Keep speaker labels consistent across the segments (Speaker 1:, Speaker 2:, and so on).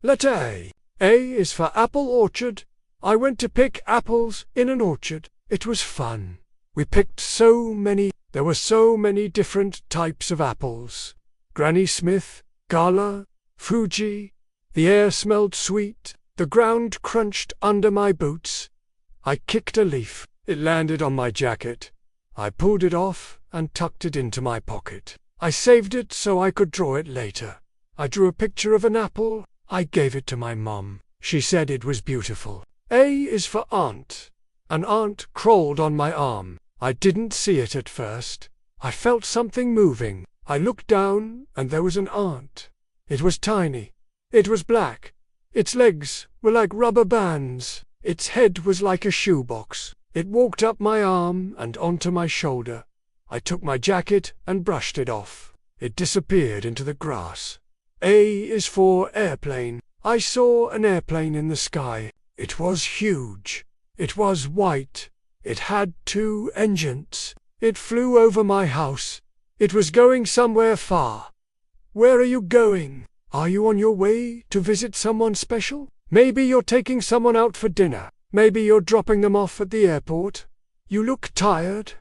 Speaker 1: Letter A. A is for apple orchard. I went to pick apples in an orchard. It was fun. We picked so many. There were so many different types of apples. Granny Smith, Gala, Fuji. The air smelled sweet. The ground crunched under my boots. I kicked a leaf. It landed on my jacket. I pulled it off and tucked it into my pocket. I saved it so I could draw it later. I drew a picture of an apple. I gave it to my mom. She said it was beautiful. A is for aunt. An ant crawled on my arm. I didn't see it at first. I felt something moving. I looked down and there was an ant. It was tiny. It was black. Its legs were like rubber bands. Its head was like a shoebox. It walked up my arm and onto my shoulder. I took my jacket and brushed it off. It disappeared into the grass. A is for airplane. I saw an airplane in the sky. It was huge. It was white. It had 2 engines. It flew over my house. It was going somewhere far. Where are you going? Are you on your way to visit someone special? Maybe you're taking someone out for dinner. Maybe you're dropping them off at the airport. You look tired.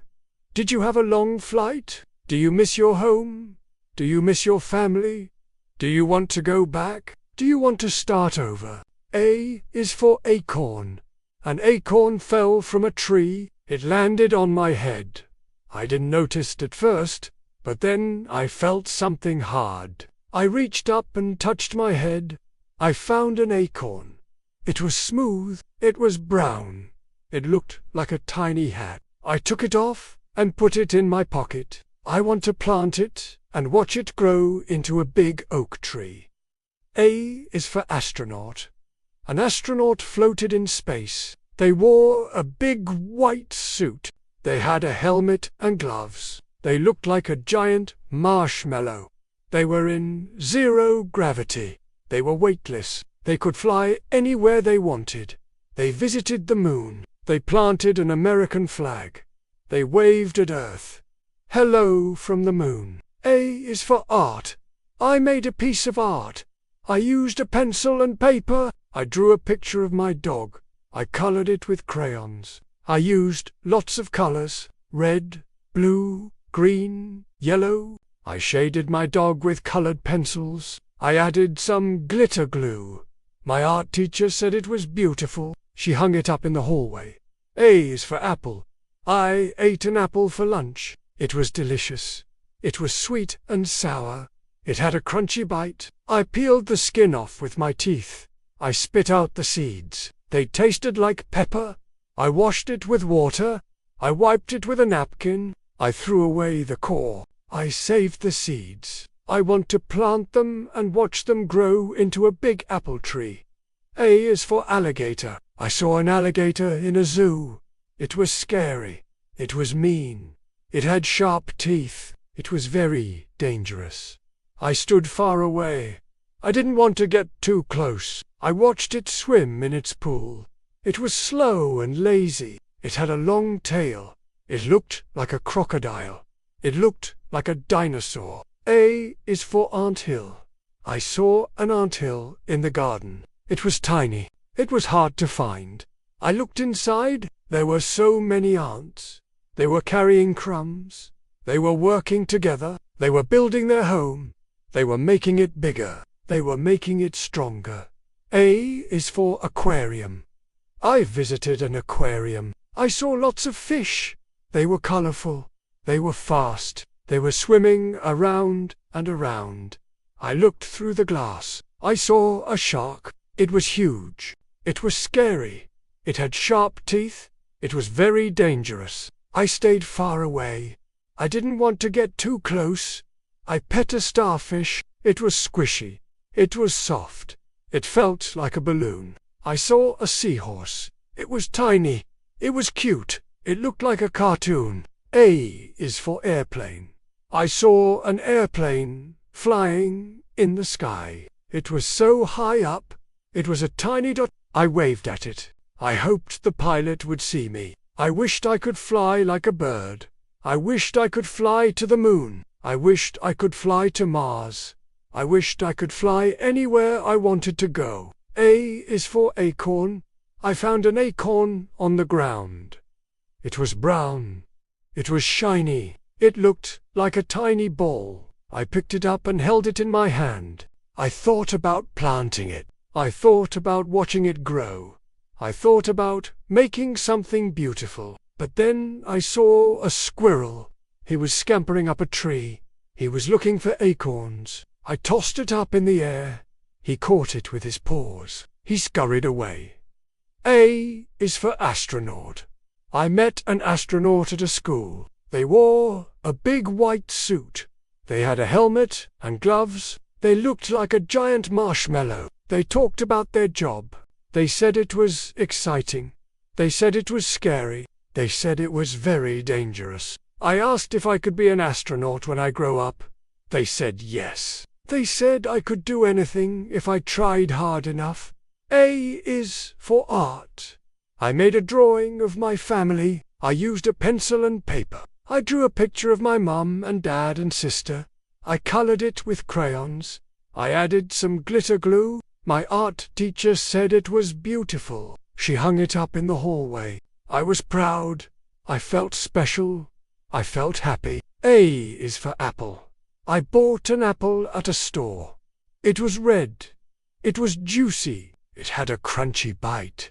Speaker 1: Did you have a long flight? Do you miss your home? Do you miss your family? Do you want to go back? Do you want to start over? A is for acorn. An acorn fell from a tree. It landed on my head. I didn't notice it at first, but then I felt something hard. I reached up and touched my head. I found an acorn. It was smooth. It was brown. It looked like a tiny hat. I took it off and put it in my pocket. I want to plant it and watch it grow into a big oak tree. A is for astronaut. An astronaut floated in space. They wore a big white suit. They had a helmet and gloves. They looked like a giant marshmallow. They were in 0 gravity. They were weightless. They could fly anywhere they wanted. They visited the moon. They planted an American flag. They waved at Earth. Hello from the moon. A is for art. I made a piece of art. I used a pencil and paper. I drew a picture of my dog. I colored it with crayons. I used lots of colors: red, blue, green, yellow. I shaded my dog with colored pencils. I added some glitter glue. My art teacher said it was beautiful. She hung it up in the hallway. A is for apple. I ate an apple for lunch. It was delicious. It was sweet and sour. It had a crunchy bite. I peeled the skin off with my teeth. I spit out the seeds. They tasted like pepper. I washed it with water. I wiped it with a napkin. I threw away the core. I saved the seeds. I want to plant them and watch them grow into a big apple tree. A is for alligator. I saw an alligator in a zoo. It was scary. It was mean. It had sharp teeth. It was very dangerous. I stood far away. I didn't want to get too close. I watched it swim in its pool. It was slow and lazy. It had a long tail. It looked like a crocodile. It looked like a dinosaur. A is for anthill. I saw an anthill in the garden. It was tiny. It was hard to find. I looked inside. There were so many ants. They were carrying crumbs. They were working together. They were building their home. They were making it bigger. They were making it stronger. A is for aquarium. I visited an aquarium. I saw lots of fish. They were colorful. They were fast. They were swimming around and around. I looked through the glass. I saw a shark. It was huge. It was scary. It had sharp teeth. It was very dangerous. I stayed far away. I didn't want to get too close. I pet a starfish. It was squishy. It was soft. It felt like a balloon. I saw a seahorse. It was tiny. It was cute. It looked like a cartoon. A is for airplane. I saw an airplane flying in the sky. It was so high up. It was a tiny dot. I waved at it. I hoped the pilot would see me. I wished I could fly like a bird. I wished I could fly to the moon. I wished I could fly to Mars. I wished I could fly anywhere I wanted to go. A is for acorn. I found an acorn on the ground. It was brown. It was shiny. It looked like a tiny ball. I picked it up and held it in my hand. I thought about planting it. I thought about watching it grow. I thought about making something beautiful. But then I saw a squirrel. He was scampering up a tree. He was looking for acorns. I tossed it up in the air. He caught it with his paws. He scurried away. A is for astronaut. I met an astronaut at a school. They wore a big white suit. They had a helmet and gloves. They looked like a giant marshmallow. They talked about their job. They said it was exciting. They said it was scary. They said it was very dangerous. I asked if I could be an astronaut when I grow up. They said yes. They said I could do anything if I tried hard enough. A is for art. I made a drawing of my family. I used a pencil and paper. I drew a picture of my mum and dad and sister. I colored it with crayons. I added some glitter glue. My art teacher said it was beautiful. She hung it up in the hallway. I was proud. I felt special. I felt happy. A is for apple. I bought an apple at a store. It was red. It was juicy. It had a crunchy bite.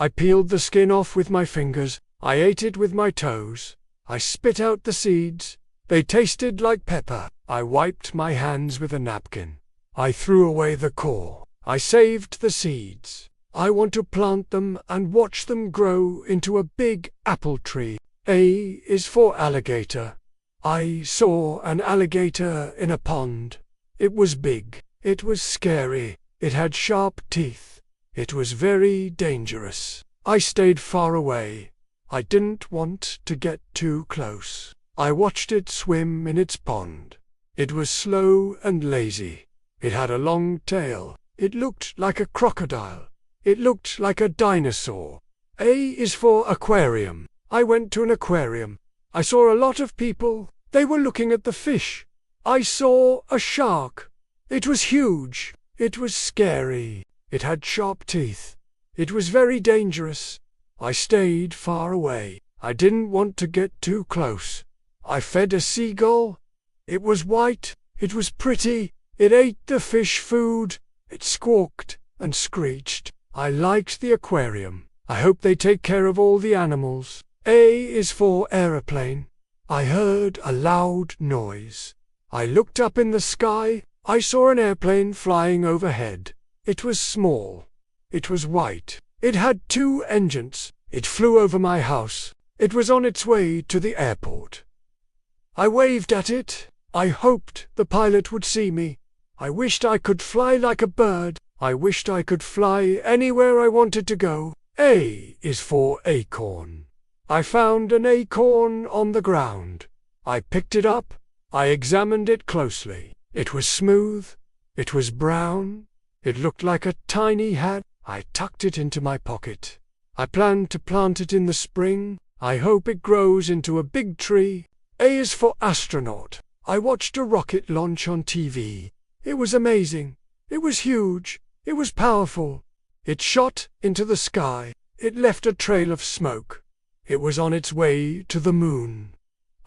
Speaker 1: I peeled the skin off with my fingers. I ate it with my toes. I spit out the seeds. They tasted like pepper. I wiped my hands with a napkin. I threw away the core. I saved the seeds. I want to plant them and watch them grow into a big apple tree. A is for alligator. I saw an alligator in a pond. It was big. It was scary. It had sharp teeth. It was very dangerous. I stayed far away. I didn't want to get too close. I watched it swim in its pond. It was slow and lazy. It had a long tail. It looked like a crocodile. It looked like a dinosaur. A is for aquarium. I went to an aquarium. I saw a lot of people. They were looking at the fish. I saw a shark. It was huge. It was scary. It had sharp teeth. It was very dangerous. I stayed far away. I didn't want to get too close. I fed a seagull. It was white. It was pretty. It ate the fish food. It squawked and screeched. I liked the aquarium. I hope they take care of all the animals. A is for aeroplane. I heard a loud noise. I looked up in the sky. I saw an airplane flying overhead. It was small. It was white. It had 2 engines. It flew over my house. It was on its way to the airport. I waved at it. I hoped the pilot would see me. I wished I could fly like a bird. I wished I could fly anywhere I wanted to go. A is for acorn. I found an acorn on the ground. I picked it up. I examined it closely. It was smooth. It was brown. It looked like a tiny hat. I tucked it into my pocket. I planned to plant it in the spring. I hope it grows into a big tree. A is for astronaut. I watched a rocket launch on TV. It was amazing. It was huge. It was powerful. It shot into the sky. It left a trail of smoke. It was on its way to the moon.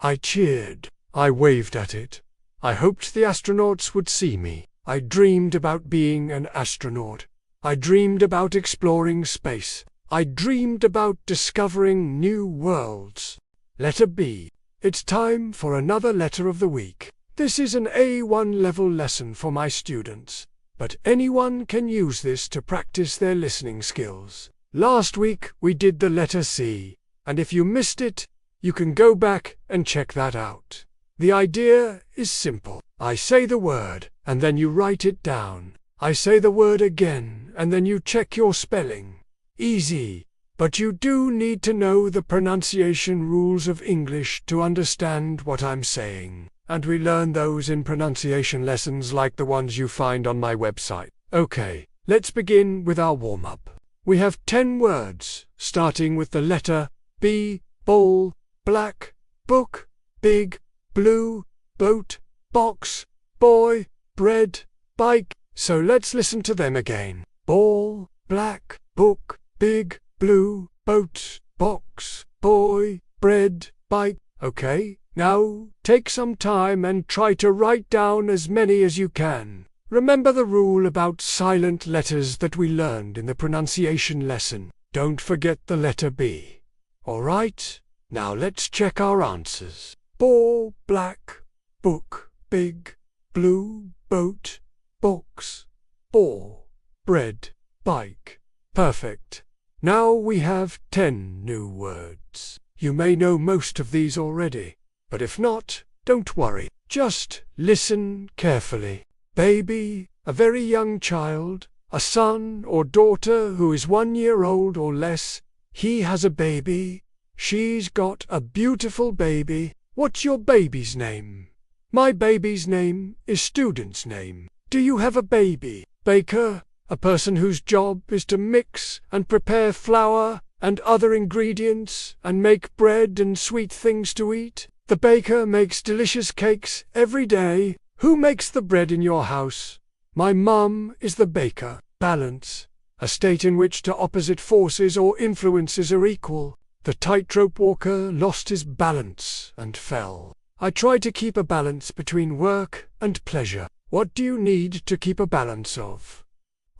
Speaker 1: I cheered. I waved at it. I hoped the astronauts would see me. I dreamed about being an astronaut. I dreamed about exploring space. I dreamed about discovering new worlds. Letter B. It's time for another letter of the week. This is an A1 level lesson for my students, but anyone can use this to practice their listening skills. Last week we did the letter C, and if you missed it, you can go back and check that out. The idea is simple. I say the word, and then you write it down. I say the word again, and then you check your spelling. Easy, but you do need to know the pronunciation rules of English to understand what I'm saying. And we learn those in pronunciation lessons like the ones you find on my website. Okay, let's begin with our warm-up. We have 10 words, starting with the letter B: bowl, black, book, big, blue, boat, box, boy, bread, bike. So let's listen to them again. Ball, black, book, big, blue, boat, box, boy, bread, bike. Okay, now take some time and try to write down as many as you can. Remember the rule about silent letters that we learned in the pronunciation lesson. Don't forget the letter B. Alright, now let's check our answers. Ball, black, book, big, blue, boat, box, ball, bread, bike. Perfect. Now we have 10 new words. You may know most of these already, but if not, don't worry. Just listen carefully. Baby, a very young child, a son or daughter who is 1 year old or less. He has a baby. She's got a beautiful baby. What's your baby's name? My baby's name is student's name. Do you have a baby? Baker, a person whose job is to mix and prepare flour and other ingredients and make bread and sweet things to eat. The baker makes delicious cakes every day. Who makes the bread in your house? My mum is the baker. Balance, a state in which two opposite forces or influences are equal. The tightrope walker lost his balance and fell. I try to keep a balance between work and pleasure. What do you need to keep a balance of?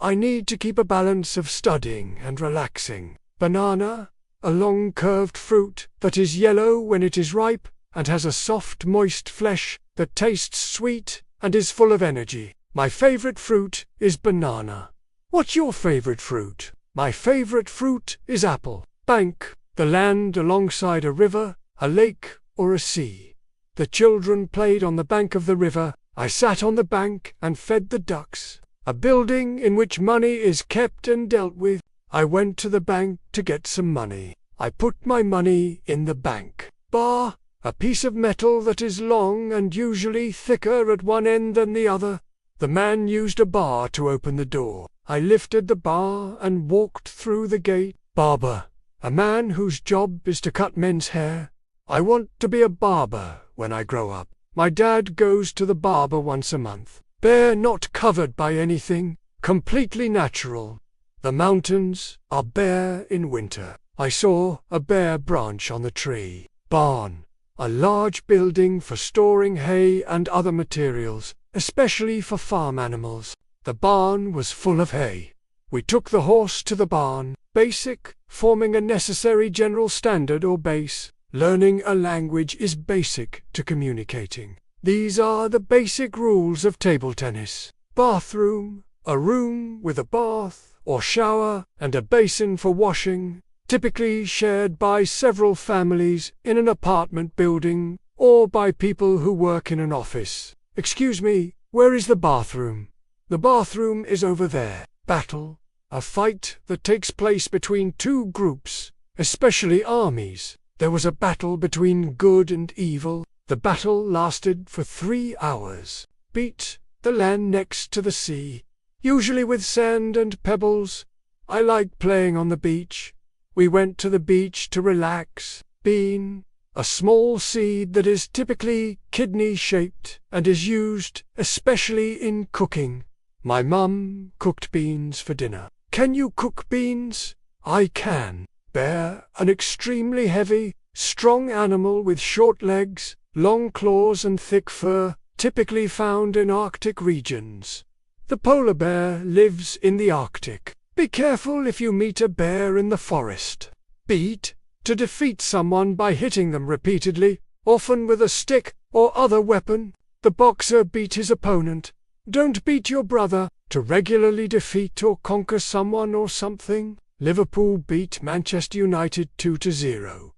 Speaker 1: I need to keep a balance of studying and relaxing. Banana, a long curved fruit that is yellow when it is ripe and has a soft moist flesh that tastes sweet and is full of energy. My favorite fruit is banana. What's your favorite fruit? My favorite fruit is apple. Bank, the land alongside a river, a lake, or a sea. The children played on the bank of the river. I sat on the bank and fed the ducks. A building in which money is kept and dealt with. I went to the bank to get some money. I put my money in the bank. Bar, a piece of metal that is long and usually thicker at one end than the other. The man used a bar to open the door. I lifted the bar and walked through the gate. Barber, a man whose job is to cut men's hair. I want to be a barber when I grow up. My dad goes to the barber once a month. Bear, not covered by anything, completely natural. The mountains are bare in winter. I saw a bare branch on the tree. Barn, a large building for storing hay and other materials, especially for farm animals. The barn was full of hay. We took the horse to the barn. Basic, forming a necessary general standard or base. Learning a language is basic to communicating. These are the basic rules of table tennis. Bathroom, a room with a bath or shower and a basin for washing, typically shared by several families in an apartment building or by people who work in an office. Excuse me, where is the bathroom? The bathroom is over there. Battle, a fight that takes place between two groups, especially armies. There was a battle between good and evil. The battle lasted for 3 hours. Beat, the land next to the sea, usually with sand and pebbles. I like playing on the beach. We went to the beach to relax. Bean, a small seed that is typically kidney-shaped and is used especially in cooking. My mum cooked beans for dinner. Can you cook beans? I can. Bear, an extremely heavy, strong animal with short legs, long claws and thick fur, typically found in Arctic regions. The polar bear lives in the Arctic. Be careful if you meet a bear in the forest. Beat, to defeat someone by hitting them repeatedly, often with a stick or other weapon. The boxer beat his opponent. Don't beat your brother, to regularly defeat or conquer someone or something. Liverpool beat Manchester United 2-0.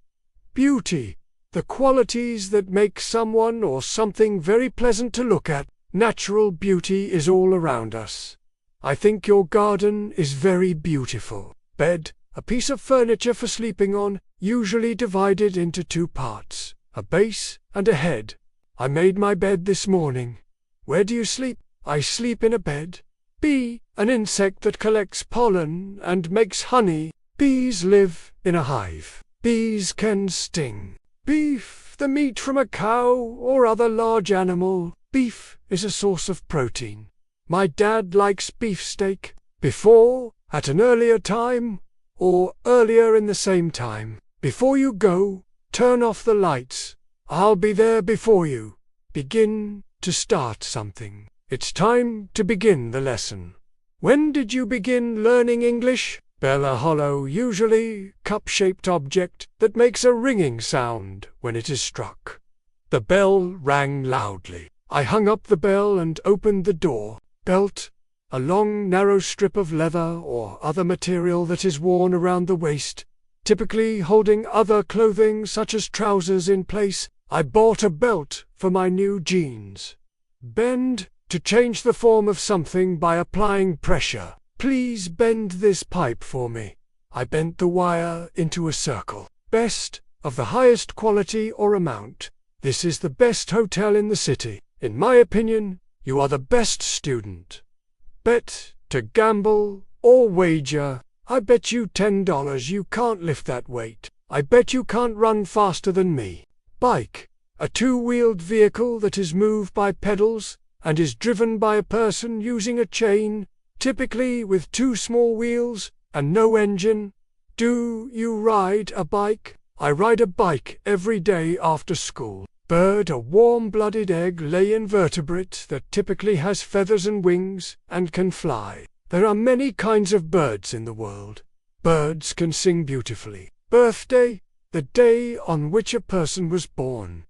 Speaker 1: Beauty, the qualities that make someone or something very pleasant to look at. Natural beauty is all around us. I think your garden is very beautiful. Bed, a piece of furniture for sleeping on, usually divided into 2 parts, a base and a head. I made my bed this morning. Where do you sleep? I sleep in a bed. Bee, an insect that collects pollen and makes honey. Bees live in a hive. Bees can sting. Beef, the meat from a cow or other large animal. Beef is a source of protein. My dad likes beefsteak. Before, at an earlier time, or earlier in the same time. Before you go, turn off the lights. I'll be there before you. Begin to start something. It's time to begin the lesson. When did you begin learning English? Bell, a hollow, usually cup-shaped object that makes a ringing sound when it is struck. The bell rang loudly. I hung up the bell and opened the door. Belt, a long narrow strip of leather or other material that is worn around the waist, typically holding other clothing such as trousers in place. I bought a belt for my new jeans. Bend, to change the form of something by applying pressure. Please bend this pipe for me. I bent the wire into a circle. Best, of the highest quality or amount. This is the best hotel in the city. In my opinion, you are the best student. Bet, to gamble, or wager. I bet you $10 you can't lift that weight. I bet you can't run faster than me. Bike, a two-wheeled vehicle that is moved by pedals and is driven by a person using a chain, typically with two small wheels and no engine. Do you ride a bike? I ride a bike every day after school. Bird, a warm-blooded egg-laying vertebrate that typically has feathers and wings and can fly. There are many kinds of birds in the world. Birds can sing beautifully. Birthday, the day on which a person was born.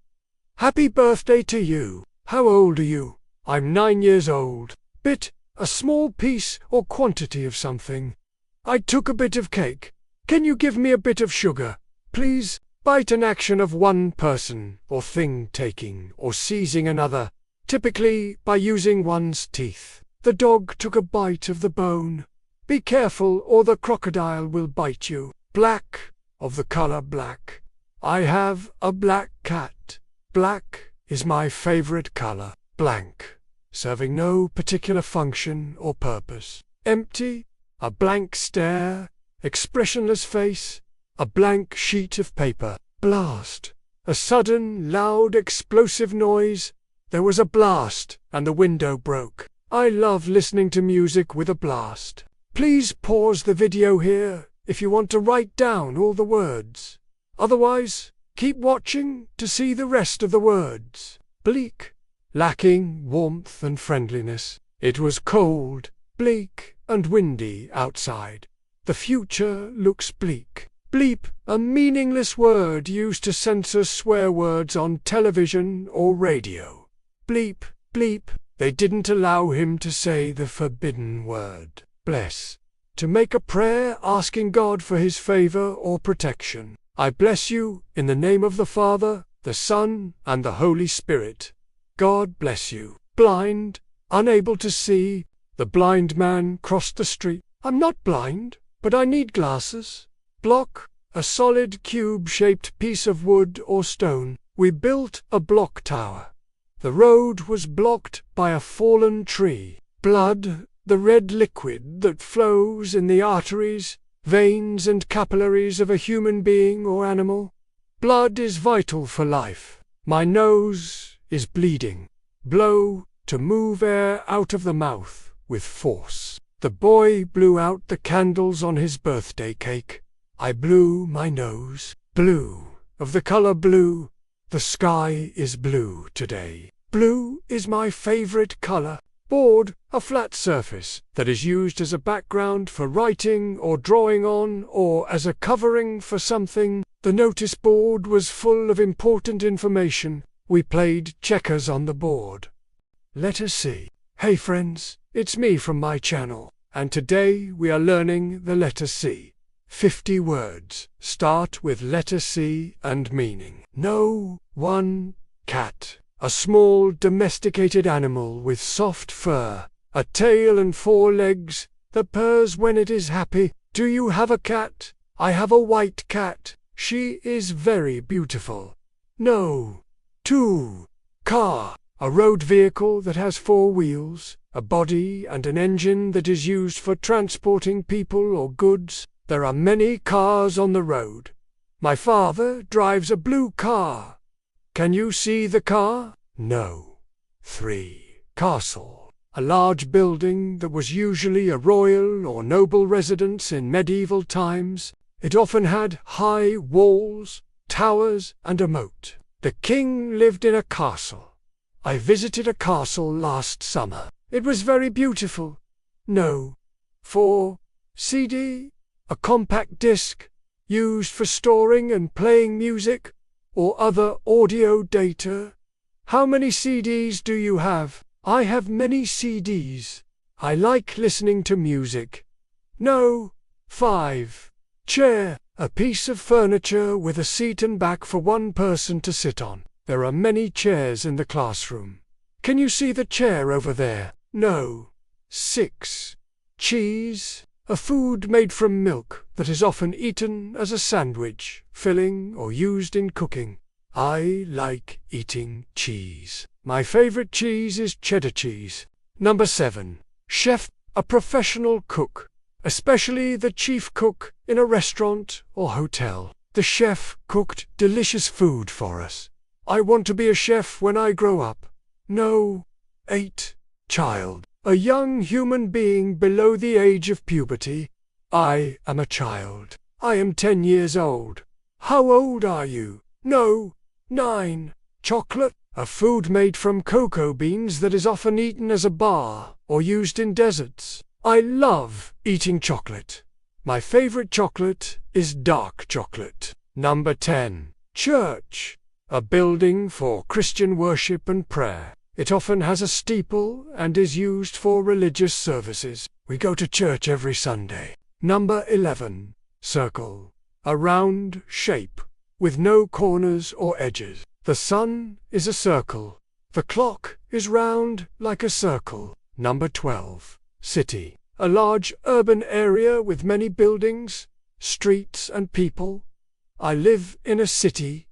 Speaker 1: Happy birthday to you. How old are you? I'm 9 years old. Bit, a small piece or quantity of something. I took a bit of cake. Can you give me a bit of sugar, please? Bite, an action of one person or thing taking or seizing another, typically by using one's teeth. The dog took a bite of the bone. Be careful or the crocodile will bite you. Black, of the color black. I have a black cat. Black is my favorite color. Blank, serving no particular function or purpose. Empty, a blank stare, expressionless face, a blank sheet of paper. Blast, a sudden, loud, explosive noise. There was a blast, and the window broke. I love listening to music with a blast. Please pause the video here if you want to write down all the words. Otherwise, keep watching to see the rest of the words. Bleak, lacking warmth and friendliness. It was cold, bleak, and windy outside. The future looks bleak. Bleep, a meaningless word used to censor swear words on television or radio. Bleep, bleep, they didn't allow him to say the forbidden word. Bless, to make a prayer asking God for his favor or protection. I bless you in the name of the Father, the Son, and the Holy Spirit. God bless you. Blind, unable to see, the blind man crossed the street. I'm not blind, but I need glasses. Block, a solid cube-shaped piece of wood or stone. We built a block tower. The road was blocked by a fallen tree. Blood, the red liquid that flows in the arteries, veins and capillaries of a human being or animal. Blood is vital for life. My nose is bleeding. Blow, to move air out of the mouth with force. The boy blew out the candles on his birthday cake. I blew my nose. Blue, of the color blue. The sky is blue today. Blue is my favorite color. Board, a flat surface that is used as a background for writing or drawing on or as a covering for something. The notice board was full of important information. We played checkers on the board. Letter C. Hey friends, it's me from my channel, and today we are learning the letter C. 50 words start with letter C and meaning. No. 1. Cat. A small domesticated animal with soft fur, a tail and 4 legs, that purrs when it is happy. Do you have a cat? I have a white cat. She is very beautiful. No. 2. Car. A road vehicle that has 4 wheels, a body and an engine that is used for transporting people or goods. There are many cars on the road. My father drives a blue car. Can you see the car? No. 3. Castle. a large building that was usually a royal or noble residence in medieval times. It often had high walls, towers, and a moat. The king lived in a castle. I visited a castle last summer. It was very beautiful. No. 4. CD, a compact disc, used for storing and playing music, or other audio data. How many CDs do you have? I have many CDs. I like listening to music. No. 5. Chair, a piece of furniture with a seat and back for one person to sit on. There are many chairs in the classroom. Can you see the chair over there? No. 6. Cheese, a food made from milk that is often eaten as a sandwich, filling, or used in cooking. I like eating cheese. My favorite cheese is cheddar cheese. Number 7. Chef, a professional cook, especially the chief cook in a restaurant or hotel. The chef cooked delicious food for us. I want to be a chef when I grow up. No. 8. Child, a young human being below the age of puberty. I am a child. I am 10 years old. How old are you? No. 9. Chocolate, a food made from cocoa beans that is often eaten as a bar or used in deserts. I love eating chocolate. My favorite chocolate is dark chocolate. Number 10. Church, a building for Christian worship and prayer. It often has a steeple and is used for religious services. We go to church every Sunday. Number 11. Circle, a round shape with no corners or edges. The sun is a circle. The clock is round like a circle. Number 12. City, a large urban area with many buildings, streets, and people. I live in a city.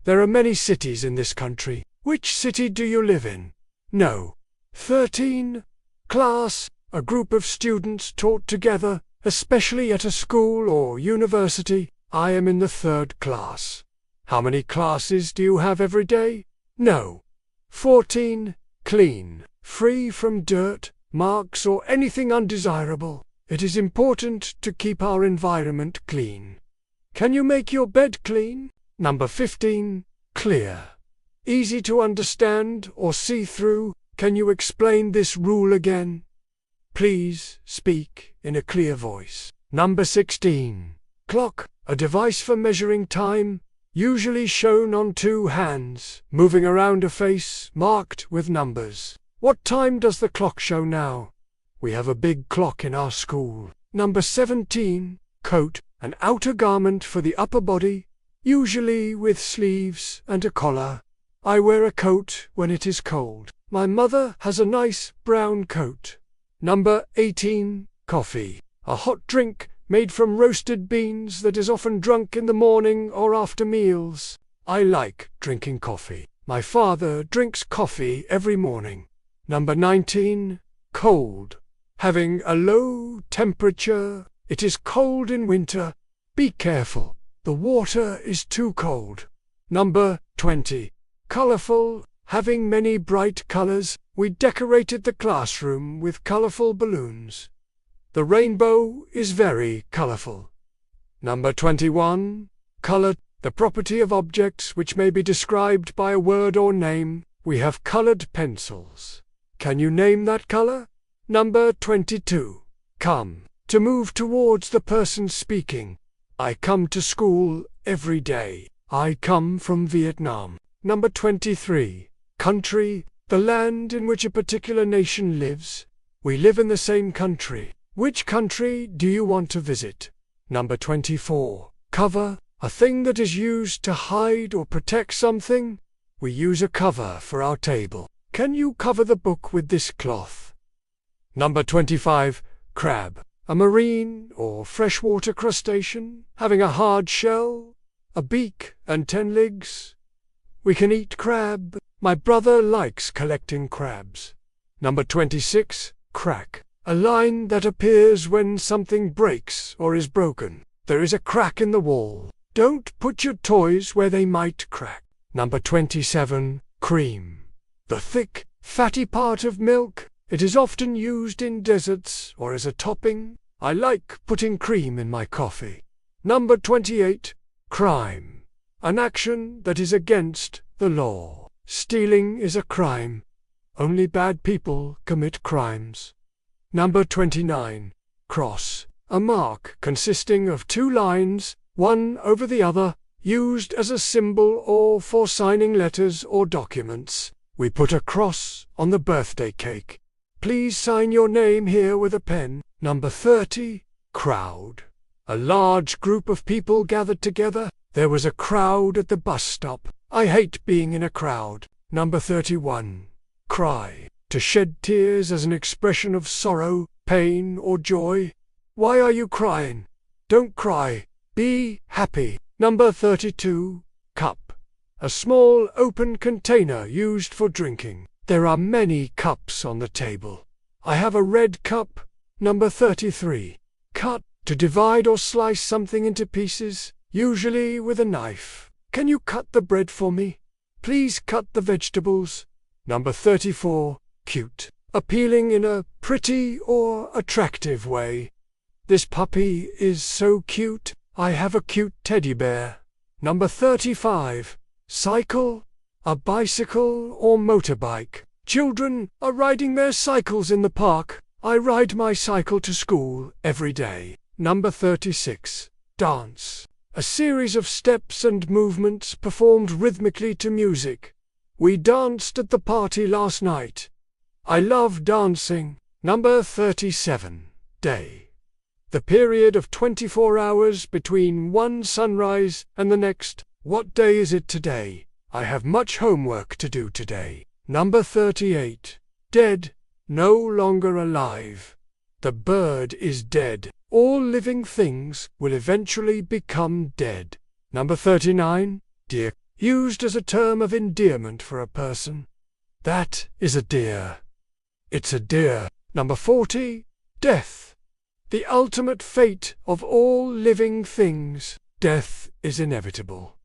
Speaker 1: There are many cities in this country. Which city do you live in? No. 13. Class, a group of students taught together, especially at a school or university. I am in the 3rd class. How many classes do you have every day? No. 14. Clean, free from dirt, marks, or anything undesirable. It is important to keep our environment clean. Can you make your bed clean? Number 15. Clear, easy to understand or see through. Can you explain this rule again? Please speak in a clear voice. Number 16. Clock, a device for measuring time, usually shown on 2 hands, moving around a face marked with numbers. What time does the clock show now? We have a big clock in our school. Number 17. Coat, an outer garment for the upper body, usually with sleeves and a collar. I wear a coat when it is cold. My mother has a nice brown coat. Number 18. Coffee, a hot drink made from roasted beans that is often drunk in the morning or after meals. I like drinking coffee. My father drinks coffee every morning. Number 19. Cold, having a low temperature. It is cold in winter. Be careful. The water is too cold. Number 20. Colorful, having many bright colors. We decorated the classroom with colorful balloons. The rainbow is very colorful. Number 21. Color, the property of objects which may be described by a word or name. We have colored pencils. Can you name that color? Number 22. Come, to move towards the person speaking. I come to school every day. I come from Vietnam. Number 23. Country, the land in which a particular nation lives. We live in the same country. Which country do you want to visit? Number 24. Cover, a thing that is used to hide or protect something. We use a cover for our table. Can you cover the book with this cloth? Number 25. Crab, a marine or freshwater crustacean, having a hard shell, a beak, and 10 legs. We can eat crab. My brother likes collecting crabs. Number 26. Crack, a line that appears when something breaks or is broken. There is a crack in the wall. Don't put your toys where they might crack. Number 27. Cream, the thick, fatty part of milk. It is often used in desserts or as a topping. I like putting cream in my coffee. Number 28. Crime. An action that is against the law. Stealing is a crime. Only bad people commit crimes. Number 29. Cross. A mark consisting of two lines, one over the other, used as a symbol or for signing letters or documents. We put a cross on the birthday cake. Please sign your name here with a pen. Number 30. Crowd. A large group of people gathered together. There was a crowd at the bus stop. I hate being in a crowd. Number 31. Cry. To shed tears as an expression of sorrow, pain, or joy. Why are you crying? Don't cry. Be happy. Number 32. Cup. A small open container used for drinking. There are many cups on the table. I have a red cup. Number 33. Cut. To divide or slice something into pieces, usually with a knife. Can you cut the bread for me? Please cut the vegetables. Number 34. Cute. Appealing in a pretty or attractive way. This puppy is so cute. I have a cute teddy bear. Number 35. Cycle. A bicycle or motorbike. Children are riding their cycles in the park. I ride my cycle to school every day. Number 36. Dance. A series of steps and movements performed rhythmically to music. We danced at the party last night. I love dancing. Number 37. Day. The period of 24 hours between one sunrise and the next. What day is it today? I have much homework to do today. Number 38. Dead. No longer alive. The bird is dead. All living things will eventually become dead. Number 39. Dear. Used as a term of endearment for a person. That is a dear. It's a dear. Number 40. Death. The ultimate fate of all living things. Death is inevitable.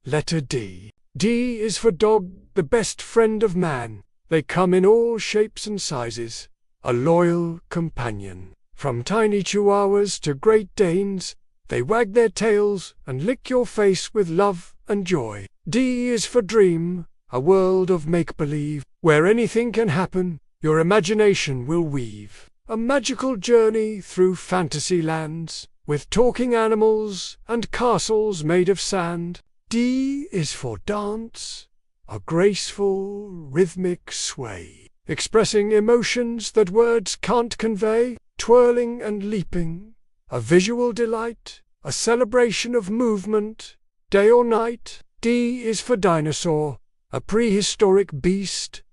Speaker 1: Letter D. D is for dog, the best friend of man. They come in all shapes and sizes. A loyal companion. From tiny chihuahuas to Great Danes, they wag their tails and lick your face with love and joy. D is for dream, a world of make-believe, where anything can happen, your imagination will weave. A magical journey through fantasy lands, with talking animals and castles made of sand. D is for dance, a graceful, rhythmic sway, expressing emotions that words can't convey, twirling and leaping, a visual delight, a celebration of movement, day or night. D is for dinosaur, a prehistoric beast,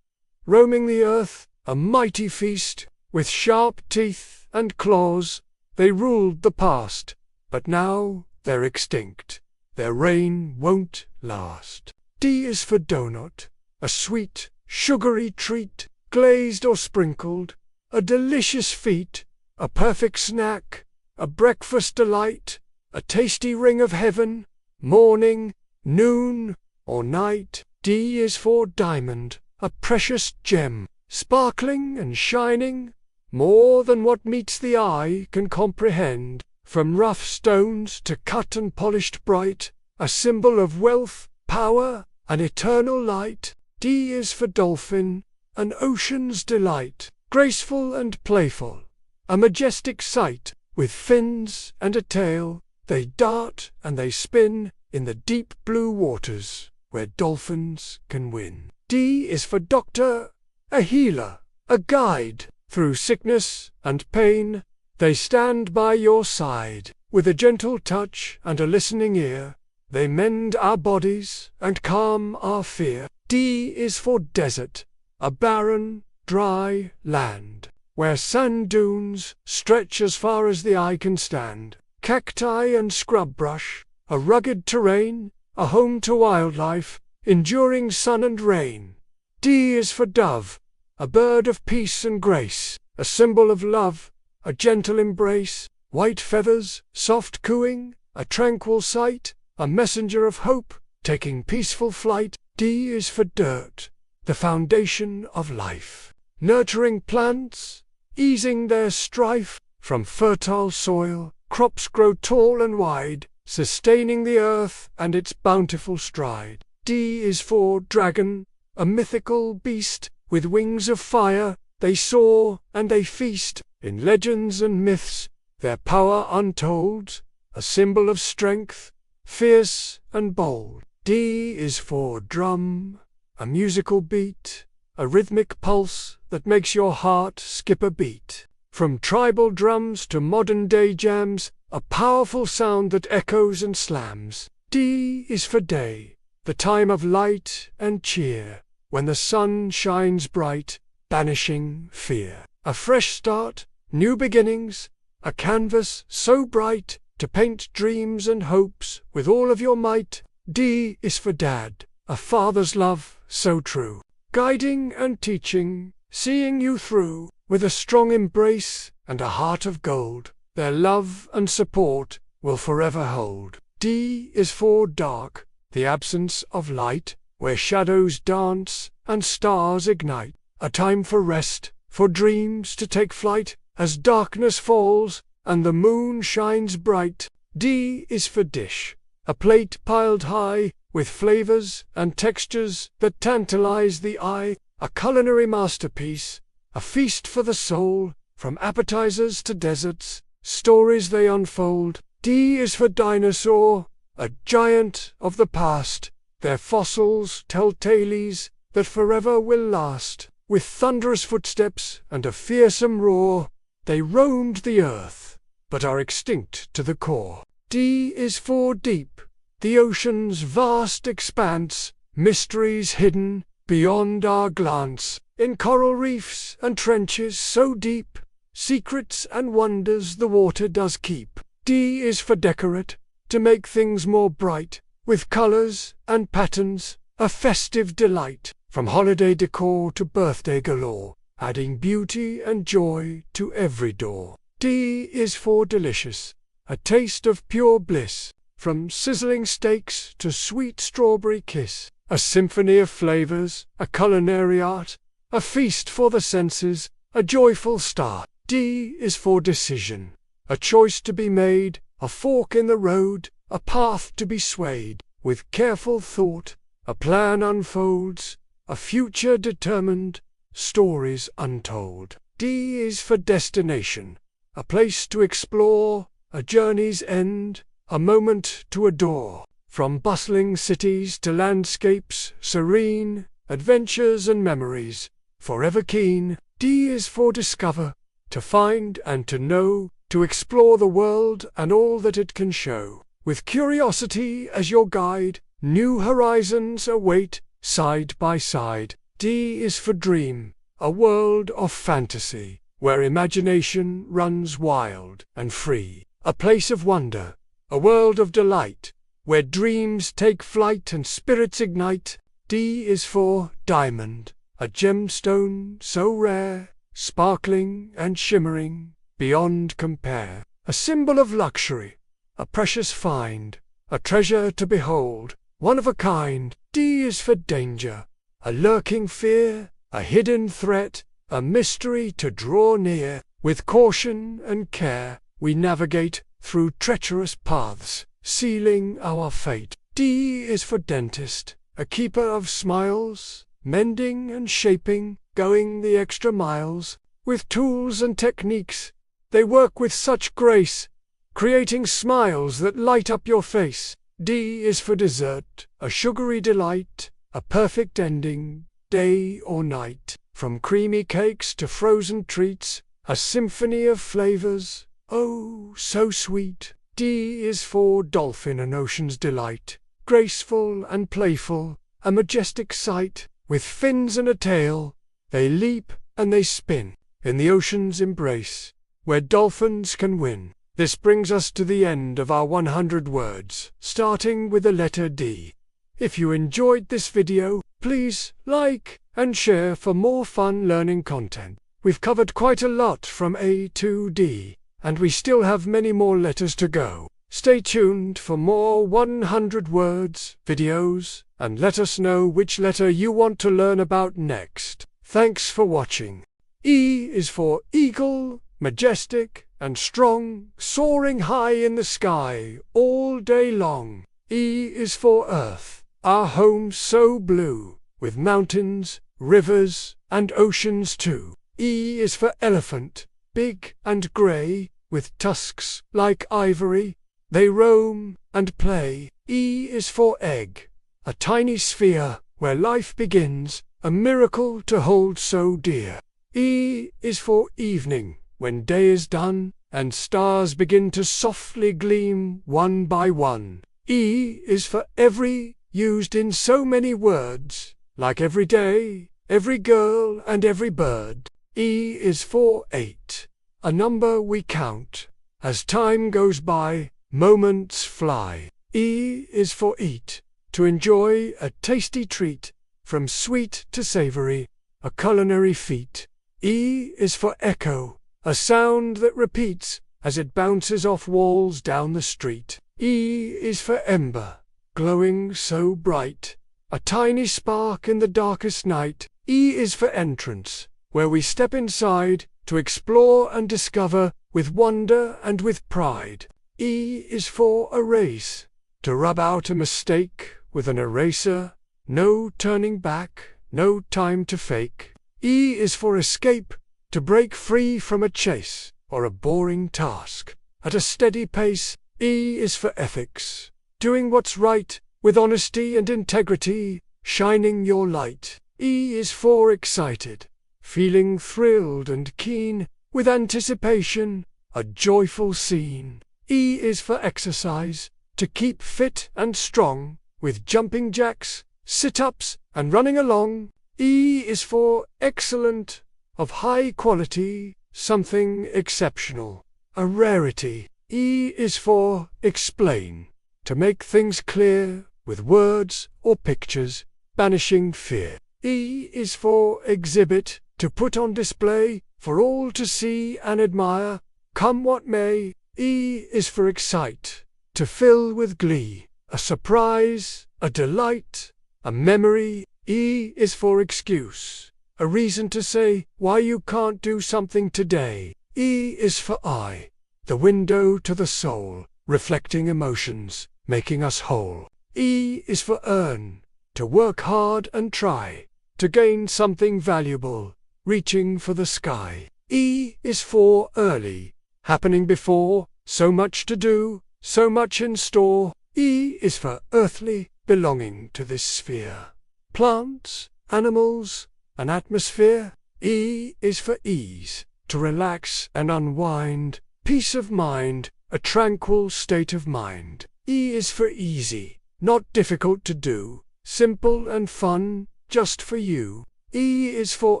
Speaker 1: roaming the earth, a mighty feast, with sharp teeth and claws. They ruled the past, but now they're extinct. Their reign won't last. D is for donut, a sweet, sugary treat, glazed or sprinkled, a delicious feat, a perfect snack, a breakfast delight, a tasty ring of heaven, morning, noon, or night. D is for diamond, a precious gem, sparkling and shining, more than what meets the eye can comprehend. From rough stones to cut and polished bright, a symbol of wealth, power, and eternal light. D is for dolphin, an ocean's delight, graceful and playful, a majestic sight, with fins and a tail. They dart and they spin in the deep blue waters, where dolphins can win. D is for doctor, a healer, a guide, through sickness and pain. They stand by your side, with a gentle touch and a listening ear. They mend our bodies and calm our fear. D is for desert, a barren, dry land, where sand dunes stretch as far as the eye can stand. Cacti and scrub brush, a rugged terrain, a home to wildlife, enduring sun and rain. D is for dove, a bird of peace and grace, a symbol of love, a gentle embrace, white feathers, soft cooing, a tranquil sight, a messenger of hope, taking peaceful flight. D is for dirt, the foundation of life, nurturing plants, easing their strife. From fertile soil, crops grow tall and wide, sustaining the earth and its bountiful stride. D is for dragon, a mythical beast, with wings of fire. They soar and they feast. In legends and myths, their power untold, a symbol of strength, fierce and bold. D is for drum, a musical beat, a rhythmic pulse that makes your heart skip a beat. From tribal drums to modern-day jams, a powerful sound that echoes and slams. D is for day, the time of light and cheer, when the sun shines bright, banishing fear. A fresh start, new beginnings, a canvas so bright to paint dreams and hopes with all of your might. D is for dad, a father's love so true, guiding and teaching, seeing you through. With a strong embrace and a heart of gold, their love and support will forever hold. D is for dark, the absence of light, where shadows dance and stars ignite. A time for rest, for dreams to take flight, as darkness falls and the moon shines bright. D is for dish, a plate piled high, with flavors and textures that tantalize the eye. A culinary masterpiece, a feast for the soul, from appetizers to desserts, stories they unfold. D is for dinosaur, a giant of the past. Their fossils tell tales that forever will last. With thunderous footsteps and a fearsome roar, they roamed the earth, but are extinct to the core. D is for deep, the ocean's vast expanse, mysteries hidden beyond our glance. In coral reefs and trenches so deep, secrets and wonders the water does keep. D is for decorate, to make things more bright, with colors and patterns, a festive delight. From holiday decor to birthday galore, adding beauty and joy to every door. D is for delicious, a taste of pure bliss, from sizzling steaks to sweet strawberry kiss. A symphony of flavors, a culinary art, a feast for the senses, a joyful start. D is for decision, a choice to be made, a fork in the road, a path to be swayed. With careful thought, a plan unfolds, a future determined, stories untold. D is for destination, a place to explore, a journey's end, a moment to adore. From bustling cities to landscapes serene, adventures and memories, forever keen. D is for discover, to find and to know, to explore the world and all that it can show. With curiosity as your guide, new horizons await, side by side. D is for dream, a world of fantasy, where imagination runs wild and free. A place of wonder, a world of delight, where dreams take flight and spirits ignite. D is for diamond, a gemstone so rare, sparkling and shimmering, beyond compare. A symbol of luxury, a precious find, a treasure to behold, one of a kind. D is for danger, a lurking fear, a hidden threat, a mystery to draw near. With caution and care, we navigate through treacherous paths, sealing our fate. D is for dentist, a keeper of smiles, mending and shaping, going the extra miles. With tools and techniques, they work with such grace, creating smiles that light up your face. D is for dessert, a sugary delight, a perfect ending, day or night. From creamy cakes to frozen treats, a symphony of flavors, oh, so sweet. D is for dolphin, an ocean's delight, graceful and playful, a majestic sight. With fins and a tail, they leap and they spin in the ocean's embrace, where dolphins can win. This brings us to the end of our 100 words, starting with the letter D. If you enjoyed this video, please like and share for more fun learning content. We've covered quite a lot from A to D, and we still have many more letters to go. Stay tuned for more 100 words videos, and let us know which letter you want to learn about next. Thanks for watching. E is for eagle, majestic and strong, soaring high in the sky all day long. E is for earth, our home so blue, with mountains, rivers, and oceans too. E is for elephant, big and grey, with tusks like ivory. They roam and play. E is for egg, a tiny sphere where life begins, a miracle to hold so dear. E is for evening, when day is done, and stars begin to softly gleam one by one. E is for every, used in so many words, like every day, every girl and every bird. E is for 8, a number we count. As time goes by, moments fly. E is for eat, to enjoy a tasty treat, from sweet to savory, a culinary feat. E is for echo, a sound that repeats as it bounces off walls down the street. E is for ember, glowing so bright, a tiny spark in the darkest night. E is for entrance, where we step inside to explore and discover with wonder and with pride. E is for erase, to rub out a mistake with an eraser. No turning back, no time to fake. E is for escape, to break free from a chase or a boring task at a steady pace. E is for ethics, doing what's right with honesty and integrity, shining your light. E is for excited, feeling thrilled and keen, with anticipation, a joyful scene. E is for exercise, to keep fit and strong, with jumping jacks, sit-ups, and running along. E is for excellent, of high quality, something exceptional, a rarity. E is for explain, to make things clear, with words or pictures, banishing fear. E is for exhibit, to put on display, for all to see and admire, come what may. E is for excite, to fill with glee, a surprise, a delight, a memory. E is for excuse, a reason to say why you can't do something today. E is for eye, the window to the soul, reflecting emotions, making us whole. E is for earn, to work hard and try, to gain something valuable, reaching for the sky. E is for early, happening before, so much to do, so much in store. E is for earthly, belonging to this sphere. Plants, animals, an atmosphere. E is for ease, to relax and unwind, peace of mind, a tranquil state of mind. E is for easy, not difficult to do, simple and fun, just for you. E is for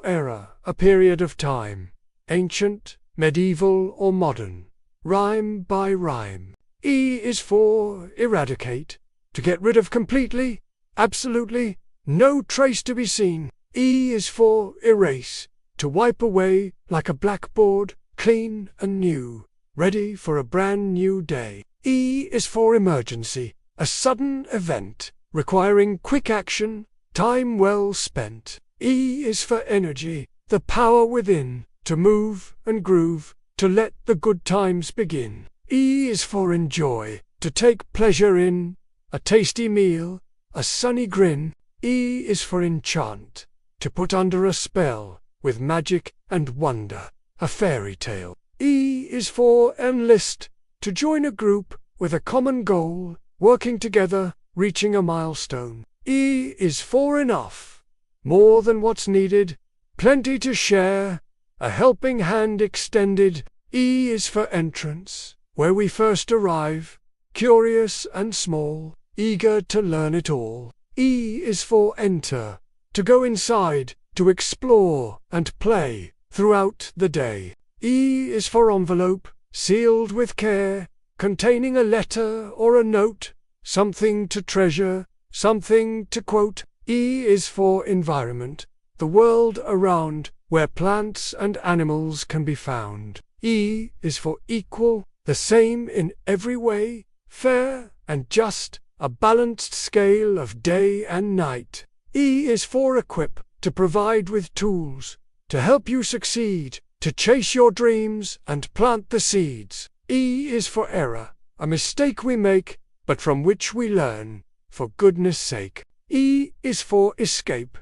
Speaker 1: era, a period of time, ancient, medieval or modern, rhyme by rhyme. E is for eradicate, to get rid of completely, absolutely, no trace to be seen. E is for erase, to wipe away like a blackboard, clean and new, ready for a brand new day. E is for emergency, a sudden event, requiring quick action, time well spent. E is for energy, the power within, to move and groove, to let the good times begin. E is for enjoy, to take pleasure in, a tasty meal, a sunny grin. E is for enchant, to put under a spell, with magic and wonder, a fairy tale. E is for enlist, to join a group with a common goal, working together, reaching a milestone. E is for enough, more than what's needed, plenty to share, a helping hand extended. E is for entrance, where we first arrive, curious and small, eager to learn it all. E is for enter, to go inside, to explore and play throughout the day. E is for envelope, sealed with care, containing a letter or a note, something to treasure, something to quote. E is for environment, the world around, where plants and animals can be found. E is for equal, the same in every way, fair and just, a balanced scale of day and night. E is for equip, to provide with tools, to help you succeed, to chase your dreams and plant the seeds. E is for error, a mistake we make, but from which we learn, for goodness sake. E is for escape,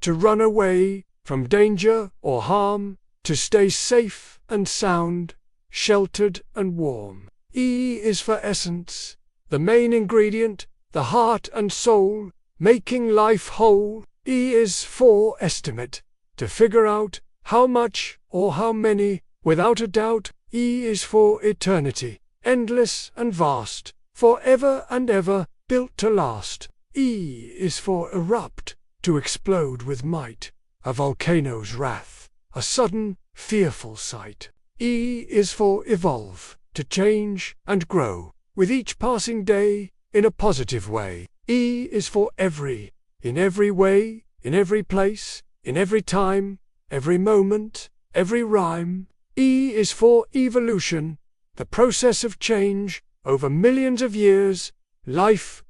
Speaker 1: to run away from danger or harm, to stay safe and sound, sheltered and warm. E is for essence, the main ingredient, the heart and soul, making life whole. E is for estimate, to figure out how much or how many, without a doubt. E is for eternity, endless and vast, forever and ever, built to last. E is for erupt, to explode with might, a volcano's wrath, a sudden, fearful sight. E is for evolve, to change and grow, with each passing day, in a positive way. E is for every, in every way, in every place, in every time, every moment, every rhyme. E is for evolution, the process of change, over millions of years, life.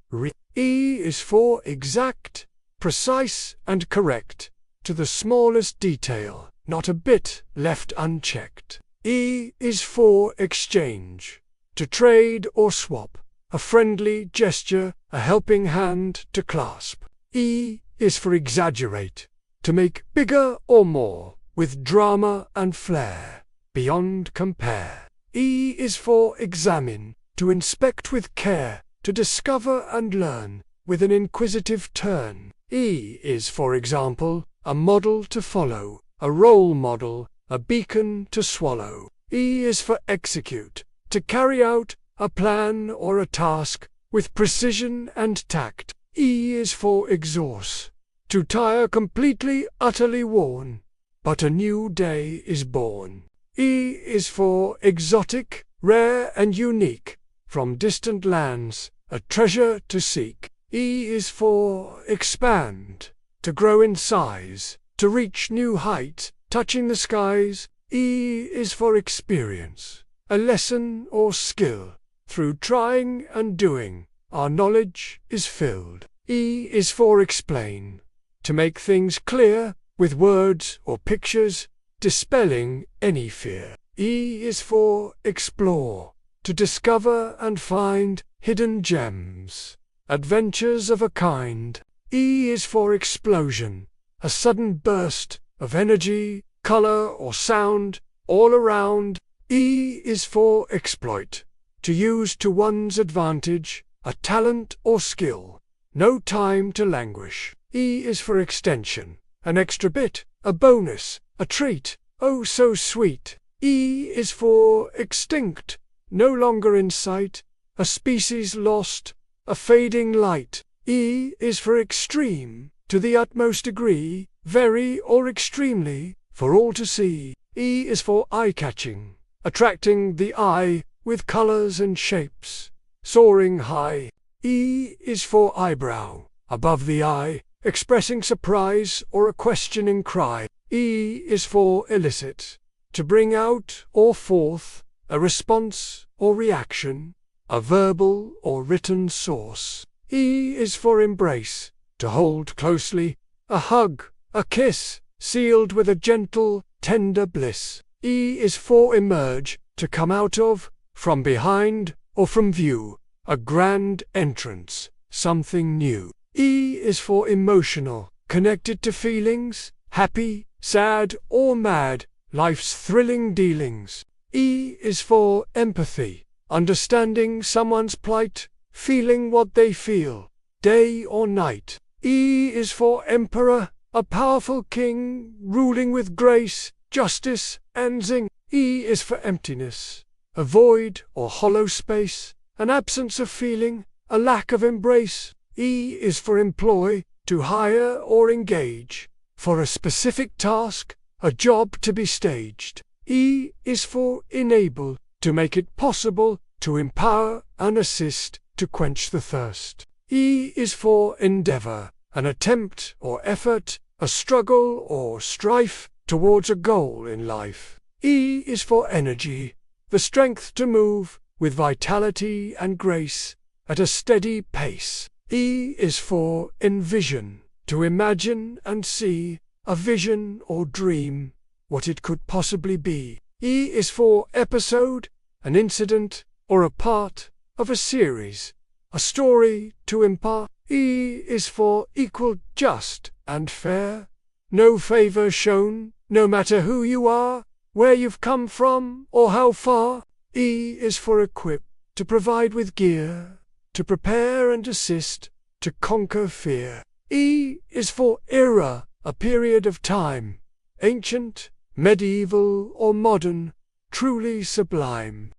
Speaker 1: E is for exact, precise and correct, to the smallest detail, not a bit left unchecked. E is for exchange, to trade or swap, a friendly gesture, a helping hand to clasp. E is for exaggerate, to make bigger or more, with drama and flair, beyond compare. E is for examine, to inspect with care, to discover and learn, with an inquisitive turn. E is for example, a model to follow, a role model, a beacon to swallow. E is for execute, to carry out a plan or a task, with precision and tact. E is for exhaust, to tire completely, utterly worn, but a new day is born. E is for exotic, rare and unique, from distant lands, a treasure to seek. E is for expand, to grow in size, to reach new height, touching the skies. E is for experience, a lesson or skill. Through trying and doing, our knowledge is filled. E is for explain, to make things clear, with words or pictures, dispelling any fear. E is for explore, to discover and find hidden gems, adventures of a kind. E is for explosion, a sudden burst of energy, color or sound, all around. E is for exploit, to use to one's advantage, a talent or skill, no time to languish. E is for extension, an extra bit, a bonus, a treat, oh so sweet. E is for extinct, no longer in sight, a species lost, a fading light. E is for extreme, to the utmost degree, very or extremely, for all to see. E is for eye-catching, attracting the eye with colors and shapes, soaring high. E is for eyebrow, above the eye, expressing surprise or a questioning cry. E is for elicit, to bring out or forth, a response or reaction, a verbal or written source. E is for embrace, to hold closely, a hug, a kiss, sealed with a gentle, tender bliss. E is for emerge, to come out of, from behind, or from view, a grand entrance, something new. E is for emotional, connected to feelings, happy, sad, or mad, life's thrilling dealings. E is for empathy, understanding someone's plight, feeling what they feel, day or night. E is for emperor, a powerful king, ruling with grace, justice, and zing. E is for emptiness, a void or hollow space, an absence of feeling, a lack of embrace. E is for employ, to hire or engage, for a specific task, a job to be staged. E is for enable, to make it possible, to empower and assist, to quench the thirst. E is for endeavor, an attempt or effort, a struggle or strife, towards a goal in life. E is for energy, the strength to move, with vitality and grace, at a steady pace. E is for envision, to imagine and see, a vision or dream, what it could possibly be. E is for episode, an incident, or a part of a series, a story to impart. E is for equal, just, and fair. No favor shown, no matter who you are, where you've come from, or how far. E is for equip, to provide with gear, to prepare and assist, to conquer fear. E is for era, a period of time, ancient, medieval, or modern, truly sublime.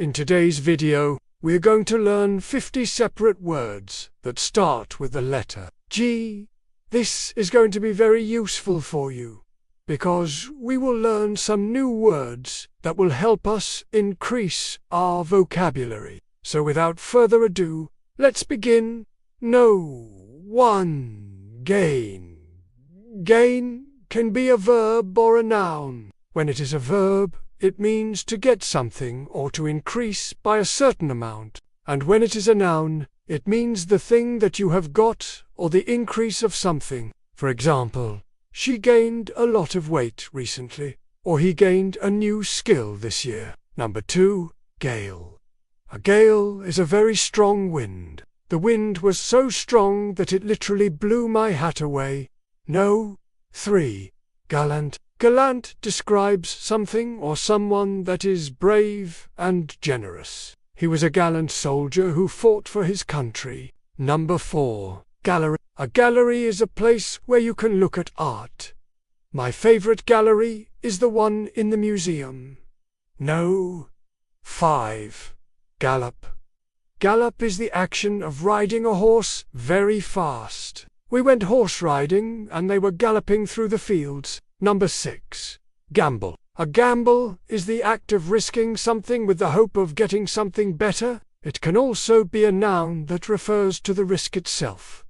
Speaker 1: In today's video, we're going to learn 50 separate words that start with the letter G. This is going to be very useful for you, because we will learn some new words that will help us increase our vocabulary. So without further ado, let's begin. No. 1. Gain. Gain can be a verb or a noun. When it is a verb, it means to get something or to increase by a certain amount. And when it is a noun, it means the thing that you have got or the increase of something. For example, she gained a lot of weight recently, or he gained a new skill this year. Number 2. Gale. A gale is a very strong wind. The wind was so strong that it literally blew my hat away. No. 3. Gallant. Gallant describes something or someone that is brave and generous. He was a gallant soldier who fought for his country. Number 4. Gallery. A gallery is a place where you can look at art. My favorite gallery is the one in the museum. No. 5. Gallop. Gallop is the action of riding a horse very fast. We went horse riding and they were galloping through the fields. Number 6. Gamble. A gamble is the act of risking something with the hope of getting something better. It can also be a noun that refers to the risk itself.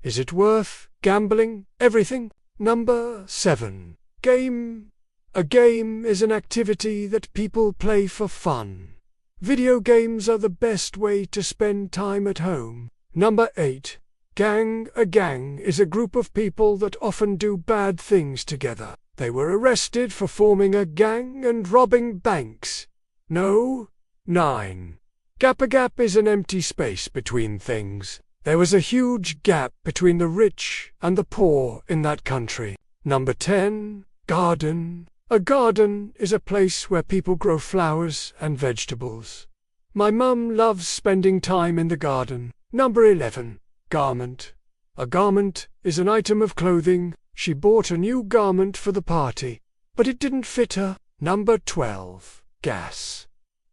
Speaker 1: Is it worth gambling everything? Number 7. Game. A game is an activity that people play for fun. Video games are the best way to spend time at home. Number 8. Gang. A gang is a group of people that often do bad things together. They were arrested for forming a gang and robbing banks. No. 9. Gap. A gap is an empty space between things. There was a huge gap between the rich and the poor in that country. Number 10. Garden. A garden is a place where people grow flowers and vegetables. My mum loves spending time in the garden. Number 11. Garment. A garment is an item of clothing. She bought a new garment for the party, but it didn't fit her. Number 12. Gas.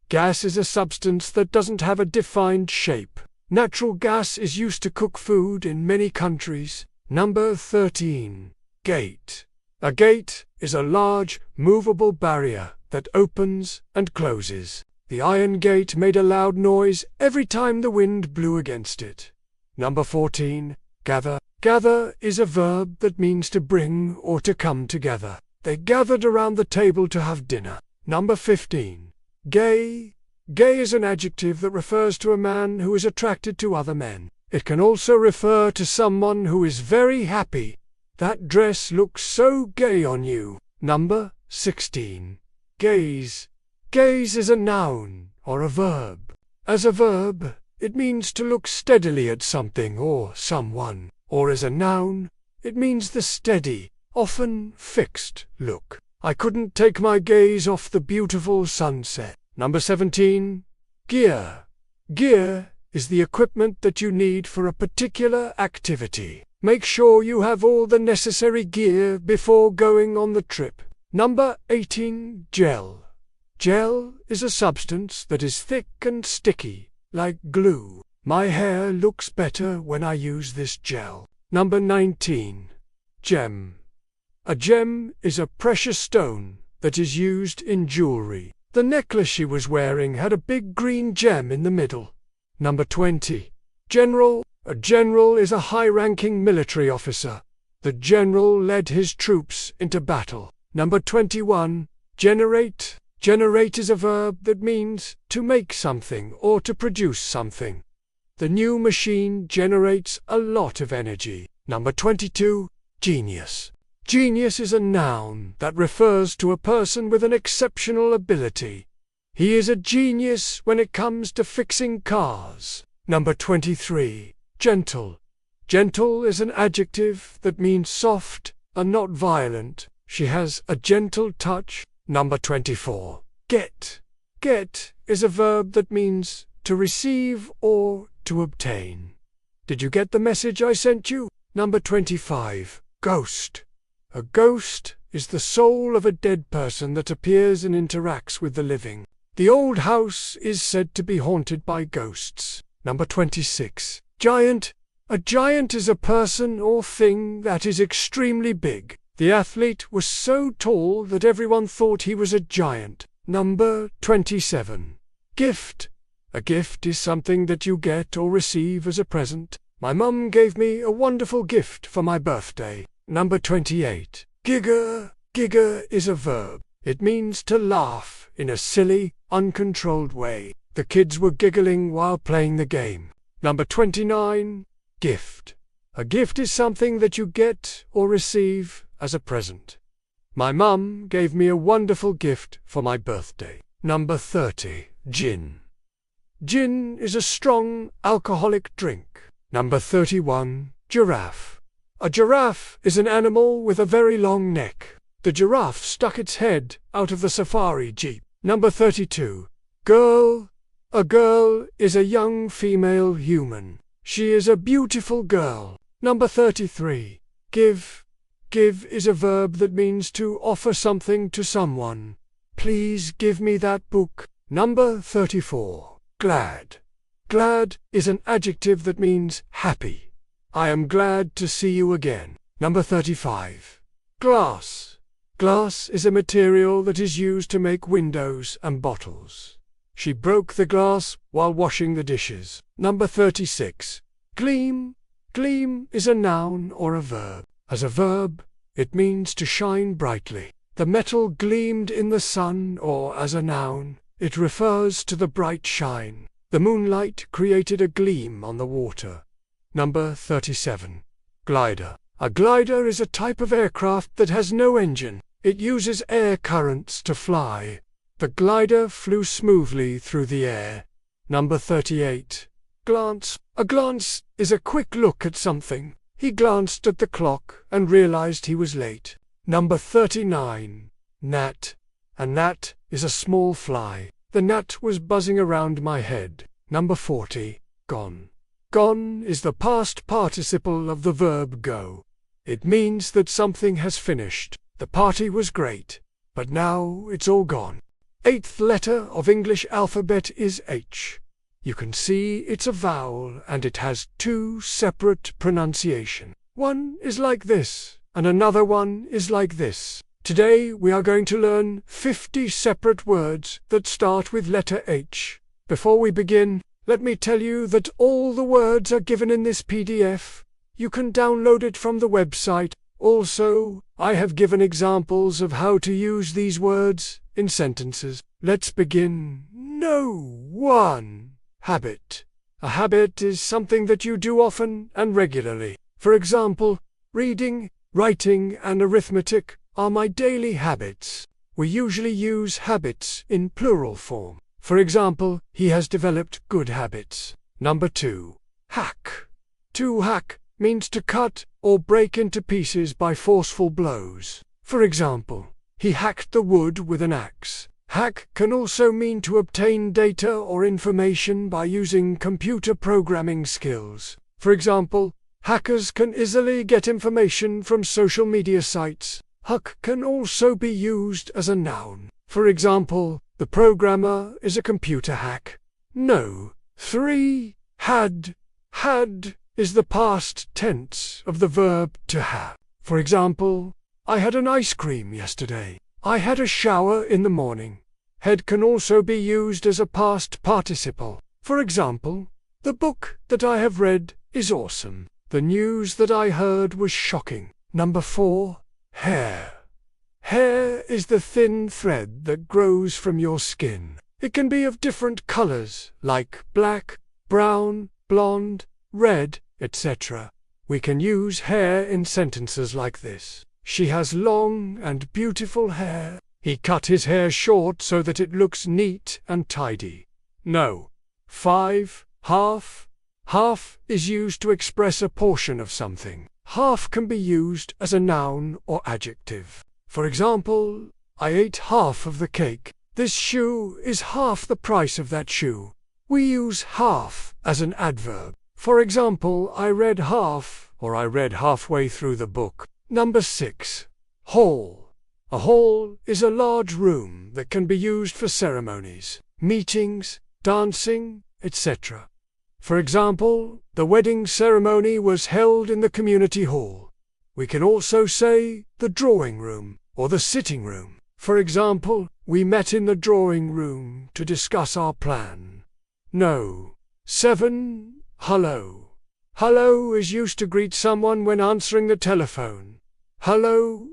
Speaker 1: Gas is a substance that doesn't have a defined shape. Natural gas is used to cook food in many countries. Number 13. Gate. A gate is a large, movable barrier that opens and closes. The iron gate made a loud noise every time the wind blew against it. Number 14. Gather. Gather is a verb that means to bring or to come together. They gathered around the table to have dinner. Number 15. Gay. Gay is an adjective that refers to a man who is attracted to other men. It can also refer to someone who is very happy. That dress looks so gay on you. Number 16. Gaze. Gaze is a noun or a verb. As a verb, it means to look steadily at something or someone, or as a noun, it means the steady, often fixed look. I couldn't take my gaze off the beautiful sunset. Number 17. Gear. Gear is the equipment that you need for a particular activity. Make sure you have all the necessary gear before going on the trip. Number 18. Gel. Gel is a substance that is thick and sticky, like glue. My hair looks better when I use this gel. Number 19. Gem. A gem is a precious stone that is used in jewelry. The necklace she was wearing had a big green gem in the middle. Number 20. General. A general is a high-ranking military officer. The general led his troops into battle. Number 21. Generate. Generate is a verb that means to make something or to produce something. The new machine generates a lot of energy. Number 22. Genius. Genius is a noun that refers to a person with an exceptional ability. He is a genius when it comes to fixing cars. Number 23. Gentle. Gentle is an adjective that means soft and not violent. She has a gentle touch. Number 24. Get. Get is a verb that means to receive or to obtain. Did you get the message I sent you? Number 25. Ghost. A ghost is the soul of a dead person that appears and interacts with the living. The old house is said to be haunted by ghosts. Number 26. Giant. A giant is a person or thing that is extremely big. The athlete was so tall that everyone thought he was a giant. Number 27. Gift. A gift is something that you get or receive as a present. My mum gave me a wonderful gift for my birthday. Number 28. Giggle. Giggle is a verb. It means to laugh in a silly, uncontrolled way. The kids were giggling while playing the game. Number 29. Gift. A gift is something that you get or receive as a present. My mum gave me a wonderful gift for my birthday. Number 30. Gin. Gin is a strong, alcoholic drink. Number 31. Giraffe. A giraffe is an animal with a very long neck. The giraffe stuck its head out of the safari jeep. Number 32. Girl. A girl is a young female human. She is a beautiful girl. Number 33. Give. Give is a verb that means to offer something to someone. Please give me that book. Number 34. Glad. Glad is an adjective that means happy. I am glad to see you again. Number 35. Glass. Glass is a material that is used to make windows and bottles. She broke the glass while washing the dishes. Number 36. Gleam. Gleam is a noun or a verb. As a verb, it means to shine brightly. The metal gleamed in the sun, or as a noun, It refers to the bright shine. The moonlight created a gleam on the water. Number 37. Glider. A glider is a type of aircraft that has no engine. It uses air currents to fly. The glider flew smoothly through the air. Number 38. Glance. A glance is a quick look at something. He glanced at the clock and realized he was late. Number 39. Gnat. A gnat is a small fly. The gnat was buzzing around my head. Number 40. Gone. Gone is the past participle of the verb go. It means that something has finished. The party was great, but now it's all gone. Eighth letter of English alphabet is H. You can see it's a vowel and it has two separate pronunciations. One is like this, and another one is like this. Today we are going to learn 50 separate words that start with letter H. Before we begin, let me tell you that all the words are given in this PDF. You can download it from the website. Also, I have given examples of how to use these words in sentences. Let's begin. No. 1. Habit. A habit is something that you do often and regularly. For example, reading, writing, and arithmetic are my daily habits. We usually use habits in plural form. For example, he has developed good habits. Number 2. Hack. To hack means to cut or break into pieces by forceful blows. For example, he hacked the wood with an axe. Hack can also mean to obtain data or information by using computer programming skills. For example, hackers can easily get information from social media sites. Hack can also be used as a noun. For example, the programmer is a computer hack. No. 3. Had. Had is the past tense of the verb to have. For example, I had an ice cream yesterday. I had a shower in the morning. Had can also be used as a past participle. For example, the book that I have read is awesome. The news that I heard was shocking. Number 4. Hair. Hair is the thin thread that grows from your skin. It can be of different colors, like black, brown, blonde, red, etc. We can use hair in sentences like this. She has long and beautiful hair. He cut his hair short so that it looks neat and tidy. No. 5. Half. Half is used to express a portion of something. Half can be used as a noun or adjective. For example, I ate half of the cake. This shoe is half the price of that shoe. We use half as an adverb. For example, I read half, or I read halfway through the book. Number 6. Hall. A hall is a large room that can be used for ceremonies, meetings, dancing, etc. For example, the wedding ceremony was held in the community hall. We can also say the drawing room or the sitting room. For example, we met in the drawing room to discuss our plan. No. 7. Hello. Hello is used to greet someone when answering the telephone. Hello.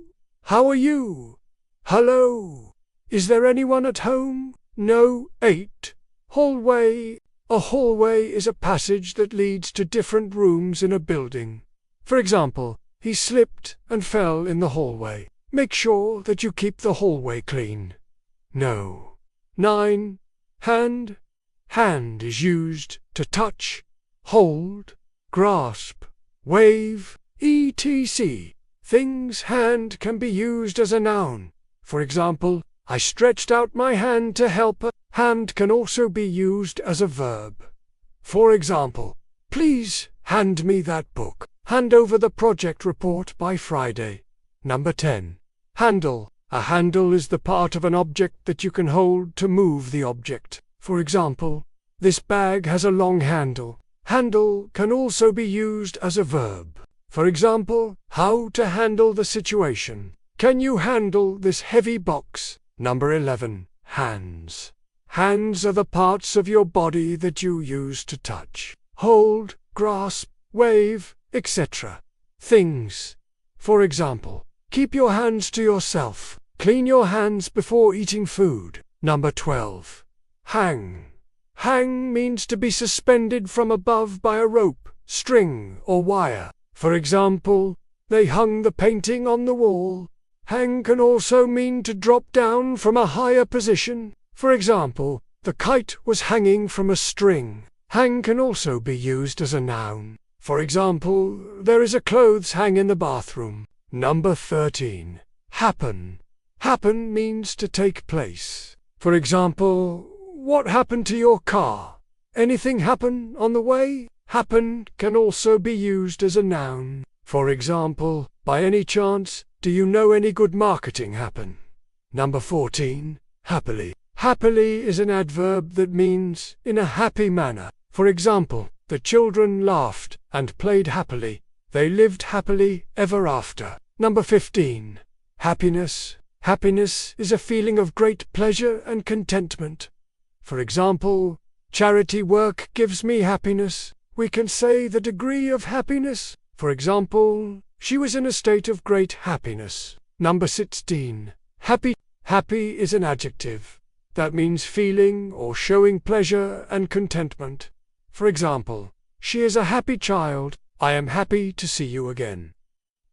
Speaker 1: How are you? Hello. Is there anyone at home? No. 8. Hallway. A hallway is a passage that leads to different rooms in a building. For example, he slipped and fell in the hallway. Make sure that you keep the hallway clean. No. 9. Hand. Hand is used to touch, hold, grasp, wave, etc. Things. Hand can be used as a noun. For example, I stretched out my hand to help her. Hand can also be used as a verb. For example, please hand me that book. Hand over the project report by Friday. Number 10. Handle. A handle is the part of an object that you can hold to move the object. For example, this bag has a long handle. Handle can also be used as a verb. For example, how to handle the situation. Can you handle this heavy box? Number 11. Hands. Hands are the parts of your body that you use to touch, hold, grasp, wave, etc. Things. For example, keep your hands to yourself. Clean your hands before eating food. Number 12. Hang. Hang means to be suspended from above by a rope, string, or wire. For example, they hung the painting on the wall. Hang can also mean to drop down from a higher position. For example, the kite was hanging from a string. Hang can also be used as a noun. For example, there is a clothes hang in the bathroom. Number 13. Happen. Happen means to take place. For example, what happened to your car? Anything happen on the way? Happen can also be used as a noun. For example, by any chance, do you know any good marketing happen? Number 14. Happily. Happily is an adverb that means in a happy manner. For example, the children laughed and played happily. They lived happily ever after. Number 15. Happiness. Happiness is a feeling of great pleasure and contentment. For example, charity work gives me happiness. We can say the degree of happiness. For example, she was in a state of great happiness. Number 16. Happy. Happy is an adjective that means feeling or showing pleasure and contentment. For example, she is a happy child. I am happy to see you again.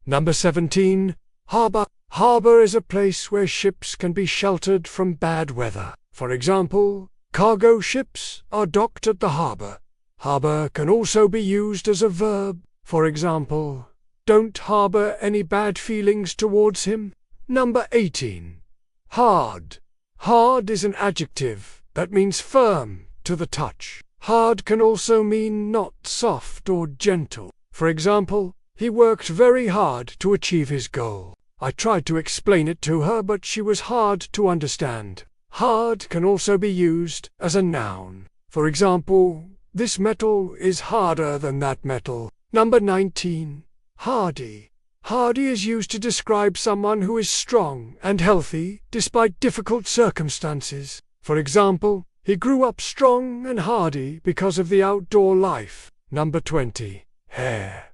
Speaker 1: Number 17. Harbor. Harbor is a place where ships can be sheltered from bad weather. For example, cargo ships are docked at the harbor. Harbor can also be used as a verb. For example, don't harbor any bad feelings towards him. Number 18. Hard. Hard is an adjective that means firm, to the touch. Hard can also mean not soft or gentle. For example, he worked very hard to achieve his goal. I tried to explain it to her, but she was hard to understand. Hard can also be used as a noun. For example, this metal is harder than that metal. Number 19. Hardy. Hardy is used to describe someone who is strong and healthy despite difficult circumstances. For example, he grew up strong and hardy because of the outdoor life. Number 20. Hare.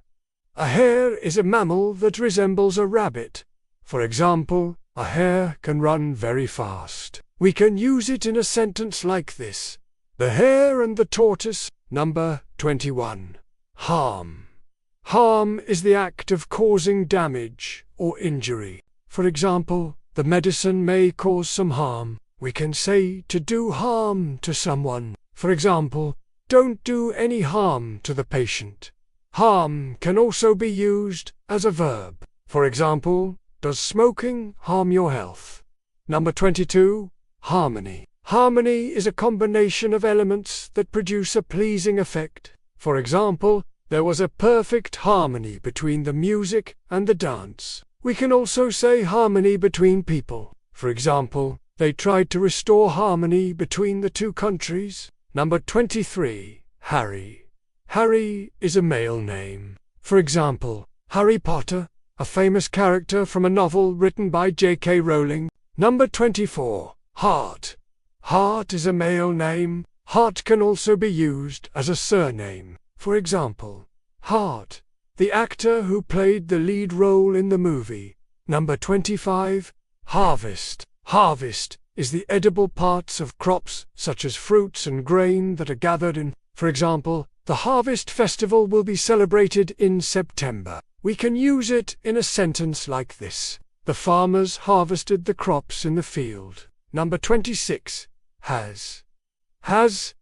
Speaker 1: A hare is a mammal that resembles a rabbit. For example, a hare can run very fast. We can use it in a sentence like this. The hare and the tortoise. Number 21. Harm. Harm is the act of causing damage or injury. For example, the medicine may cause some harm. We can say to do harm to someone. For example, don't do any harm to the patient. Harm can also be used as a verb. For example, does smoking harm your health? Number 22. Harmony. Harmony is a combination of elements that produce a pleasing effect. For example, there was a perfect harmony between the music and the dance. We can also say harmony between people. For example, they tried to restore harmony between the two countries. Number 23. Harry. Harry is a male name. For example, Harry Potter, a famous character from a novel written by J.K. Rowling. Number 24. Hart. Hart is a male name. Hart can also be used as a surname. For example, Hart, the actor who played the lead role in the movie. Number 25. Harvest. Harvest is the edible parts of crops such as fruits and grain that are gathered in. For example, the Harvest Festival will be celebrated in September. We can use it in a sentence like this. The farmers harvested the crops in the field. Number 26. Has. Has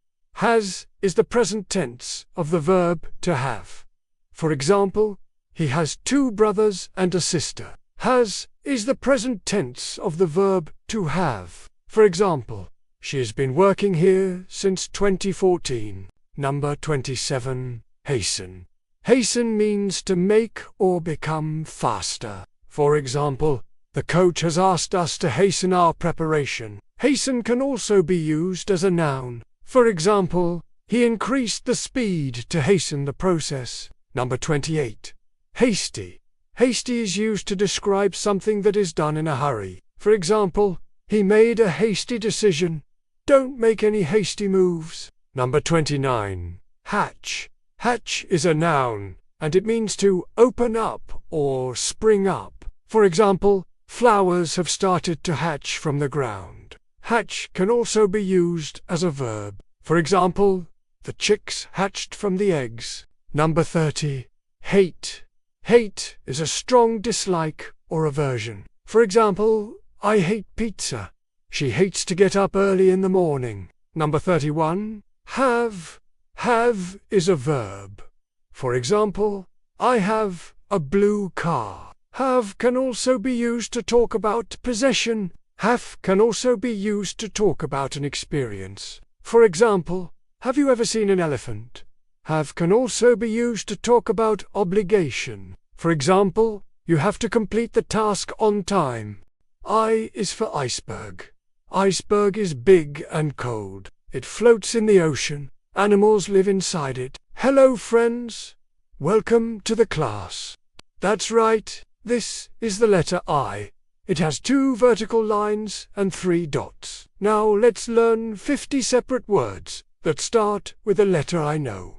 Speaker 1: is the present tense of the verb to have. For example, he has 2 brothers and a sister. Has is the present tense of the verb to have. For example, she has been working here since 2014. Number 27. Hasten. Hasten means to make or become faster. For example, the coach has asked us to hasten our preparation. Hasten can also be used as a noun. For example, he increased the speed to hasten the process. Number 28. Hasty. Hasty is used to describe something that is done in a hurry. For example, he made a hasty decision. Don't make any hasty moves. Number 29. Hatch. Hatch is a noun, and it means to open up or spring up. For example, flowers have started to hatch from the ground. Hatch can also be used as a verb. For example, the chicks hatched from the eggs. Number 30. Hate. Hate is a strong dislike or aversion. For example, I hate pizza. She hates to get up early in the morning. Number 31. Have. Have is a verb. For example, I have a blue car. Have can also be used to talk about possession. Have can also be used to talk about an experience. For example, have you ever seen an elephant? Have can also be used to talk about obligation. For example, you have to complete the task on time. I is for iceberg. Iceberg is big and cold. It floats in the ocean. Animals live inside it. Hello, friends. Welcome to the class. That's right, this is the letter I. It has 2 vertical lines and 3 dots. Now let's learn 50 separate words that start with a letter I know.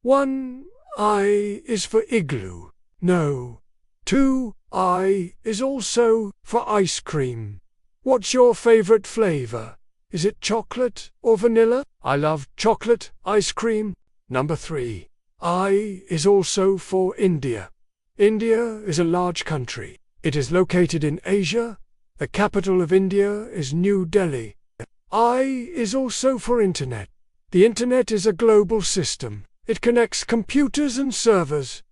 Speaker 1: 1. I is for igloo. No. 2. I is also for ice cream. What's your favorite flavor? Is it chocolate or vanilla? I love chocolate ice cream. Number 3. I is also for India. India is a large country. It is located in Asia. The capital of India is New Delhi. I is also for Internet. The Internet is a global system. It connects computers and servers.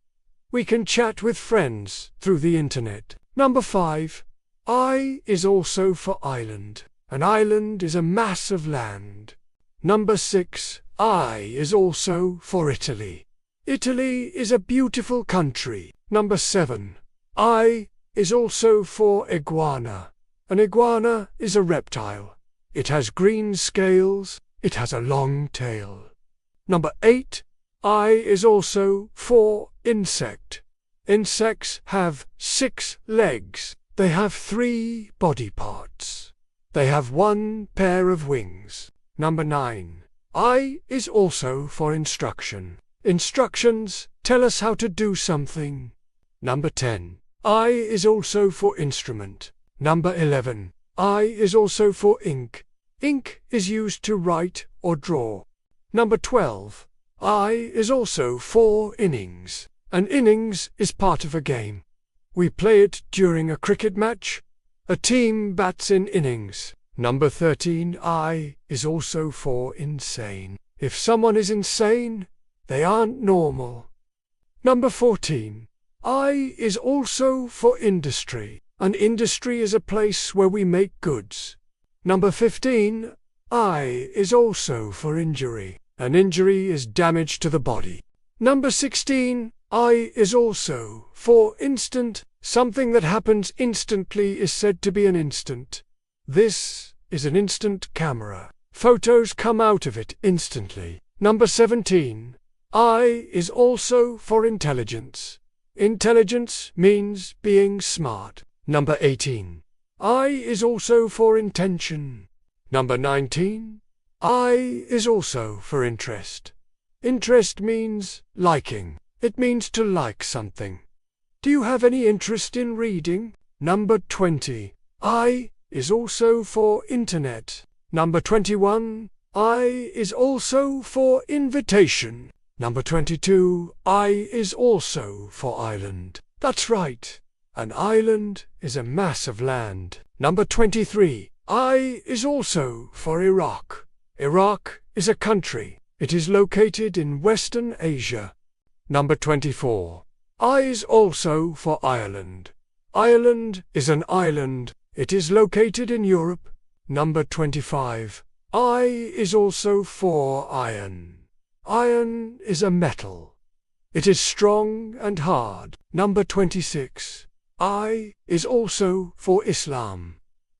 Speaker 1: We can chat with friends through the Internet. Number 5. I is also for island. An island is a mass of land. Number 6. I is also for Italy. Italy is a beautiful country. Number 7. I is also for iguana. An iguana is a reptile. It has green scales. It has a long tail. Number 8. I is also for insect. Insects have 6 legs. They have 3 body parts. They have 1 pair of wings. Number 9. I is also for instruction. Instructions tell us how to do something. Number 10. I is also for instrument. Number 11. I is also for ink. Ink is used to write or draw. Number 12. I is also for innings. An innings is part of a game. We play it during a cricket match. A team bats in innings. Number 13. I is also for insane. If someone is insane, they aren't normal. Number 14. I is also for industry. An industry is a place where we make goods. Number 15. I is also for injury. An injury is damage to the body. Number 16. I is also for instant. Something that happens instantly is said to be an instant. This is an instant camera. Photos come out of it instantly. Number 17. I is also for intelligence. Intelligence means being smart. Number 18. I is also for intention. Number 19. I is also for interest. Interest means liking. It means to like something. Do you have any interest in reading? Number 20. I is also for internet. Number 21. I is also for invitation. Number 22. I is also for island. That's right. An island is a mass of land. Number 23. I is also for Iraq. Iraq is a country. It is located in Western Asia. Number 24. I is also for Ireland. Ireland is an island. It is located in Europe. Number 25. I is also for iron. Iron is a metal. It is strong and hard. Number 26. I is also for Islam.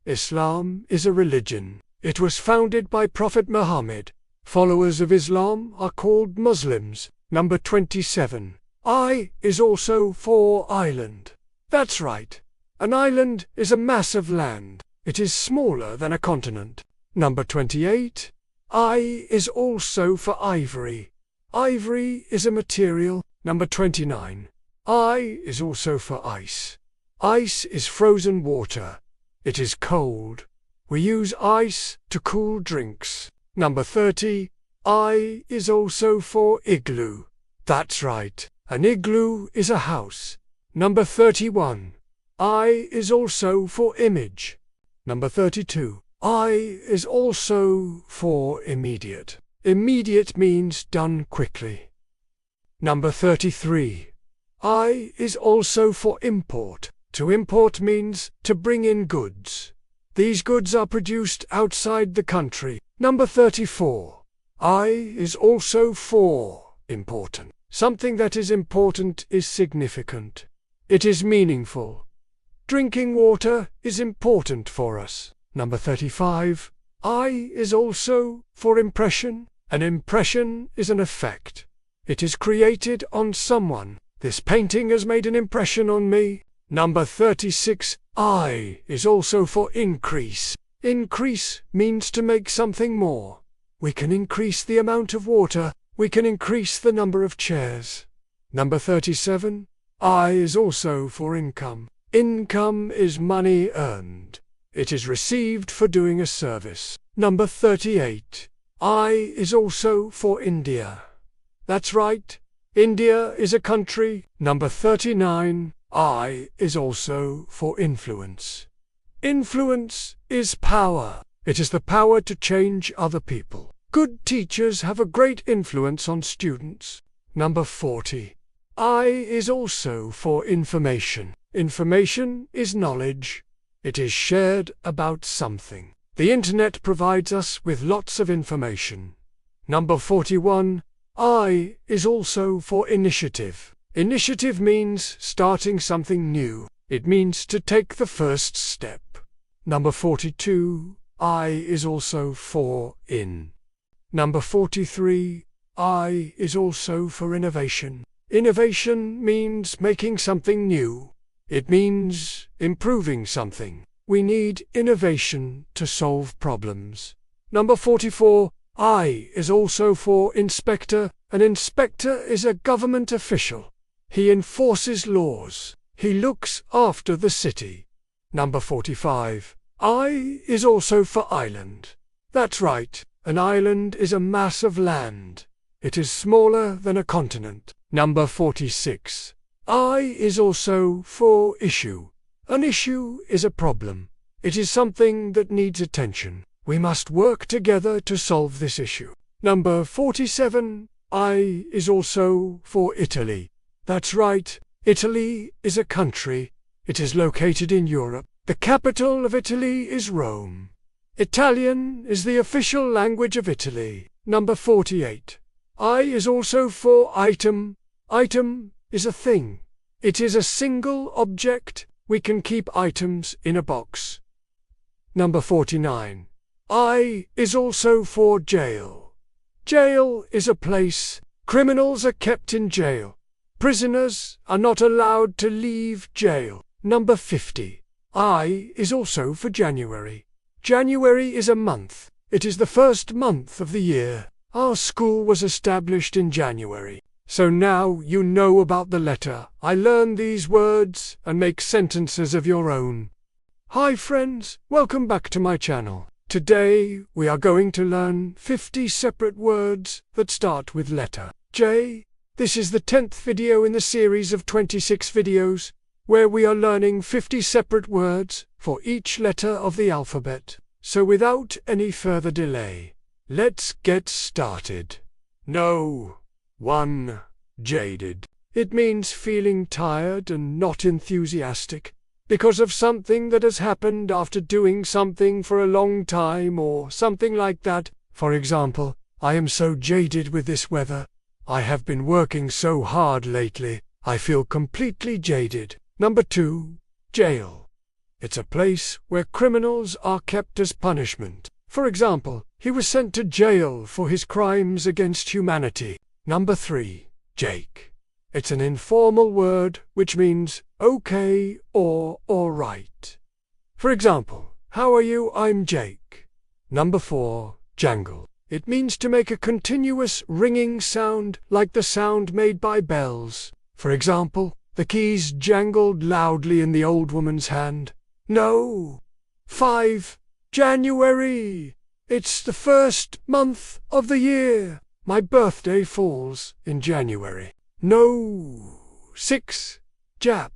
Speaker 1: Islam is a religion. It was founded by Prophet Muhammad. Followers of Islam are called Muslims. Number 27. I is also for island. That's right. An island is a mass of land. It is smaller than a continent. Number 28. I is also for ivory. Ivory is a material. Number 29. I is also for ice. Ice is frozen water. It is cold. We use ice to cool drinks. Number 30. I is also for igloo. That's right. An igloo is a house. Number 31. I is also for image. Number 32. I is also for immediate. Immediate means done quickly. Number 33. I is also for import. To import means to bring in goods. These goods are produced outside the country. Number 34. I is also for important. Something that is important is significant. It is meaningful. Drinking water is important for us. Number 35. I is also for impression. An impression is an effect. It is created on someone. This painting has made an impression on me. Number 36. I is also for increase. Increase means to make something more. We can increase the amount of water. We can increase the number of chairs. Number 37. I is also for income. Income is money earned. It is received for doing a service. Number 38. I is also for India. That's right. India is a country. Number 39. I is also for influence. Influence is power. It is the power to change other people. Good teachers have a great influence on students. Number 40. I is also for information. Information is knowledge. It is shared about something. The internet provides us with lots of information. Number 41. I is also for initiative. Initiative means starting something new. It means to take the first step. Number 42. I is also for in. Number 43. I is also for innovation. Innovation means making something new. It means improving something. We need innovation to solve problems. Number 44. I is also for inspector. An inspector is a government official. He enforces laws. He looks after the city. Number 45. I is also for island. That's right. An island is a mass of land. It is smaller than a continent. Number 46. I is also for issue. An issue is a problem. It is something that needs attention. We must work together to solve this issue. Number 47. I is also for Italy. That's right. Italy is a country. It is located in Europe. The capital of Italy is Rome. Italian is the official language of Italy. Number 48. I is also for item. Item is a thing. It is a single object. We can keep items in a box. Number 49. I is also for jail. Jail is a place. Criminals are kept in jail. Prisoners are not allowed to leave jail. Number 50. I is also for January. January is a month. It is the first month of the year. Our school was established in January. So now you know about the letter. I learn these words and make sentences of your own. Hi friends, welcome back to my channel. Today we are going to learn 50 separate words that start with letter J. This is the 10th video in the series of 26 videos, where we are learning 50 separate words for each letter of the alphabet. So without any further delay, let's get started. No. 1. Jaded. It means feeling tired and not enthusiastic, because of something that has happened after doing something for a long time or something like that. For example, I am so jaded with this weather. I have been working so hard lately. I feel completely jaded. Number 2. Jail. It's a place where criminals are kept as punishment. For example, he was sent to jail for his crimes against humanity. Number 3. Jake. It's an informal word which means okay or all right. For example, how are you? I'm Jake. Number 4. Jangle. It means to make a continuous ringing sound like the sound made by bells. For example, the keys jangled loudly in the old woman's hand. No. 5. January. It's the first month of the year. My birthday falls in January. No. 6. Jap.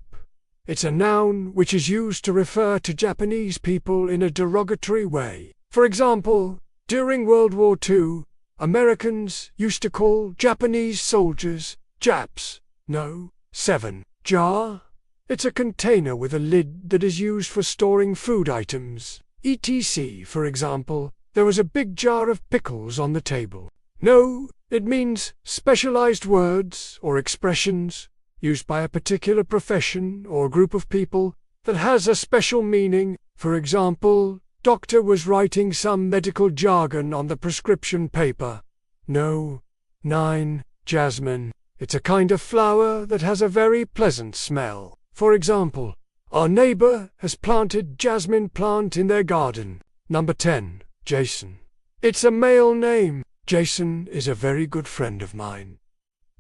Speaker 1: It's a noun which is used to refer to Japanese people in a derogatory way. For example, during World War II, Americans used to call Japanese soldiers Japs. No. 7. Jar. It's a container with a lid that is used for storing food items. etc. For example, there was a big jar of pickles on the table. No, it means specialized words or expressions used by a particular profession or group of people that has a special meaning. For example, doctor was writing some medical jargon on the prescription paper. No. 9. Jasmine. It's a kind of flower that has a very pleasant smell. For example, our neighbor has planted jasmine plant in their garden. Number 10. Jason. It's a male name. Jason is a very good friend of mine.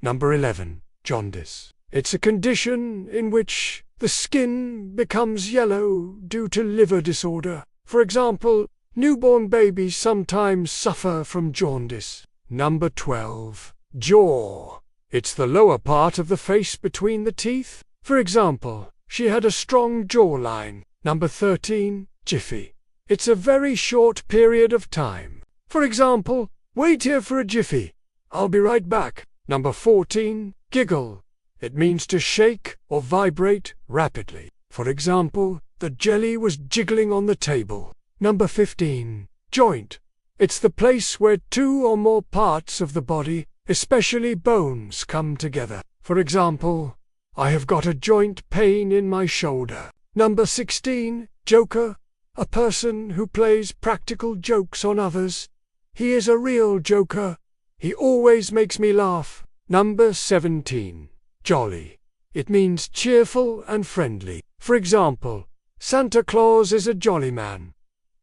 Speaker 1: Number 11. Jaundice. It's a condition in which the skin becomes yellow due to liver disorder. For example, newborn babies sometimes suffer from jaundice. Number 12. Jaw. It's the lower part of the face between the teeth. For example, she had a strong jawline. Number 13. Jiffy. It's a very short period of time. For example, wait here for a jiffy. I'll be right back. Number 14. Giggle. It means to shake or vibrate rapidly. For example, the jelly was jiggling on the table. Number 15. Joint. It's the place where two or more parts of the body, especially bones, come together. For example, I have got a joint pain in my shoulder. Number 16. Joker. A person who plays practical jokes on others. He is a real joker. He always makes me laugh. Number 17. Jolly. It means cheerful and friendly. For example, Santa Claus is a jolly man.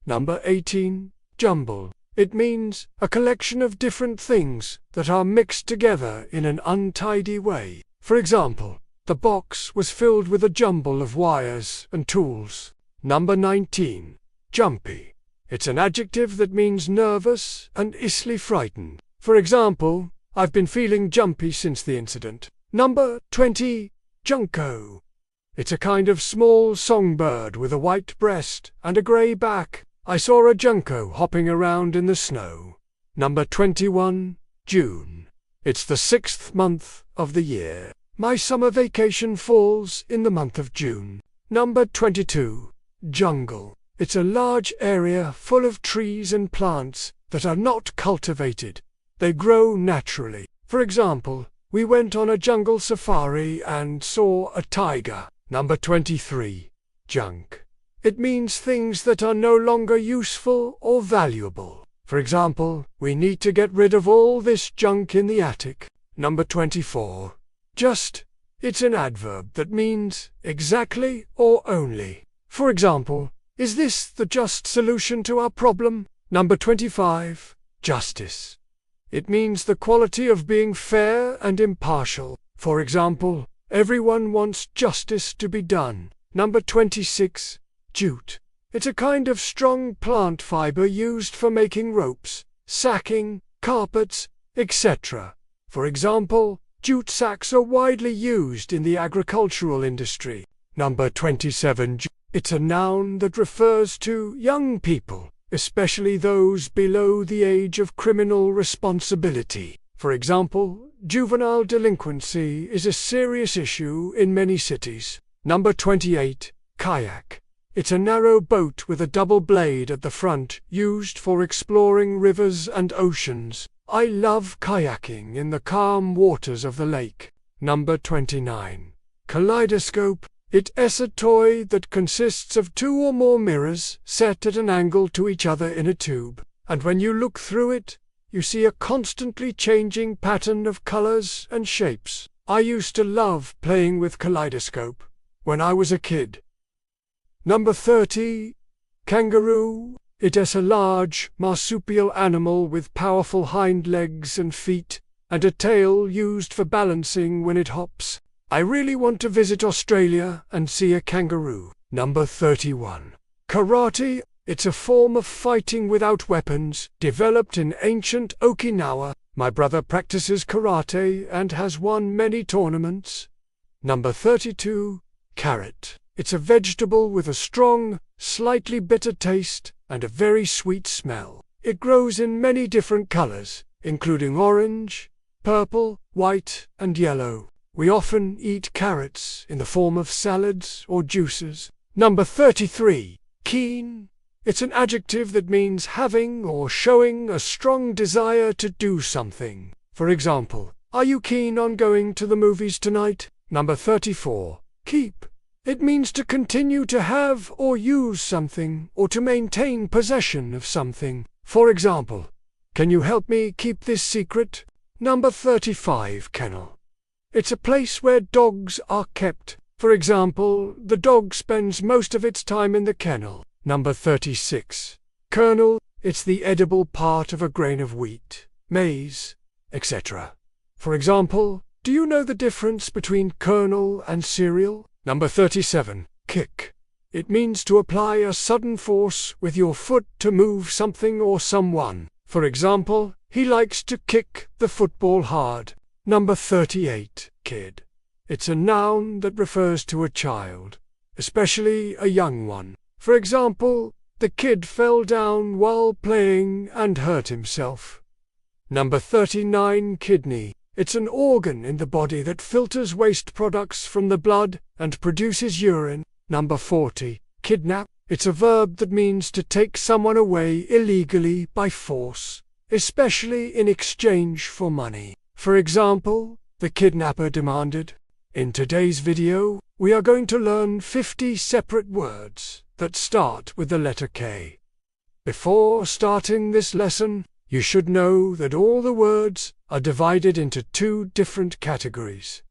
Speaker 1: Number 18. Jumble. It means a collection of different things that are mixed together in an untidy way. For example, the box was filled with a jumble of wires and tools. Number 19. Jumpy. It's an adjective that means nervous and easily frightened. For example, I've been feeling jumpy since the incident. Number 20. Junco. It's a kind of small songbird with a white breast and a grey back. I saw a junco hopping around in the snow. Number 21. June. It's the 6th month of the year. My summer vacation falls in the month of June. Number 22. Jungle. It's a large area full of trees and plants that are not cultivated. They grow naturally. For example, we went on a jungle safari and saw a tiger. Number 23. Junk. It means things that are no longer useful or valuable. For example, we need to get rid of all this junk in the attic. Number 24. Just. It's an adverb that means exactly or only. For example, is this the just solution to our problem? Number 25. Justice. It means the quality of being fair and impartial. For example, everyone wants justice to be done. Number 26. Jute. It's a kind of strong plant fiber used for making ropes, sacking, carpets, etc. For example, jute sacks are widely used in the agricultural industry. Number 27. It's a noun that refers to young people, especially those below the age of criminal responsibility. For example, juvenile delinquency is a serious issue in many cities. Number 28. Kayak. It's a narrow boat with a double blade at the front, used for exploring rivers and oceans. I love kayaking in the calm waters of the lake. Number 29. Kaleidoscope. It is a toy that consists of two or more mirrors set at an angle to each other in a tube, and when you look through it, you see a constantly changing pattern of colors and shapes. I used to love playing with kaleidoscope when I was a kid. Number 30. Kangaroo. It is a large, marsupial animal with powerful hind legs and feet, and a tail used for balancing when it hops. I really want to visit Australia and see a kangaroo. Number 31. Karate. It's a form of fighting without weapons, developed in ancient Okinawa. My brother practices karate and has won many tournaments. Number 32. Carrot. It's a vegetable with a strong, slightly bitter taste and a very sweet smell. It grows in many different colors, including orange, purple, white, and yellow. We often eat carrots in the form of salads or juices. Number 33. Keen. It's an adjective that means having or showing a strong desire to do something. For example, are you keen on going to the movies tonight? Number 34. Keep. It means to continue to have or use something or to maintain possession of something. For example, can you help me keep this secret? Number 35. Kennel. It's a place where dogs are kept. For example, the dog spends most of its time in the kennel. Number 36. Kernel. It's the edible part of a grain of wheat, maize, etc. For example, do you know the difference between kernel and cereal? Number 37. Kick. It means to apply a sudden force with your foot to move something or someone. For example, he likes to kick the football hard. Number 38. Kid. It's a noun that refers to a child, especially a young one. For example, the kid fell down while playing and hurt himself. Number 39. Kidney. It's an organ in the body that filters waste products from the blood and produces urine. Number 40. Kidnap. It's a verb that means to take someone away illegally by force, especially in exchange for money. For example, the kidnapper demanded. In today's video, we are going to learn 50 separate words that start with the letter K. Before starting this lesson, you should know that all the words are divided into 2 different categories.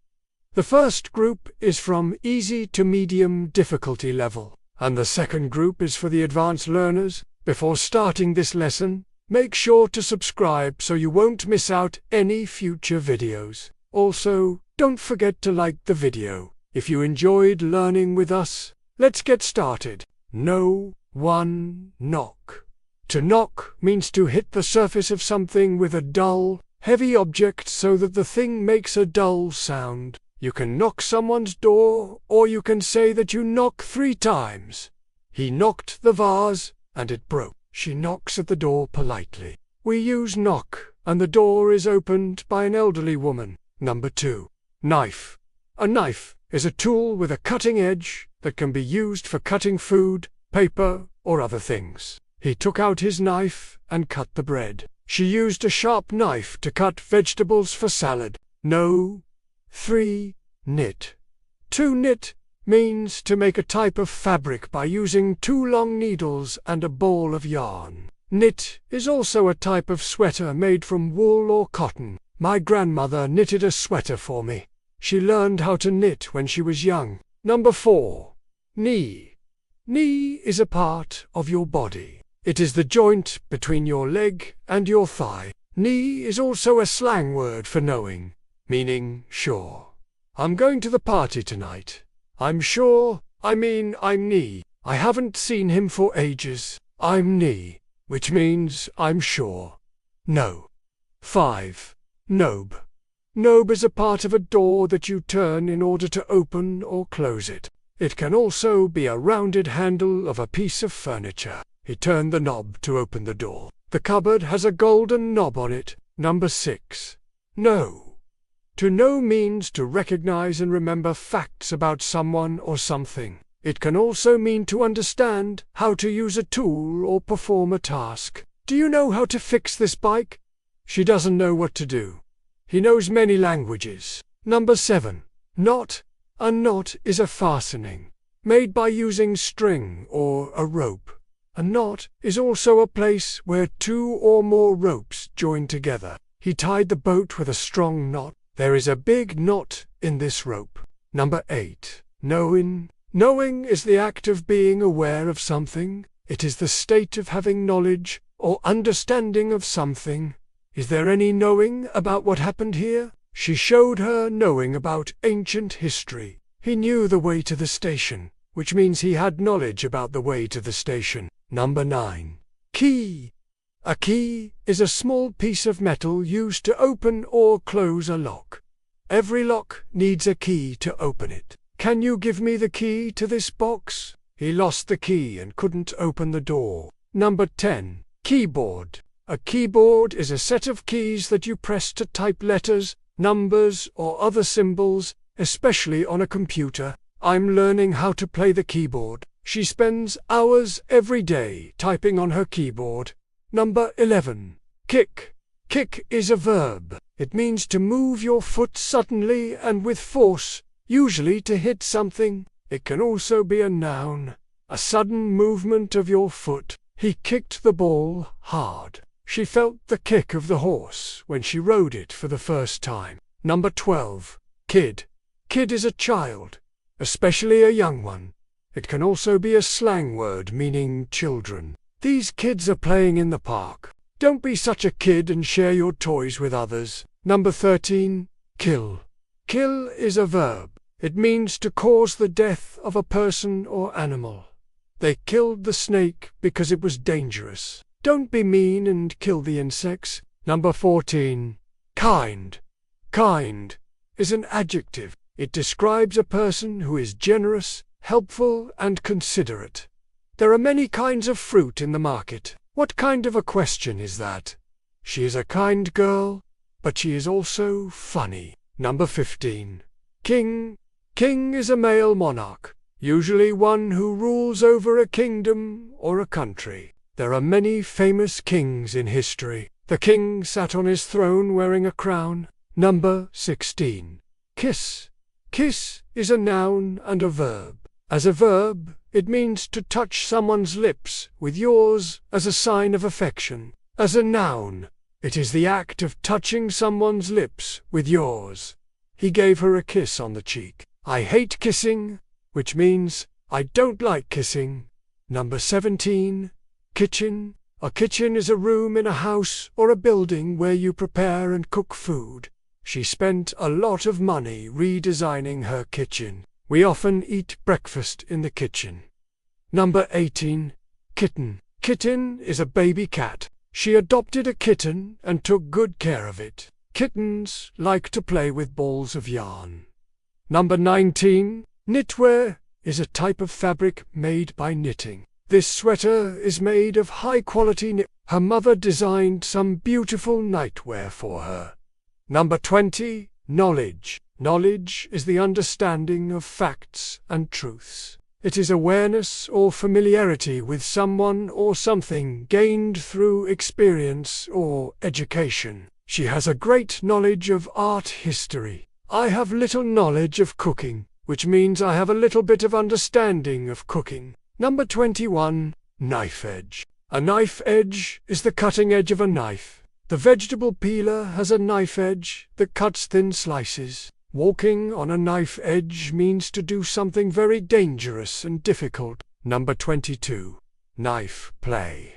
Speaker 1: The first group is from easy to medium difficulty level, and the second group is for the advanced learners. Before starting this lesson, make sure to subscribe so you won't miss out any future videos. Also, don't forget to like the video if you enjoyed learning with us. Let's get started. No. 1. Knock. To knock means to hit the surface of something with a dull, heavy object so that the thing makes a dull sound. You can knock someone's door, or you can say that you knock 3 times. He knocked the vase, and it broke. She knocks at the door politely. We use knock, and the door is opened by an elderly woman. Number 2. Knife. A knife is a tool with a cutting edge that can be used for cutting food, paper, or other things. He took out his knife and cut the bread. She used a sharp knife to cut vegetables for salad. No. 3. Knit. To knit means to make a type of fabric by using 2 long needles and a ball of yarn. Knit is also a type of sweater made from wool or cotton. My grandmother knitted a sweater for me. She learned how to knit when she was young. Number 4. Knee. Knee is a part of your body. It is the joint between your leg and your thigh. Knee is also a slang word for knowing, meaning sure. I'm going to the party tonight. I'm sure, I'm knee. I haven't seen him for ages. I'm knee, which means I'm sure. No. 5. Knob. Knob is a part of a door that you turn in order to open or close it. It can also be a rounded handle of a piece of furniture. He turned the knob to open the door. The cupboard has a golden knob on it. Number 6. Know. To know means to recognize and remember facts about someone or something. It can also mean to understand how to use a tool or perform a task. Do you know how to fix this bike? She doesn't know what to do. He knows many languages. Number 7. Knot. A knot is a fastening, made by using string or a rope. A knot is also a place where 2 or more ropes join together. He tied the boat with a strong knot. There is a big knot in this rope. Number 8. Knowing. Knowing is the act of being aware of something. It is the state of having knowledge or understanding of something. Is there any knowing about what happened here? She showed her knowing about ancient history. He knew the way to the station, which means he had knowledge about the way to the station. Number 9. Key. A key is a small piece of metal used to open or close a lock. Every lock needs a key to open it. Can you give me the key to this box? He lost the key and couldn't open the door. Number 10. Keyboard. A keyboard is a set of keys that you press to type letters, numbers, or other symbols, especially on a computer. I'm learning how to play the keyboard. She spends hours every day typing on her keyboard. Number 11. Kick. Kick is a verb. It means to move your foot suddenly and with force, usually to hit something. It can also be a noun. A sudden movement of your foot. He kicked the ball hard. She felt the kick of the horse when she rode it for the first time. Number 12. Kid. Kid is a child, especially a young one. It can also be a slang word meaning children. These kids are playing in the park. Don't be such a kid and share your toys with others. Number 13. Kill. Kill is a verb. It means to cause the death of a person or animal. They killed the snake because it was dangerous. Don't be mean and kill the insects. Number 14. Kind. Kind is an adjective. It describes a person who is generous, helpful, and considerate. There are many kinds of fruit in the market. What kind of a question is that? She is a kind girl, but she is also funny. Number 15. King. King is a male monarch, usually one who rules over a kingdom or a country. There are many famous kings in history. The king sat on his throne wearing a crown. Number 16. Kiss. Kiss is a noun and a verb. As a verb, it means to touch someone's lips with yours as a sign of affection. As a noun, it is the act of touching someone's lips with yours. He gave her a kiss on the cheek. I hate kissing, which means I don't like kissing. Number 17. Kitchen. A kitchen is a room in a house or a building where you prepare and cook food. She spent a lot of money redesigning her kitchen. We often eat breakfast in the kitchen. Number 18. Kitten. Kitten is a baby cat. She adopted a kitten and took good care of it. Kittens like to play with balls of yarn. Number 19. Knitwear is a type of fabric made by knitting. This sweater is made of high-quality knit. Her mother designed some beautiful nightwear for her. Number 20. Knowledge. Knowledge is the understanding of facts and truths. It is awareness or familiarity with someone or something gained through experience or education. She has a great knowledge of art history. I have little knowledge of cooking, which means I have a little bit of understanding of cooking. Number 21. Knife edge. A knife edge is the cutting edge of a knife. The vegetable peeler has a knife edge that cuts thin slices. Walking on a knife edge means to do something very dangerous and difficult. Number 22. Knife play.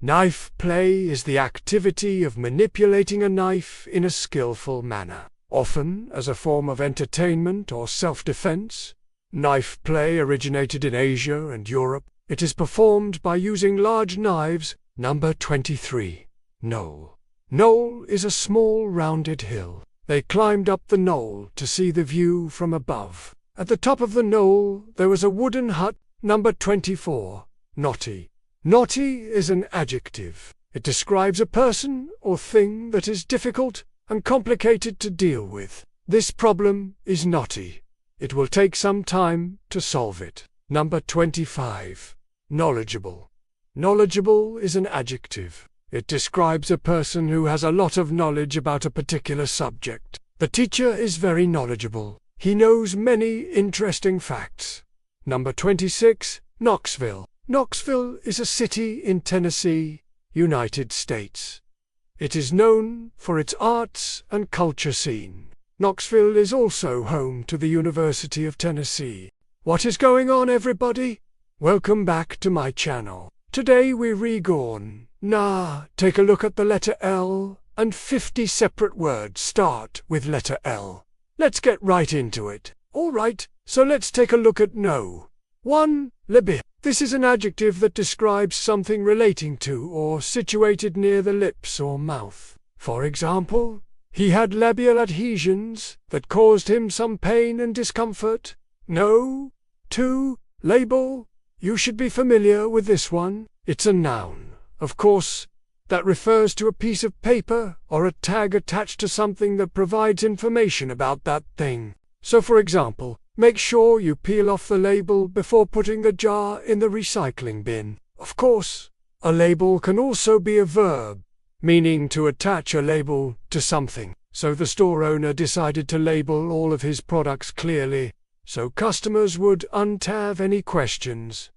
Speaker 1: Knife play is the activity of manipulating a knife in a skillful manner, often as a form of entertainment or self-defense. Knife play originated in Asia and Europe. It is performed by using large knives. Number 23. Knoll. Knoll is a small rounded hill. They climbed up the knoll to see the view from above. At the top of the knoll there was a wooden hut. Number 24. Knotty. Knotty is an adjective. It describes a person or thing that is difficult and complicated to deal with. This problem is knotty. It will take some time to solve it. Number 25. Knowledgeable. Knowledgeable is an adjective. It describes a person who has a lot of knowledge about a particular subject. The teacher is very knowledgeable. He knows many interesting facts. Number 26. Knoxville. Knoxville is a city in Tennessee, United States. It is known for its arts and culture scene. Knoxville is also home to the University of Tennessee. What is going on, everybody? Welcome back to my channel. Today we read take a look at the letter L, and 50 separate words start with letter L. Let's get right into it. Alright, so let's take a look at no. 1. Libya. This is an adjective that describes something relating to or situated near the lips or mouth. For example, he had labial adhesions that caused him some pain and discomfort. No. 2. Label. You should be familiar with this one. It's a noun, of course, that refers to a piece of paper or a tag attached to something that provides information about that thing. So for example, make sure you peel off the label before putting the jar in the recycling bin. Of course, a label can also be a verb, meaning to attach a label to something. So the store owner decided to label all of his products clearly, so customers wouldn't have any questions.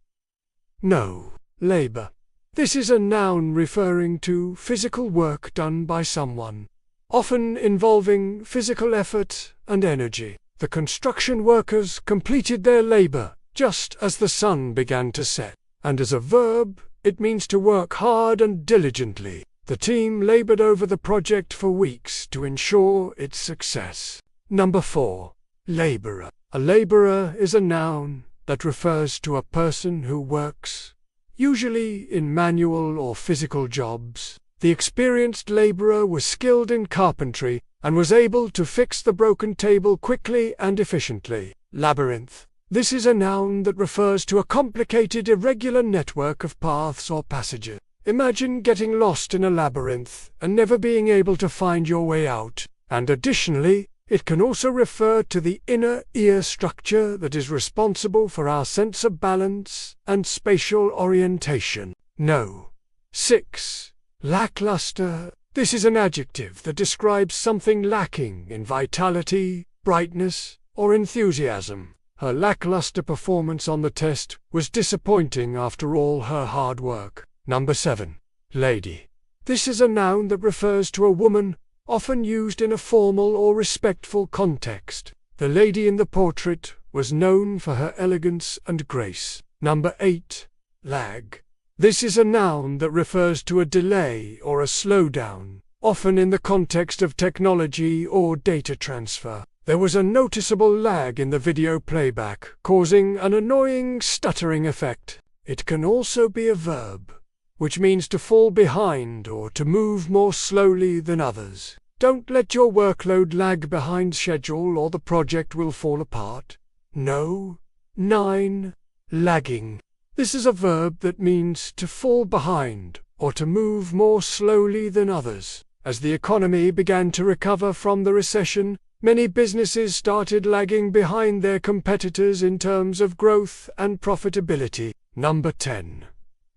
Speaker 1: No. Labor. This is a noun referring to physical work done by someone, often involving physical effort and energy. The construction workers completed their labor just as the sun began to set, and as a verb, it means to work hard and diligently. The team labored over the project for weeks to ensure its success. Number 4. Laborer. A laborer is a noun that refers to a person who works, usually in manual or physical jobs. The experienced laborer was skilled in carpentry and was able to fix the broken table quickly and efficiently. Labyrinth. This is a noun that refers to a complicated, irregular network of paths or passages. Imagine getting lost in a labyrinth and never being able to find your way out. And additionally, it can also refer to the inner ear structure that is responsible for our sense of balance and spatial orientation. No. 6. Lackluster. This is an adjective that describes something lacking in vitality, brightness, or enthusiasm. Her lackluster performance on the test was disappointing after all her hard work. Number 7. Lady. This is a noun that refers to a woman, often used in a formal or respectful context. The lady in the portrait was known for her elegance and grace. Number 8. Lag. This is a noun that refers to a delay or a slowdown, often in the context of technology or data transfer. There was a noticeable lag in the video playback, causing an annoying stuttering effect. It can also be a verb, which means to fall behind or to move more slowly than others. Don't let your workload lag behind schedule or the project will fall apart. No. 9. Lagging. This is a verb that means to fall behind or to move more slowly than others. As the economy began to recover from the recession, many businesses started lagging behind their competitors in terms of growth and profitability. Number 10.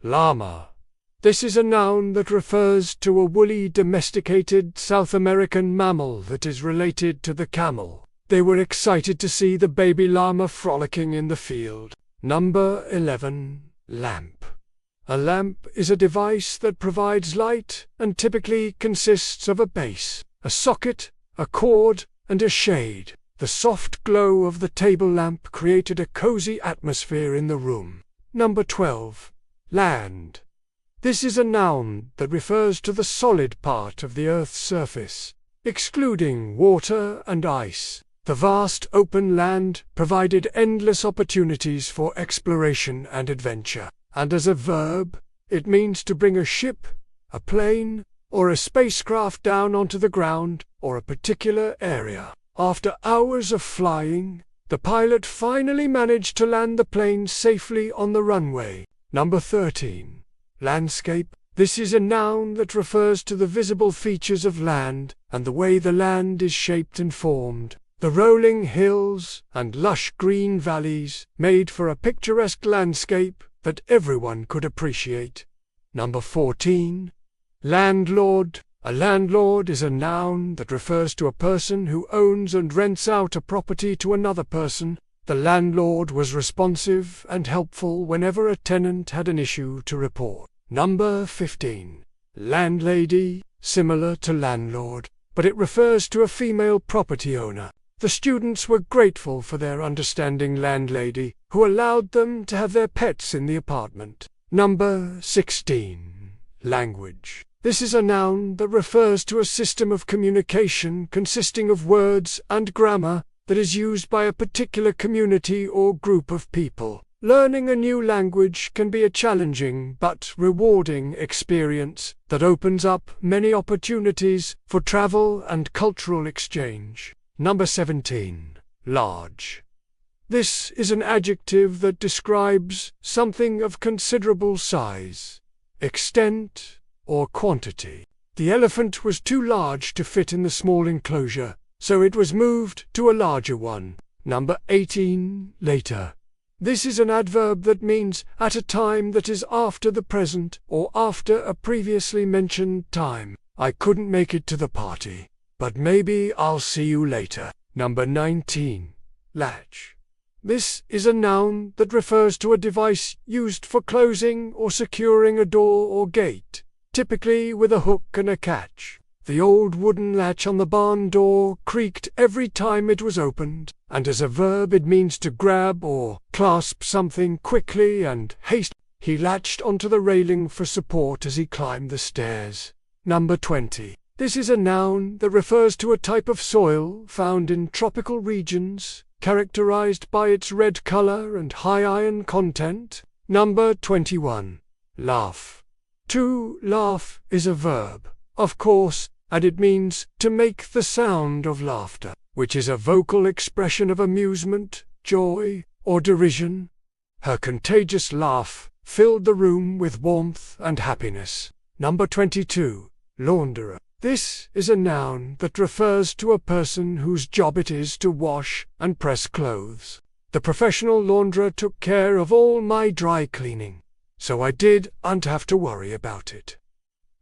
Speaker 1: Llama. This is a noun that refers to a woolly domesticated South American mammal that is related to the camel. They were excited to see the baby llama frolicking in the field. Number 11. Lamp. A lamp is a device that provides light and typically consists of a base, a socket, a cord, and a shade. The soft glow of the table lamp created a cozy atmosphere in the room. Number 12. Land. This is a noun that refers to the solid part of the Earth's surface, excluding water and ice. The vast open land provided endless opportunities for exploration and adventure. And as a verb, it means to bring a ship, a plane, or a spacecraft down onto the ground or a particular area. After hours of flying, the pilot finally managed to land the plane safely on the runway. Number 13. Landscape. This is a noun that refers to the visible features of land and the way the land is shaped and formed. The rolling hills and lush green valleys made for a picturesque landscape that everyone could appreciate. Number 14. Landlord. A landlord is a noun that refers to a person who owns and rents out a property to another person. The landlord was responsive and helpful whenever a tenant had an issue to report. Number 15. Landlady. Similar to landlord, but it refers to a female property owner. The students were grateful for their understanding landlady, who allowed them to have their pets in the apartment. Number 16. Language. This is a noun that refers to a system of communication consisting of words and grammar that is used by a particular community or group of people. Learning a new language can be a challenging but rewarding experience that opens up many opportunities for travel and cultural exchange. Number 17. Large. This is an adjective that describes something of considerable size, extent, or quantity. The elephant was too large to fit in the small enclosure, so it was moved to a larger one. Number 18. Later. This is an adverb that means at a time that is after the present or after a previously mentioned time. I couldn't make it to the party, but maybe I'll see you later. Number 19. Latch. This is a noun that refers to a device used for closing or securing a door or gate, typically with a hook and a catch. The old wooden latch on the barn door creaked every time it was opened, and as a verb it means to grab or clasp something quickly and hastily. He latched onto the railing for support as he climbed the stairs. Number 20. This is a noun that refers to a type of soil found in tropical regions, characterized by its red color and high iron content. Number 21. Laugh. To laugh is a verb, of course, and it means to make the sound of laughter, which is a vocal expression of amusement, joy, or derision. Her contagious laugh filled the room with warmth and happiness. Number 22. Launderer. This is a noun that refers to a person whose job it is to wash and press clothes. The professional launderer took care of all my dry cleaning, so I didn't have to worry about it.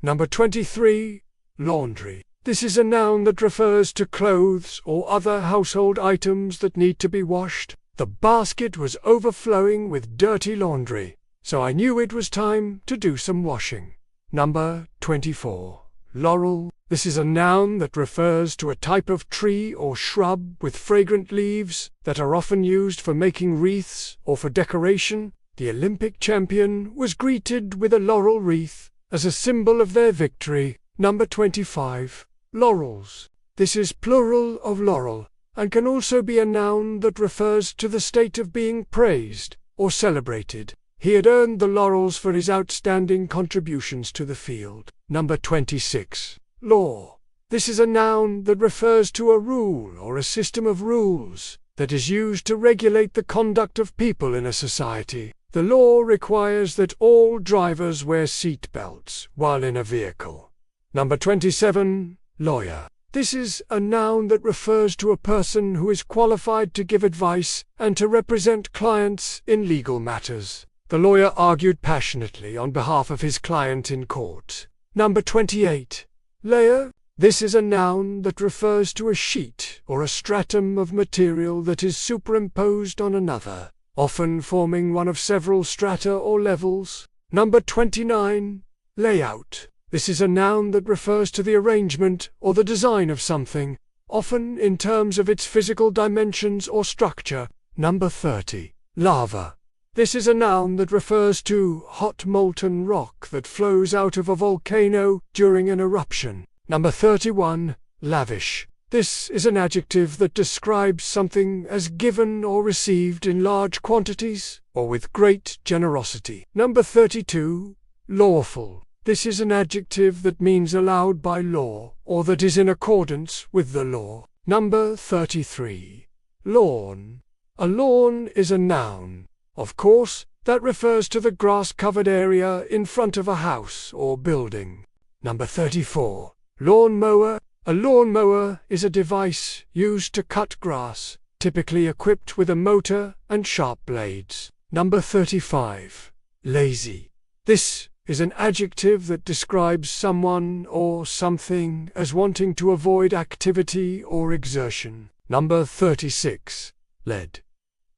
Speaker 1: Number 23. Laundry. This is a noun that refers to clothes or other household items that need to be washed. The basket was overflowing with dirty laundry, so I knew it was time to do some washing. Number 24. Laurel. This is a noun that refers to a type of tree or shrub with fragrant leaves that are often used for making wreaths or for decoration. The Olympic champion was greeted with a laurel wreath as a symbol of their victory. Number 25. Laurels. This is plural of laurel, and can also be a noun that refers to the state of being praised or celebrated. He had earned the laurels for his outstanding contributions to the field. Number 26. Law. This is a noun that refers to a rule or a system of rules that is used to regulate the conduct of people in a society. The law requires that all drivers wear seat belts while in a vehicle. Number 27. Lawyer. This is a noun that refers to a person who is qualified to give advice and to represent clients in legal matters. The lawyer argued passionately on behalf of his client in court. Number 28. Layer. This is a noun that refers to a sheet or a stratum of material that is superimposed on another, often forming one of several strata or levels. Number 29. Layout. This is a noun that refers to the arrangement or the design of something, often in terms of its physical dimensions or structure. Number 30. Lava. This is a noun that refers to hot molten rock that flows out of a volcano during an eruption. Number 31. Lavish. This is an adjective that describes something as given or received in large quantities or with great generosity. Number 32. Lawful. This is an adjective that means allowed by law or that is in accordance with the law. Number 33. Lawn. A lawn is a noun, of course, that refers to the grass-covered area in front of a house or building. Number 34. Lawn mower. A lawn mower is a device used to cut grass, typically equipped with a motor and sharp blades. Number 35. Lazy. This is an adjective that describes someone or something as wanting to avoid activity or exertion. Number 36. Lead.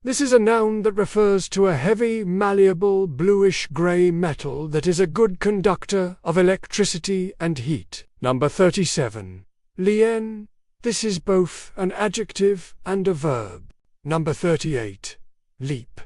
Speaker 1: This is a noun that refers to a heavy, malleable, bluish-gray metal that is a good conductor of electricity and heat. Number 37. Lien. This is both an adjective and a verb. Number 38. Leap.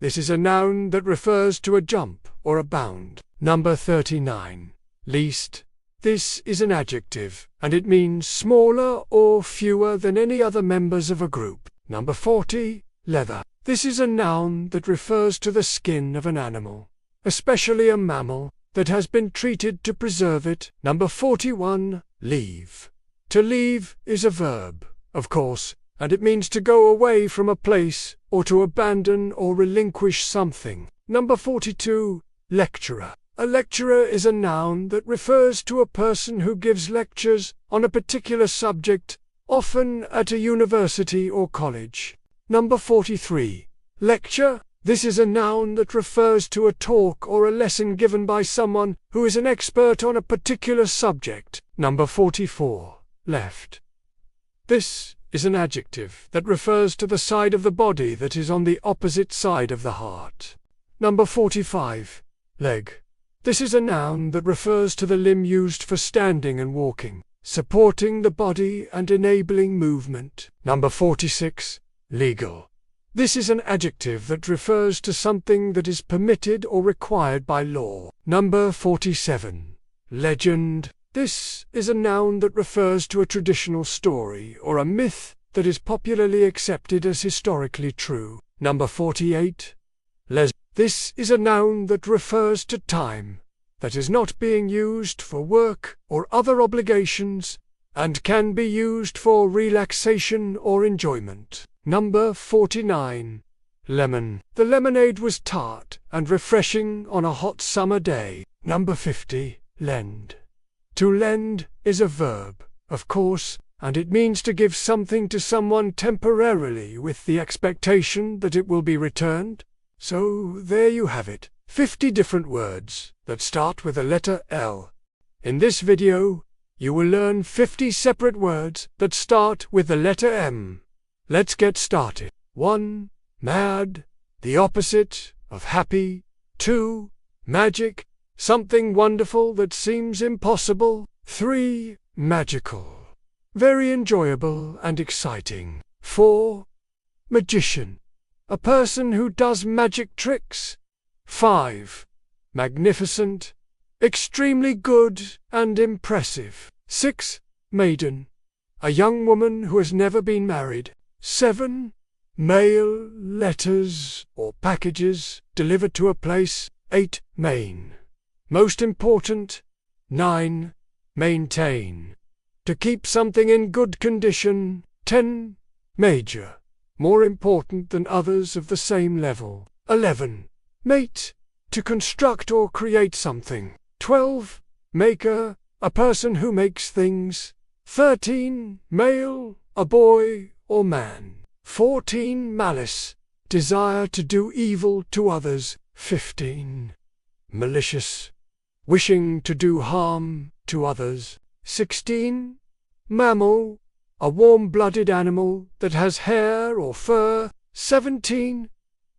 Speaker 1: This is a noun that refers to a jump or a bound. Number 39. Least. This is an adjective, and it means smaller or fewer than any other members of a group. Number 40. Leather. This This is a noun that refers to the skin of an animal, especially a mammal, that has been treated to preserve it. Number 41. Leave. To leave is a verb, of course, and it means to go away from a place or to abandon or relinquish something. Number 42. Lecturer. A lecturer is a noun that refers to a person who gives lectures on a particular subject, often at a university or college. Number 43. Lecture. This is a noun that refers to a talk or a lesson given by someone who is an expert on a particular subject. Number 44. Left. This is an adjective that refers to the side of the body that is on the opposite side of the heart. Number 45. Leg. This is a noun that refers to the limb used for standing and walking, supporting the body and enabling movement. Number 46. Legal. This is an adjective that refers to something that is permitted or required by law. Number 47. Legend. This is a noun that refers to a traditional story or a myth that is popularly accepted as historically true. Number 48. This is a noun that refers to time that is not being used for work or other obligations and can be used for relaxation or enjoyment. Number 49. Lemon. The lemonade was tart and refreshing on a hot summer day. Number 50. Lend. To lend is a verb, of course, and it means to give something to someone temporarily with the expectation that it will be returned. So there you have it, 50 different words that start with the letter L. In this video, you will learn 50 separate words that start with the letter M. Let's get started. 1. Mad, the opposite of happy. 2. Magic, something wonderful that seems impossible. 3. Magical, very enjoyable and exciting. 4. Magician, a person who does magic tricks. 5. Magnificent, extremely good and impressive. 6. Maiden, a young woman who has never been married. 7. Mail, letters or packages delivered to a place. 8. Main, most important. 9. Maintain, to keep something in good condition. 10. Major, more important than others of the same level. 11. Mate, to construct or create something. 12. Maker, a person who makes things. 13. Male, a boy or man. 14. Malice, desire to do evil to others. 15. Malicious, wishing to do harm to others. 16. Mammal, a warm-blooded animal that has hair or fur. 17.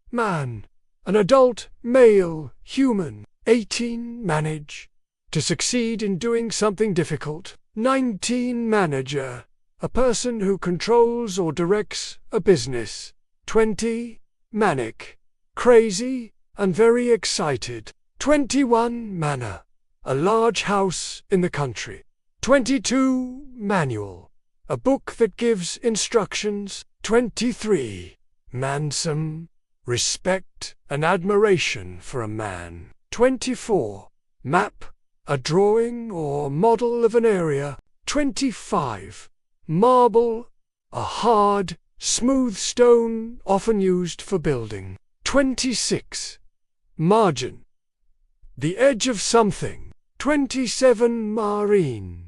Speaker 1: Man, an adult male human. 18. Manage, to succeed in doing something difficult. 19. Manager, a person who controls or directs a business. 20. Manic, crazy and very excited. 21. Manor, a large house in the country. 22. Manual, a book that gives instructions. 23. Mansome, respect and admiration for a man. 24. Map, a drawing or model of an area. 25. Marble, a hard, smooth stone often used for building. 26. Margin, the edge of something. 27. Marine,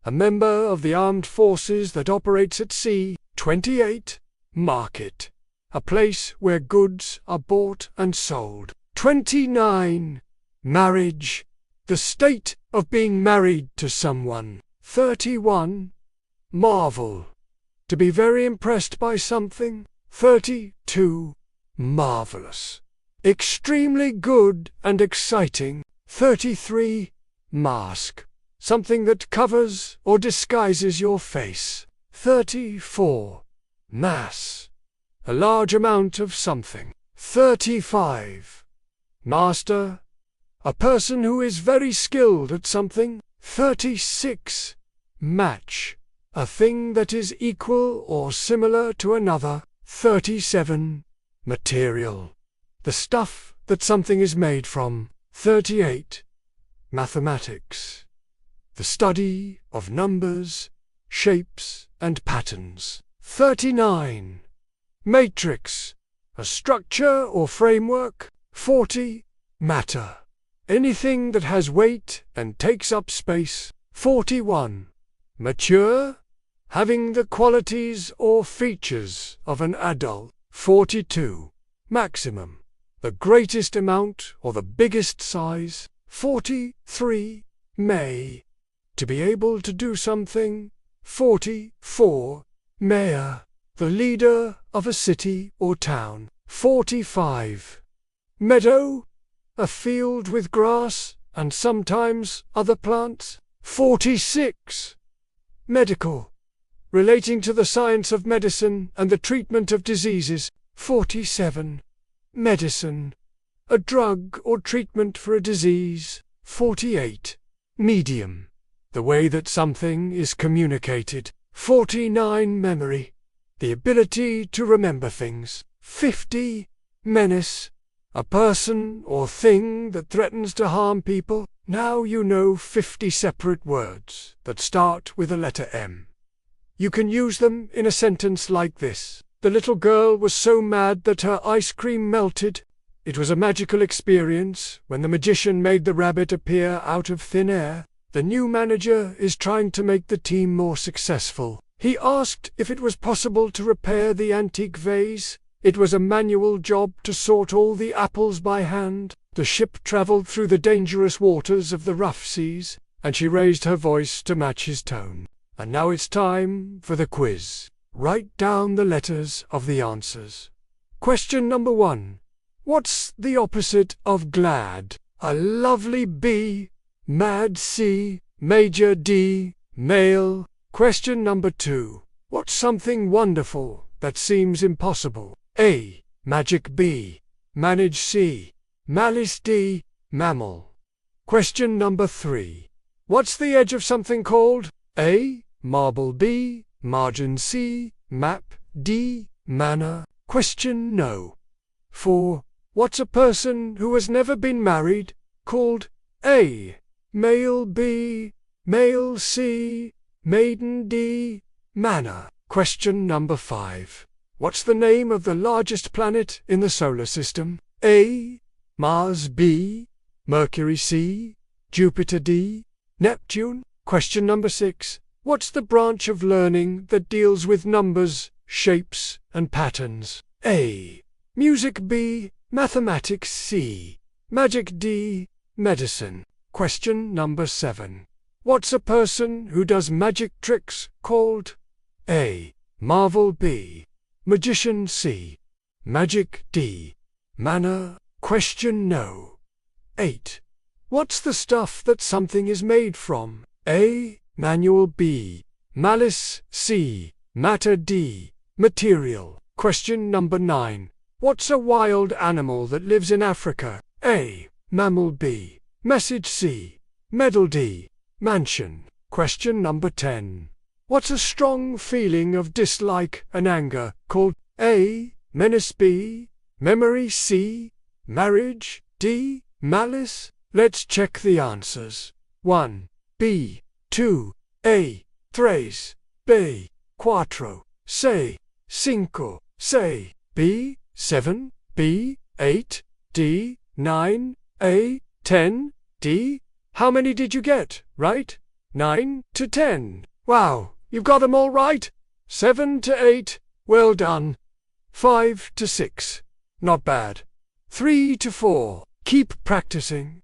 Speaker 1: a member of the armed forces that operates at sea. 28. Market, a place where goods are bought and sold. 29. Marriage, the state of being married to someone. 31. Marvel, to be very impressed by something. 32. Marvelous, extremely good and exciting. 33. Mask, something that covers or disguises your face. 34. Mass, a large amount of something. 35. Master, a person who is very skilled at something. 36. Match, a thing that is equal or similar to another. 37. Material. The stuff that something is made from. 38. Mathematics. The study of numbers, shapes, and patterns. 39. Matrix. A structure or framework. 40. Matter. Anything that has weight and takes up space. 41. Mature. Having the qualities or features of an adult. 42. Maximum. The greatest amount or the biggest size. 43. May. To be able to do something. 44. Mayor. The leader of a city or town. 45. Meadow. A field with grass and sometimes other plants. 46. Medical. Relating to the science of medicine and the treatment of diseases. 47. Medicine. A drug or treatment for a disease. 48. Medium. The way that something is communicated. 49. Memory. The ability to remember things. 50. Menace. A person or thing that threatens to harm people. Now you know 50 separate words that start with the letter M. You can use them in a sentence like this. The little girl was so mad that her ice cream melted. It was a magical experience when the magician made the rabbit appear out of thin air. The new manager is trying to make the team more successful. He asked if it was possible to repair the antique vase. It was a manual job to sort all the apples by hand. The ship traveled through the dangerous waters of the rough seas, and she raised her voice to match his tone. And now it's time for the quiz. Write down the letters of the answers. Question number 1. What's the opposite of glad? A lovely B, mad C, major D, male. Question number 2. What's something wonderful that seems impossible? A, magic B, manage C, malice D, mammal. Question number 3. What's the edge of something called? A, marble B, margin C, map D, manner. Question no. 4. What's a person who has never been married called? A, male B, male C, maiden D, manner. Question number 5. What's the name of the largest planet in the solar system? A, Mars B, Mercury C, Jupiter D, Neptune. Question number 6. What's the branch of learning that deals with numbers, shapes, and patterns? A, music B, mathematics C, magic D, medicine. Question number 7. What's a person who does magic tricks called? A, Marvel B, magician C, magic D, manner. Question no. 8. What's the stuff that something is made from? A, manual B, malice C, matter D, material. Question number 9. What's a wild animal that lives in Africa? A, mammal B, message C, medal D, mansion. Question number 10. What's a strong feeling of dislike and anger called? A, menace B, memory C, marriage D, malice. Let's check the answers. 1, B, 2, A, tres, B, cuatro, C, cinco, C, B, 7, B, 8, D, 9, A, 10, D. How many did you get, right? 9 to 10. Wow, you've got them all right. 7 to 8. Well done. 5 to 6. Not bad. 3 to 4. Keep practicing.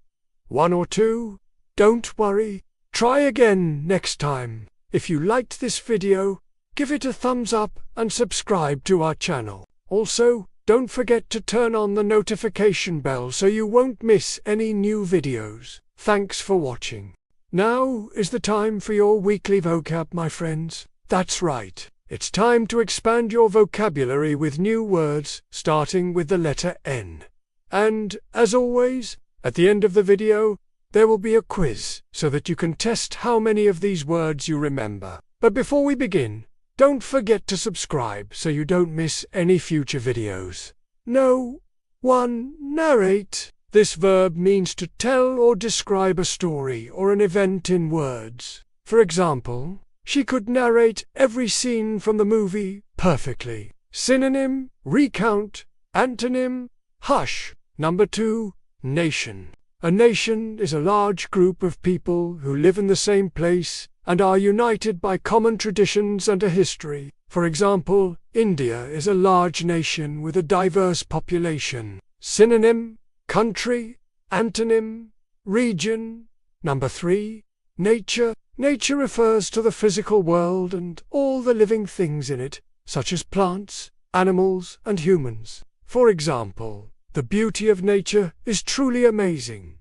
Speaker 1: 1 or 2. Don't worry. Try again next time. If you liked this video, give it a thumbs up and subscribe to our channel. Also, don't forget to turn on the notification bell so you won't miss any new videos. Thanks for watching. Now is the time for your weekly vocab, my friends. That's right. It's time to expand your vocabulary with new words, starting with the letter N. And, as always, at the end of the video, there will be a quiz, so that you can test how many of these words you remember. But before we begin, don't forget to subscribe so you don't miss any future videos. No. 1. Narrate. This verb means to tell or describe a story or an event in words. For example, she could narrate every scene from the movie perfectly. Synonym, recount. Antonym, hush. Number 2. Nation. A nation is a large group of people who live in the same place and are united by common traditions and a history. For example, India is a large nation with a diverse population. Synonym, country. Antonym, region. Number 3. Nature. Nature refers to the physical world and all the living things in it, such as plants, animals, and humans. For example, the beauty of nature is truly amazing.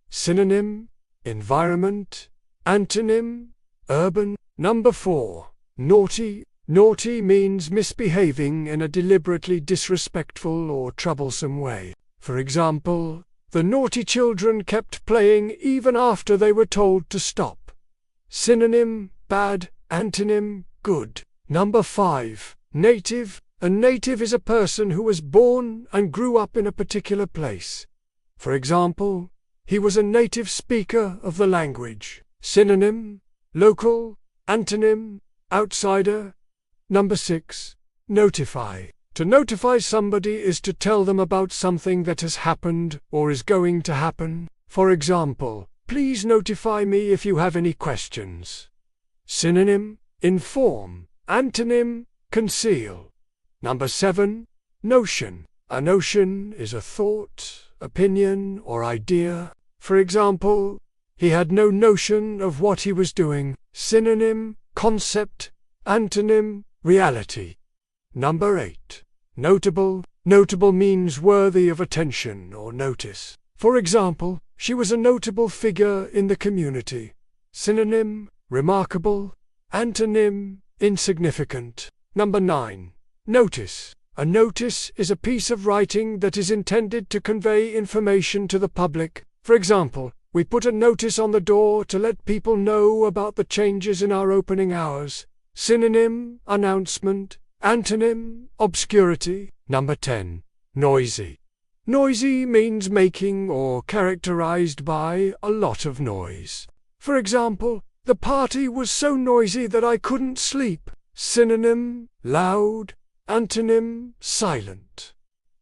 Speaker 1: Synonym, environment. Antonym, urban. Number 4. Naughty. Naughty means misbehaving in a deliberately disrespectful or troublesome way. For example, the naughty children kept playing even after they were told to stop. Synonym, bad. Antonym, good. Number 5. Native. A native is a person who was born and grew up in a particular place. For example, he was a native speaker of the language. Synonym, local. Antonym, outsider. Number 6. Notify. To notify somebody is to tell them about something that has happened or is going to happen. For example, please notify me if you have any questions. Synonym, inform. Antonym, conceal. Number 7. Notion. A notion is a thought, opinion, or idea. For example, he had no notion of what he was doing. Synonym, concept. Antonym, reality. Number 8. Notable. Notable means worthy of attention or notice. For example, she was a notable figure in the community. Synonym, remarkable. Antonym, insignificant. Number 9. Notice. A notice is a piece of writing that is intended to convey information to the public. For example, we put a notice on the door to let people know about the changes in our opening hours. Synonym, announcement. Antonym, obscurity. Number 10. Noisy. Noisy means making or characterized by a lot of noise. For example, the party was so noisy that I couldn't sleep. Synonym, loud. Antonym, silent.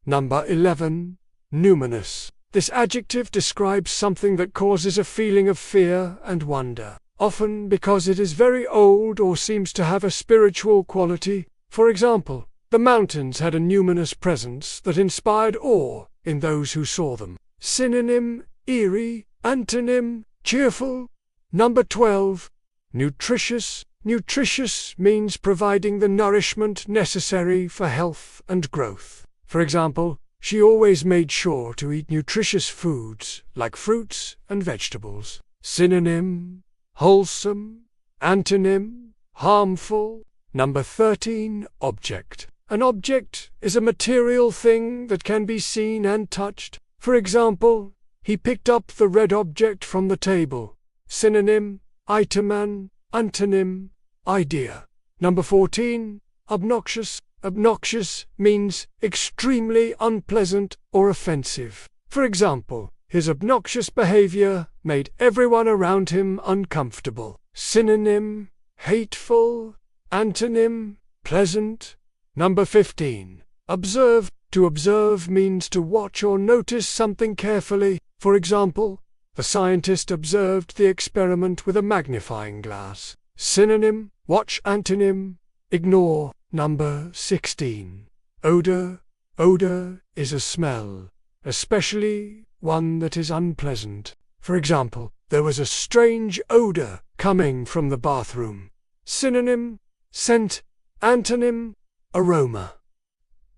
Speaker 1: Number 11. Numinous. This adjective describes something that causes a feeling of fear and wonder, often because it is very old or seems to have a spiritual quality. For example, the mountains had a numinous presence that inspired awe in those who saw them. Synonym, eerie. Antonym, cheerful. Number 12. Nutritious. Nutritious means providing the nourishment necessary for health and growth. For example, she always made sure to eat nutritious foods like fruits and vegetables. Synonym, wholesome. Antonym, harmful. Number 13. Object. An object is a material thing that can be seen and touched. For example, he picked up the red object from the table. Synonym, iteman. Antonym, idea. Number 14. Obnoxious. Obnoxious means extremely unpleasant or offensive. For example, his obnoxious behavior made everyone around him uncomfortable. Synonym, hateful. Antonym, pleasant. Number 15. Observe. To observe means to watch or notice something carefully. For example, the scientist observed the experiment with a magnifying glass. Synonym, watch. Antonym, ignore. Number 16. Odor. Odor is a smell, especially one that is unpleasant. For example, there was a strange odor coming from the bathroom. Synonym, scent. Antonym, aroma.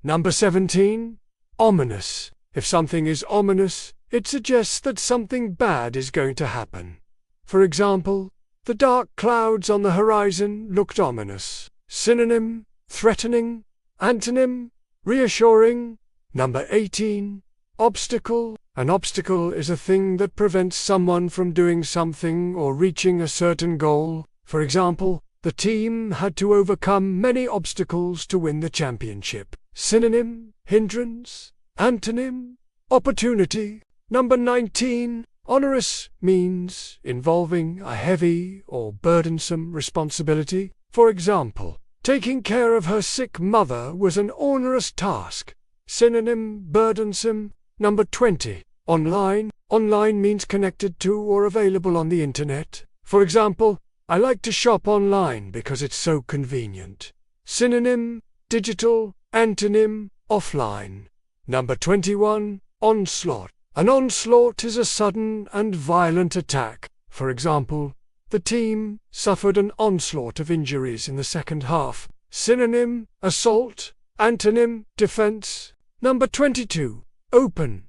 Speaker 1: Number 17. Ominous. If something is ominous, it suggests that something bad is going to happen. For example, the dark clouds on the horizon looked ominous. Synonym, threatening. Antonym, reassuring. Number 18. Obstacle. An obstacle is a thing that prevents someone from doing something or reaching a certain goal. For example, the team had to overcome many obstacles to win the championship. Synonym, hindrance. Antonym, opportunity. Number 19. Onerous means involving a heavy or burdensome responsibility. For example, taking care of her sick mother was an onerous task. Synonym, burdensome. Number 20. Online. Online means connected to or available on the internet. For example, I like to shop online because it's so convenient. Synonym, digital. Antonym, offline. Number 21. Onslaught. An onslaught is a sudden and violent attack. For example, the team suffered an onslaught of injuries in the second half. Synonym, assault. Antonym, defense. Number 22. Open.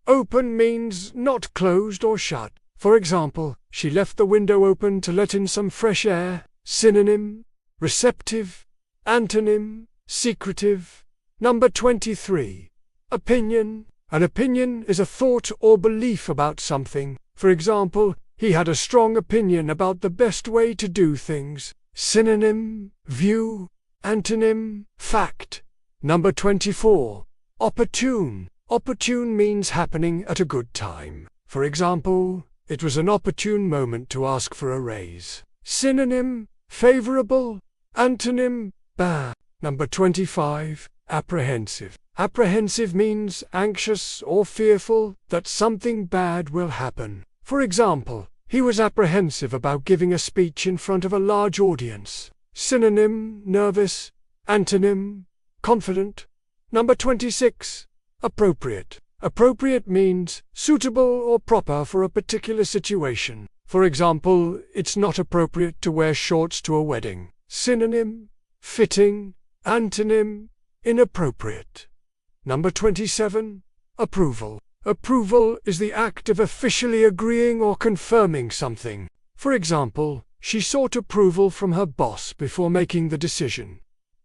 Speaker 1: Open means not closed or shut. For example, she left the window open to let in some fresh air. Synonym, receptive. Antonym, secretive. Number 23. Opinion. An opinion is a thought or belief about something. For example, he had a strong opinion about the best way to do things. Synonym, view. Antonym, fact. Number 24. Opportune. Opportune means happening at a good time. For example, it was an opportune moment to ask for a raise. Synonym, favorable. Antonym, bad. Number 25. Apprehensive. Apprehensive means anxious or fearful that something bad will happen. For example, he was apprehensive about giving a speech in front of a large audience. Synonym, nervous. Antonym, confident. Number 26. Appropriate. Appropriate means suitable or proper for a particular situation. For example, it's not appropriate to wear shorts to a wedding. Synonym, fitting. Antonym, inappropriate. Number 27. Approval. Approval is the act of officially agreeing or confirming something. For example, she sought approval from her boss before making the decision.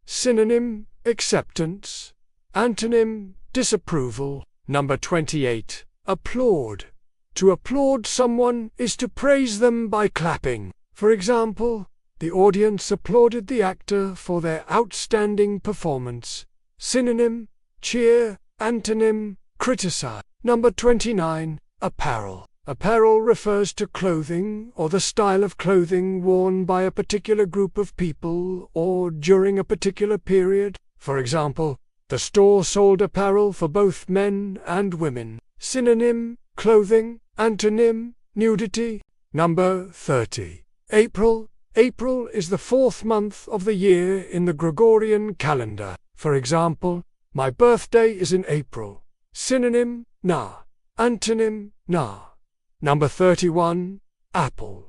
Speaker 1: Synonym, acceptance. Antonym, disapproval. Number 28. Applaud. To applaud someone is to praise them by clapping. For example, the audience applauded the actor for their outstanding performance. Synonym, cheer. Antonym, criticize. Number 29. Apparel. Apparel refers to clothing or the style of clothing worn by a particular group of people or during a particular period. For example, the store sold apparel for both men and women. Synonym, clothing. Antonym, nudity. Number 30. April. April is the 4th month of the year in the Gregorian calendar. For example, my birthday is in April. Synonym, na. Antonym, na. Number 31. Apple.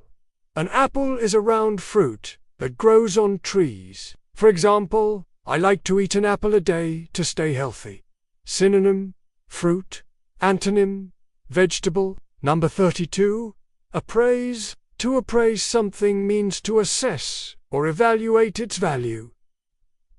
Speaker 1: An apple is a round fruit that grows on trees. For example, I like to eat an apple a day to stay healthy. Synonym, fruit. Antonym, vegetable. Number 32. Appraise. To appraise something means to assess or evaluate its value.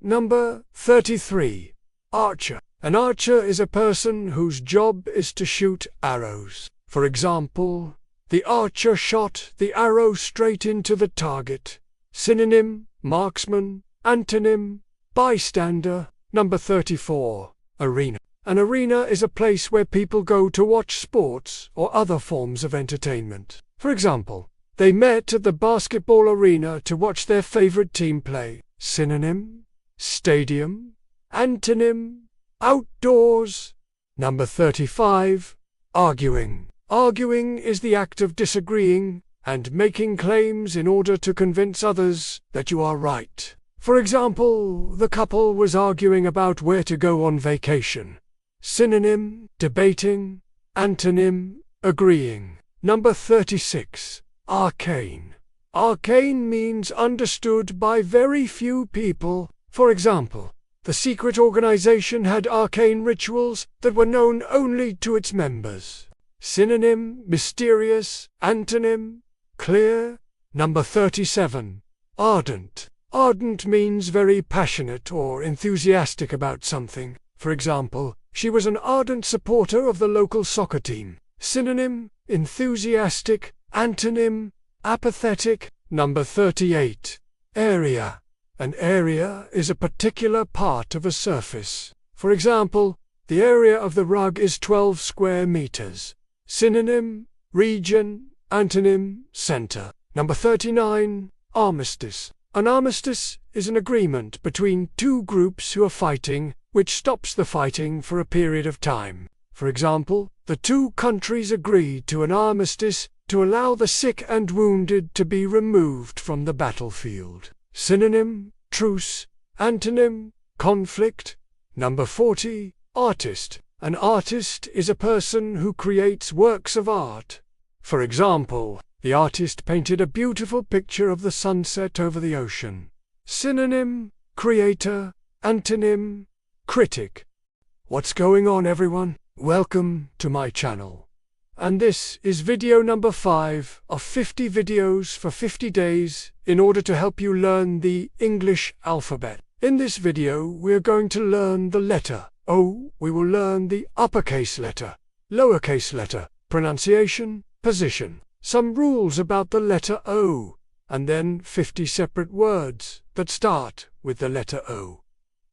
Speaker 1: Number 33. Archer. An archer is a person whose job is to shoot arrows. For example, the archer shot the arrow straight into the target. Synonym, marksman. Antonym, bystander. Number 34. Arena. An arena is a place where people go to watch sports or other forms of entertainment. For example, they met at the basketball arena to watch their favorite team play. Synonym, stadium. Antonym, outdoors. Number 35. Arguing. Arguing is the act of disagreeing and making claims in order to convince others that you are right. For example, the couple was arguing about where to go on vacation. Synonym, debating. Antonym, agreeing. Number 36. Arcane. Arcane means understood by very few people. For example, the secret organization had arcane rituals that were known only to its members. Synonym, mysterious. Antonym, clear. Number 37. Ardent. Ardent means very passionate or enthusiastic about something. For example, she was an ardent supporter of the local soccer team. Synonym, enthusiastic. Antonym, apathetic. Number 38. Area. An area is a particular part of a surface. For example, the area of the rug is 12 square meters. Synonym, region, antonym, center. Number 39, armistice. An armistice is an agreement between two groups who are fighting, which stops the fighting for a period of time. For example, the two countries agreed to an armistice to allow the sick and wounded to be removed from the battlefield. Synonym, truce, antonym, conflict. Number 40, artist. An artist is a person who creates works of art. For example, the artist painted a beautiful picture of the sunset over the ocean. Synonym, creator, antonym, critic. What's going on, everyone? Welcome to my channel. And this is video number 5 of 50 videos for 50 days in order to help you learn the English alphabet. In this video, we're going to learn the letter O. We will learn the uppercase letter, lowercase letter, pronunciation, position, some rules about the letter O, and then 50 separate words that start with the letter O.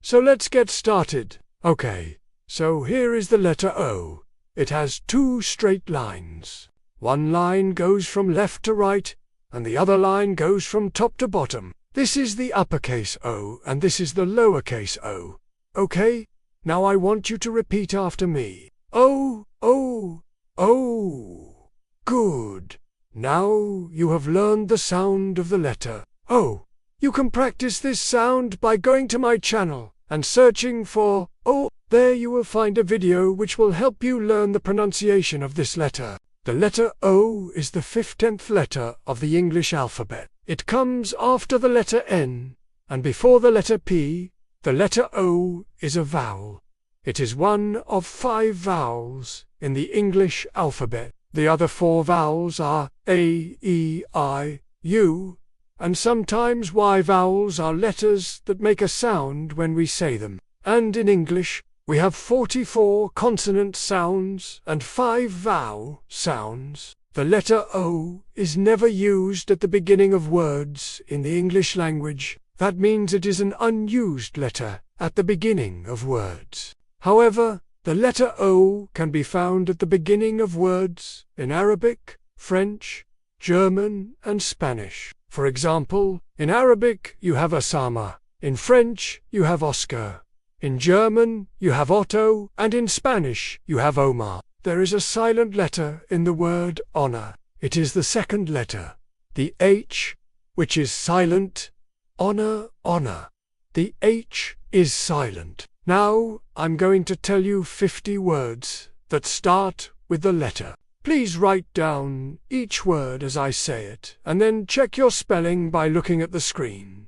Speaker 1: So let's get started. Okay, so here is the letter O. It has two straight lines. One line goes from left to right, and the other line goes from top to bottom. This is the uppercase O, and this is the lowercase o. Okay? Now I want you to repeat after me. O, O, O. Good. Now you have learned the sound of the letter O. You can practice this sound by going to my channel and searching for O. There you will find a video which will help you learn the pronunciation of this letter. The letter O is the 15th letter of the English alphabet. It comes after the letter N, and before the letter P. The letter O is a vowel. It is one of 5 vowels in the English alphabet. The other 4 vowels are A, E, I, U, and sometimes Y vowels are letters that make a sound when we say them. And in English, we have 44 consonant sounds and 5 vowel sounds. The letter O is never used at the beginning of words in the English language. That means it is an unused letter at the beginning of words. However, the letter O can be found at the beginning of words in Arabic, French, German, and Spanish. For example, in Arabic you have Osama, in French you have Oscar, in German you have Otto, and in Spanish you have Omar. There is a silent letter in the word honor. It is the second letter, the H, which is silent. Honor, honor. The H is silent. Now, I'm going to tell you 50 words that start with the letter. Please write down each word as I say it, and then check your spelling by looking at the screen.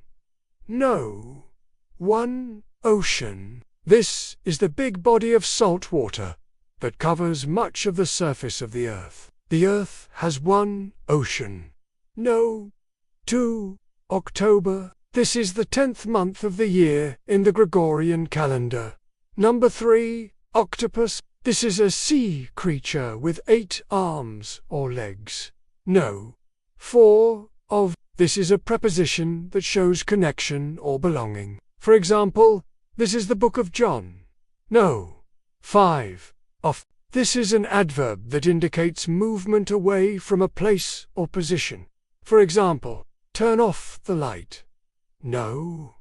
Speaker 1: No. 1. Ocean. This is the big body of salt water that covers much of the surface of the earth. The earth has 1 ocean. No. 2. October. This is the 10th month of the year in the Gregorian calendar. Number 3. Octopus. This is a sea creature with 8 arms or legs. No. 4. Of. This is a preposition that shows connection or belonging. For example, this is the book of John. No. 5. Off. This is an adverb that indicates movement away from a place or position. For example, turn off the light. No.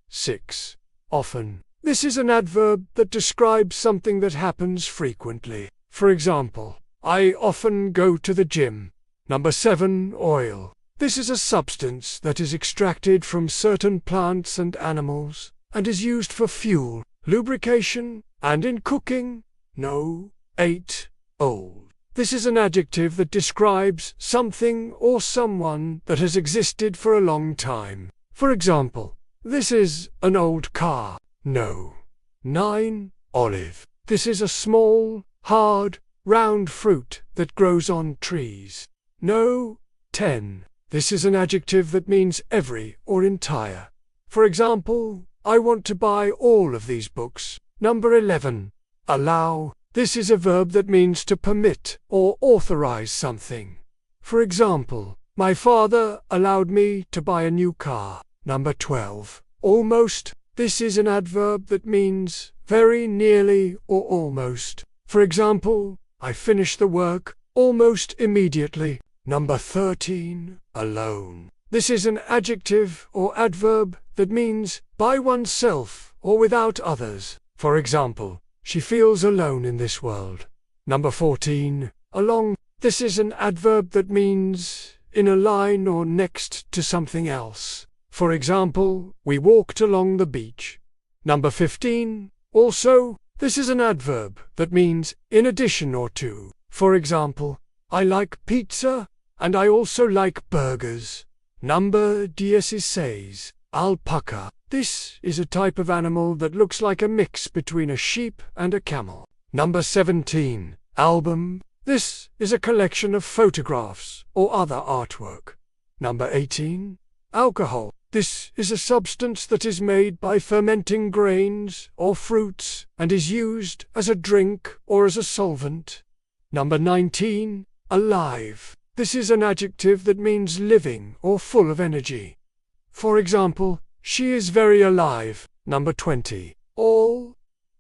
Speaker 1: 6. Often. This is an adverb that describes something that happens frequently. For example, I often go to the gym. Number 7. Oil. This is a substance that is extracted from certain plants and animals, and is used for fuel, lubrication, and in cooking. No. 8. Old. This is an adjective that describes something or someone that has existed for a long time. For example, this is an old car. No. 9. Olive. This is a small, hard, round fruit that grows on trees. No. 10. This is an adjective that means every or entire. For example, I want to buy all of these books. Number 11. Allow. This is a verb that means to permit or authorize something. For example, my father allowed me to buy a new car. Number 12. Almost. This is an adverb that means very nearly or almost. For example, I finish the work almost immediately. Number 13. Alone. This is an adjective or adverb that means by oneself or without others. For example, she feels alone in this world. Number 14. Along. This is an adverb that means in a line or next to something else. For example, we walked along the beach. Number 15. Also, this is an adverb that means in addition or to. For example, I like pizza and I also like burgers. Number 16. Alpaca. This is a type of animal that looks like a mix between a sheep and a camel. Number 17. Album. This is a collection of photographs or other artwork. Number 18. Alcohol. This is a substance that is made by fermenting grains or fruits and is used as a drink or as a solvent. Number 19. Alive. This is an adjective that means living or full of energy. For example, she is very alive. Number 20. All.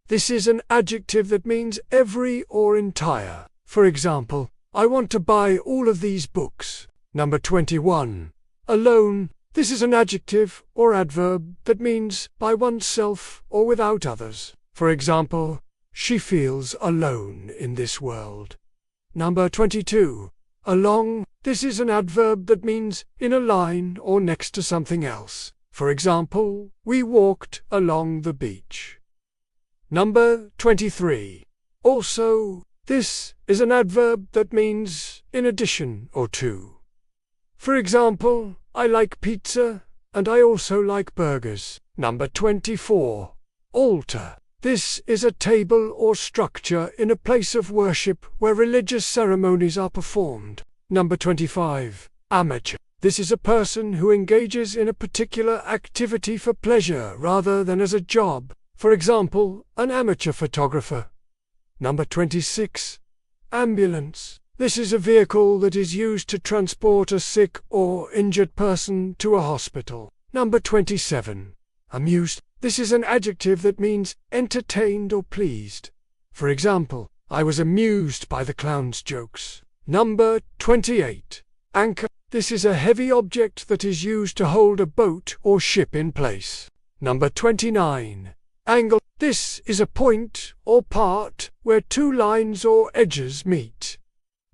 Speaker 1: This is an adjective that means every or entire. For example, I want to buy all of these books. Number 21. Alone. This is an adjective or adverb that means by oneself or without others. For example, she feels alone in this world. Number 22. Along. This is an adverb that means in a line or next to something else. For example, we walked along the beach. Number 23. Also. This is an adverb that means in addition or to. For example, I like pizza and I also like burgers. Number 24. Altar. This is a table or structure in a place of worship where religious ceremonies are performed. Number 25. Amateur. This is a person who engages in a particular activity for pleasure rather than as a job. For example, an amateur photographer. Number 26. Ambulance. This is a vehicle that is used to transport a sick or injured person to a hospital. Number 27. Amused. This is an adjective that means entertained or pleased. For example, I was amused by the clown's jokes. Number 28. Anchor. This is a heavy object that is used to hold a boat or ship in place. Number 29. Angle. This is a point or part where two lines or edges meet.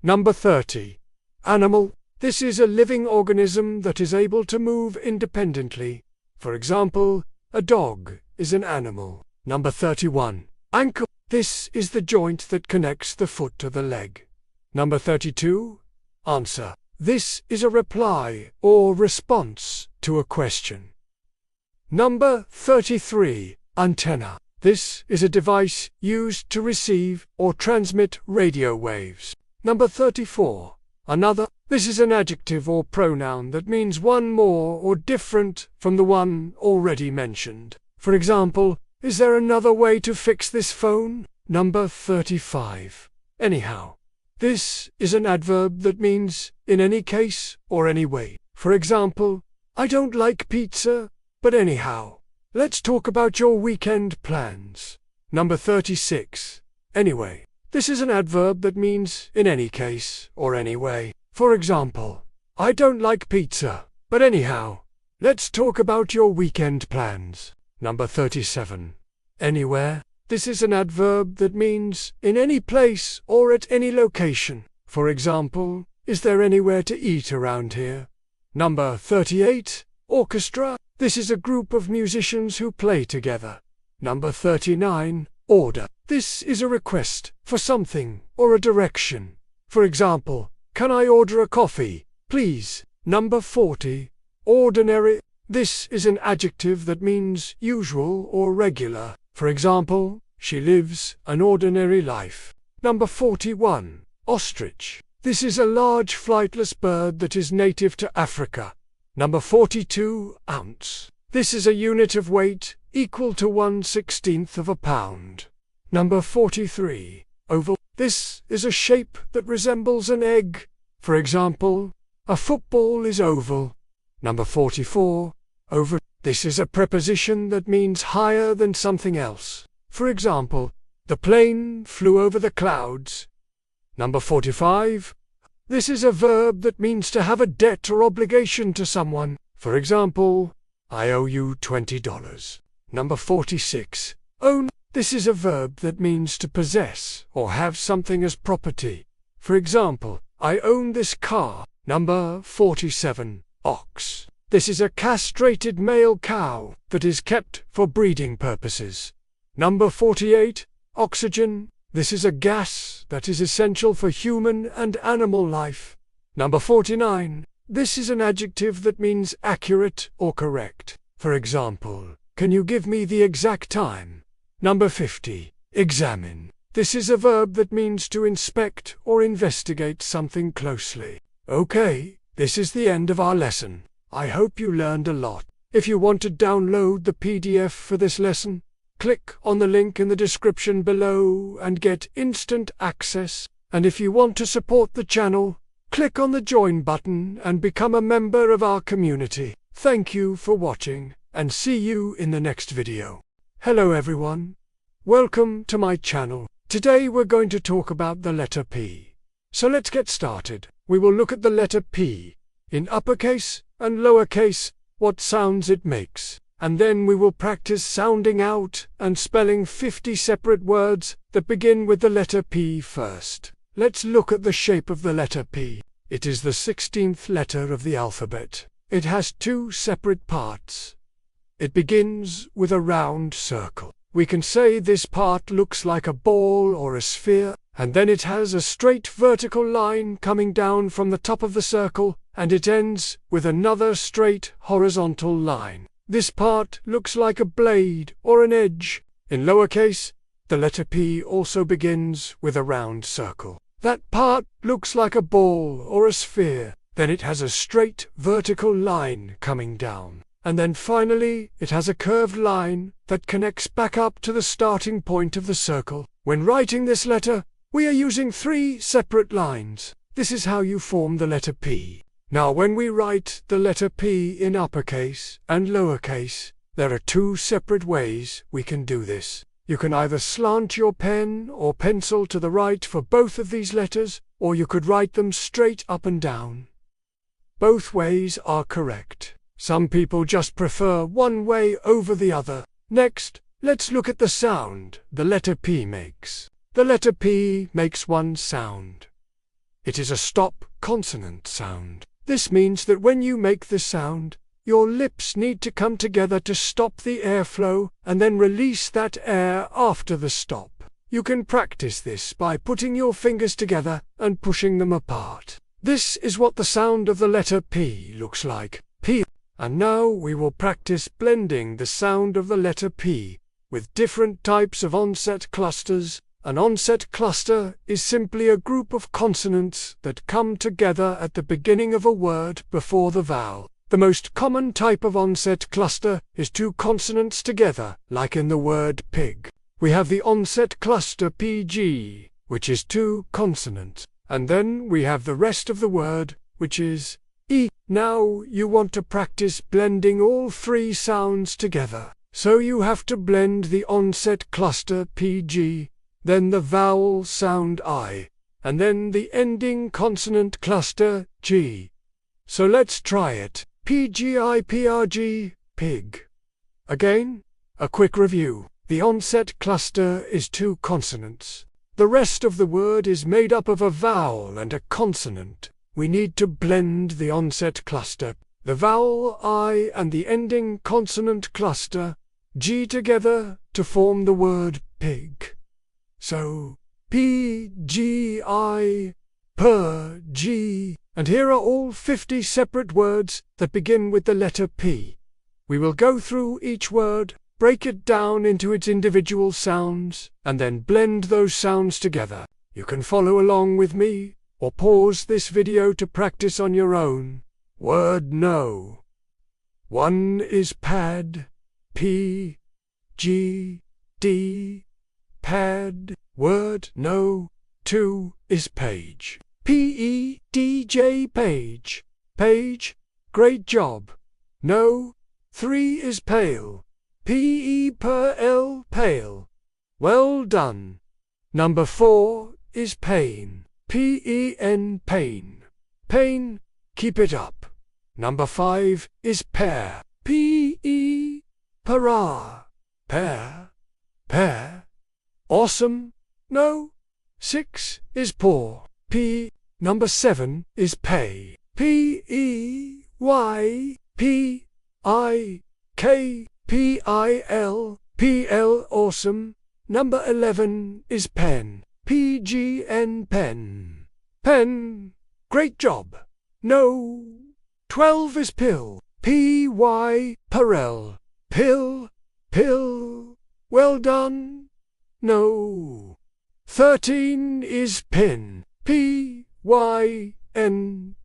Speaker 1: Number 30. Animal. This is a living organism that is able to move independently. For example, a dog is an animal. Number 31. Ankle. This is the joint that connects the foot to the leg. Number 32. Answer. This is a reply or response to a question. Number 33. Antenna. This is a device used to receive or transmit radio waves. Number 34. Another. This is an adjective or pronoun that means one more or different from the one already mentioned. For example, is there another way to fix this phone? Number 35. Anyhow. This is an adverb that means in any case or any way. For example, I don't like pizza, but anyhow. Let's talk about your weekend plans. Number 36. Anyway. This is an adverb that means in any case or any way. For example, I don't like pizza, but anyhow. Let's talk about your weekend plans. Number 37. Anywhere. This is an adverb that means in any place or at any location. For example, is there anywhere to eat around here? Number 38. Orchestra. This is a group of musicians who play together. Number 39. Order. This is a request for something or a direction. For example, can I order a coffee, please? Number 40. Ordinary. This is an adjective that means usual or regular. For example, she lives an ordinary life. Number 41. Ostrich. This is a large flightless bird that is native to Africa. Number 42. Ounce. This is a unit of weight equal to 1/16 of a pound. Number 43. Oval. This is a shape that resembles an egg. For example, a football is oval. Number 44. Over. This is a preposition that means higher than something else. For example, the plane flew over the clouds. Number 45. This is a verb that means to have a debt or obligation to someone. For example, I owe you $20. Number 46. Own. This is a verb that means to possess or have something as property. For example, I own this car. Number 47. Ox. This is a castrated male cow that is kept for breeding purposes. Number 48. Oxygen. This is a gas that is essential for human and animal life. Number 49. This is an adjective that means accurate or correct. For example, can you give me the exact time? Number 50. Examine. This is a verb that means to inspect or investigate something closely. Okay, this is the end of our lesson. I hope you learned a lot. If you want to download the PDF for this lesson, click on the link in the description below and get instant access. And if you want to support the channel, click on the join button and become a member of our community. Thank you for watching and see you in the next video. Hello everyone. Welcome to my channel. Today we're going to talk about the letter P. So let's get started. We will look at the letter P in uppercase and lowercase, what sounds it makes. And then we will practice sounding out and spelling 50 separate words that begin with the letter P first. Let's look at the shape of the letter P. It is the 16th letter of the alphabet. It has two separate parts. It begins with a round circle. We can say this part looks like a ball or a sphere, and then it has a straight vertical line coming down from the top of the circle, and it ends with another straight horizontal line. This part looks like a blade or an edge. In lowercase, the letter P also begins with a round circle. That part looks like a ball or a sphere. Then it has a straight vertical line coming down. And then finally, it has a curved line that connects back up to the starting point of the circle. When writing this letter, we are using 3 separate lines. This is how you form the letter P. Now when we write the letter P in uppercase and lowercase, there are 2 separate ways we can do this. You can either slant your pen or pencil to the right for both of these letters, or you could write them straight up and down. Both ways are correct. Some people just prefer one way over the other. Next, let's look at the sound the letter P makes. The letter P makes one sound. It is a stop consonant sound. This means that when you make the sound, your lips need to come together to stop the airflow and then release that air after the stop. You can practice this by putting your fingers together and pushing them apart. This is what the sound of the letter P looks like. P. And now we will practice blending the sound of the letter P with different types of onset clusters. An onset cluster is simply a group of consonants that come together at the beginning of a word before the vowel. The most common type of onset cluster is 2 consonants together, like in the word pig. We have the onset cluster PG, which is 2 consonants, and then we have the rest of the word, which is E. Now you want to practice blending all 3 sounds together. So you have to blend the onset cluster PG, then the vowel sound I, and then the ending consonant cluster G. So let's try it. PGIPRG, pig. Again, a quick review. The onset cluster is 2 consonants. The rest of the word is made up of a vowel and a consonant. We need to blend the onset cluster, the vowel I and the ending consonant cluster G together to form the word pig. So, P, G, I, per, G, and here are all 50 separate words that begin with the letter P. We will go through each word, break it down into its individual sounds, and then blend those sounds together. You can follow along with me, or pause this video to practice on your own. Word no. 1 is pad, P, G, D, pad. Word no. 2 is page, P-E-D-J, page, page. Great job. No. 3 is pale, P-E-per-L, pale. Well done. Number 4 is pain. P-E-N, pain. Pain, keep it up. Number 5 is pear. P-E, para. Pear. Pear. Awesome. No. 6 is poor. P. Number 7 is pay. P-E-Y, P-I-K, P-I-L, P-L, awesome. Number 11 is pen. P-G-N, pen. Pen. Great job. No. 12 is pill. P-Y, parel. Pill. Pill. Well done. No. 13 is pin. P-Y-N,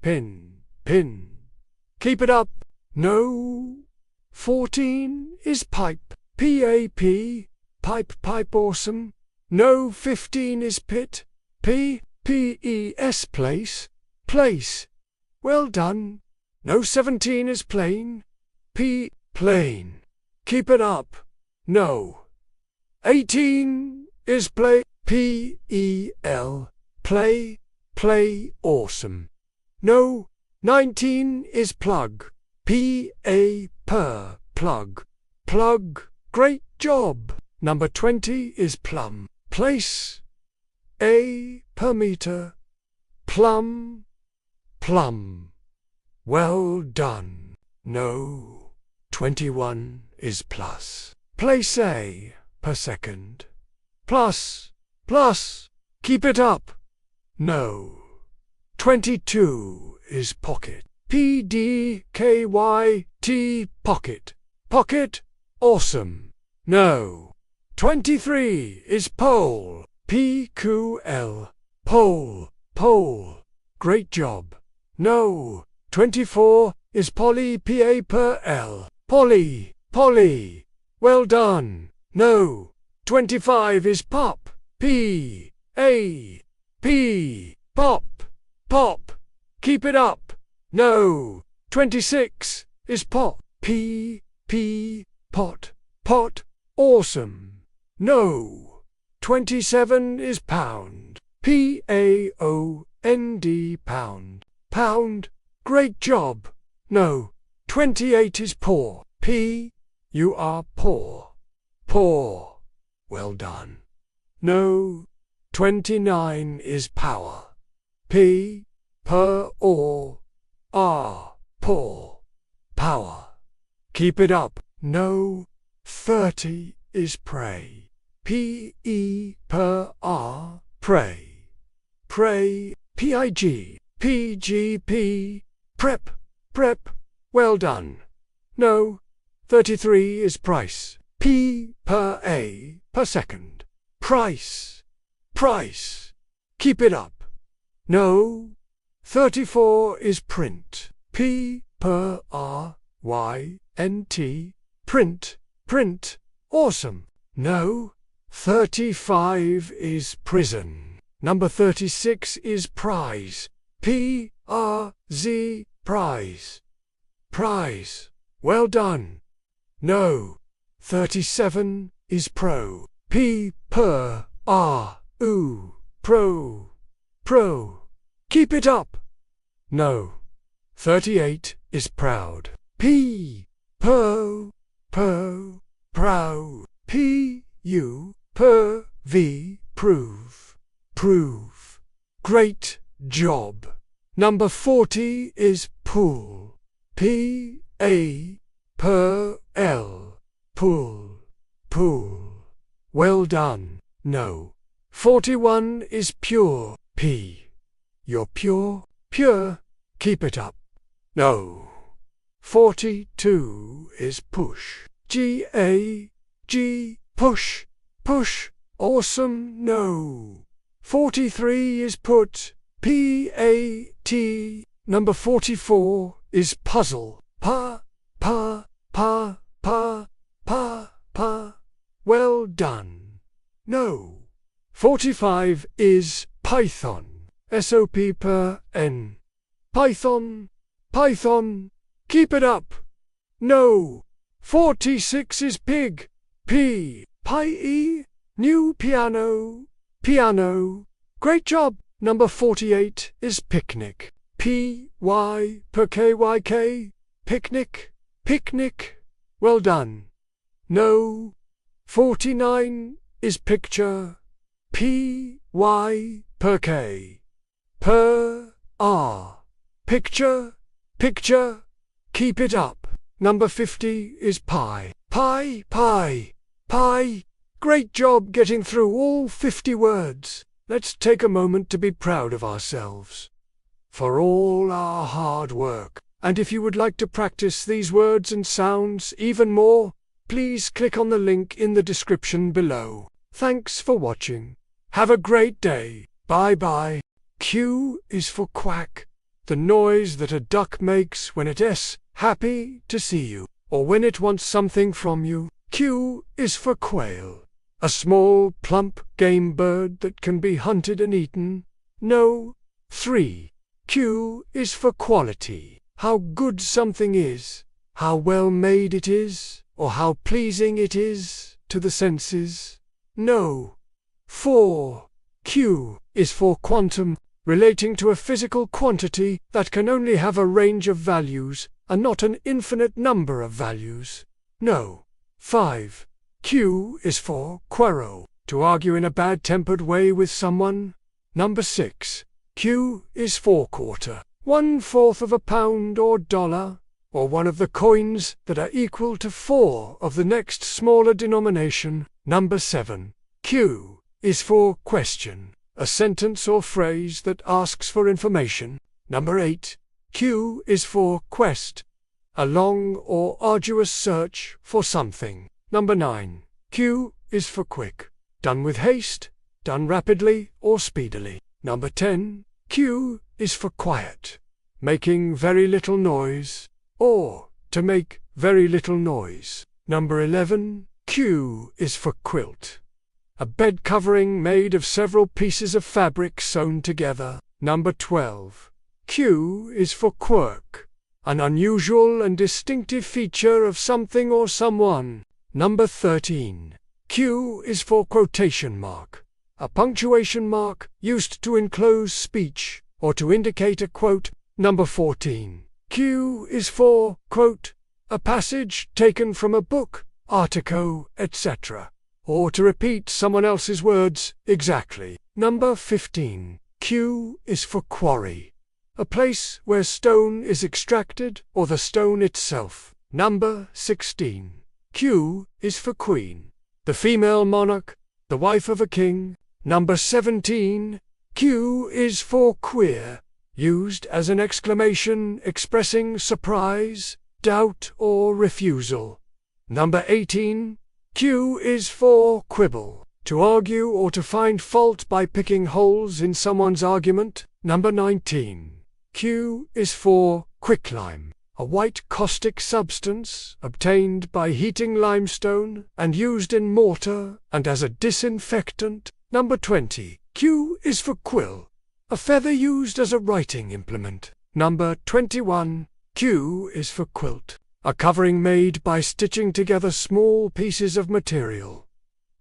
Speaker 1: pin. Pin. Keep it up. No. 14 is pipe. P-A-P, pipe, pipe, awesome. No. 15 is pit. P-P-E-S, place. Place. Well done. No. 17 is plain. P, plain. Keep it up. No. 18 is play. P-E-L, play, play, awesome. No. 19 is plug. P-A, per, plug. Plug, great job. Number 20 is plum. Place. A, per meter. Plum, plum. Well done. No. 21 is plus. Place A, per second. Plus, plus. Keep it up. No. 22 is pocket. P-D-K-Y-T, pocket. Pocket, awesome. No. 23 is pole. P-Q-L, pole, pole. Great job. No. 24 is poly, P-A per L. Polly, polly. Well done. No. 25 is pop. P-A, P, pop, pop. Keep it up. No. 26 is pot. P, P, pot, pot. Awesome. No. 27 is pound. P-A-O-N-D, pound. Pound. Great job. No. 28 is poor. P. You are poor. Poor. Well done. No. 29 is power. P. Per or. R. Poor. Power. Keep it up. No. 30 is pray. P-E per R, pray. Pray, P-I-G, P-G-P, prep, prep. Well done. No. 33 is price. P per A, per second. Price, price. Keep it up. No. 34 is print. P per R, Y, N, T, print, print. Awesome. No. 35 is prison. Number 36 is prize. P-R-Z, prize. Prize. Well done. No. 37 is pro. P, per, R, oo, pro. Pro. Keep it up. No. 38 is proud. P, po, po, proud. P, U, per, V, prove. Prove. Great job. Number 40 is pool. P, A, per, L, pool. Pool. Well done. No. 41 is pure. P. You're pure. Pure. Keep it up. No. 42 is push. G-A, G, push, push. Awesome. No. 43 is put. P-A-T. Number 44 is puzzle. Pa, pa, pa, pa, pa, pa. Well done. No. 45 is python. S-O-P per N. Python, python. Keep it up. No. 46 is pig. P, Pi-E. New piano, piano. Great job. Number 48 is picnic. P-Y-P-K-Y-K. Picnic, picnic. Well done. No. 49 is picture. P-Y-P-K. Per-R. Picture, picture. Keep it up. Number 50 is pie. Pie, pie, pie. Great job getting through all 50 words. Let's take a moment to be proud of ourselves for all our hard work. And if you would like to practice these words and sounds even more, please click on the link in the description below. Thanks for watching. Have a great day. Bye bye. Q is for quack, the noise that a duck makes when it is happy to see you, or when it wants something from you. Q is for quail, a small, plump game bird that can be hunted and eaten. No. 3. Q is for quality, how good something is, how well made it is, or how pleasing it is to the senses. No. 4. Q is for quantum, relating to a physical quantity that can only have a range of values and not an infinite number of values. No. 5. Q is for quarrel, to argue in a bad-tempered way with someone. Number 6. Q is for quarter, 1/4 of a pound or dollar, or one of the coins that are equal to 4 of the next smaller denomination. Number 7. Q is for question, a sentence or phrase that asks for information. Number 8. Q is for quest, a long or arduous search for something. Number 9. Q is for quick, done with haste, done rapidly or speedily. Number 10. Q is for quiet, making very little noise, or to make very little noise. Number 11. Q is for quilt, a bed covering made of several pieces of fabric sewn together. Number 12. Q is for quirk, an unusual and distinctive feature of something or someone. Number 13. Q is for quotation mark, a punctuation mark used to enclose speech or to indicate a quote. Number 14. Q is for quote, a passage taken from a book, article, etc., or to repeat someone else's words exactly. Number 15. Q is for quarry, a place where stone is extracted or the stone itself. Number 16. Q is for queen, the female monarch, the wife of a king. Number 17. Q is for queer, used as an exclamation expressing surprise, doubt, or refusal. Number 18. Q is for quibble, to argue or to find fault by picking holes in someone's argument. Number 19. Q is for quicklime, a white caustic substance obtained by heating limestone and used in mortar and as a disinfectant. Number 20. Q is for quill, a feather used as a writing implement. Number 21. Q is for quilt, a covering made by stitching together small pieces of material.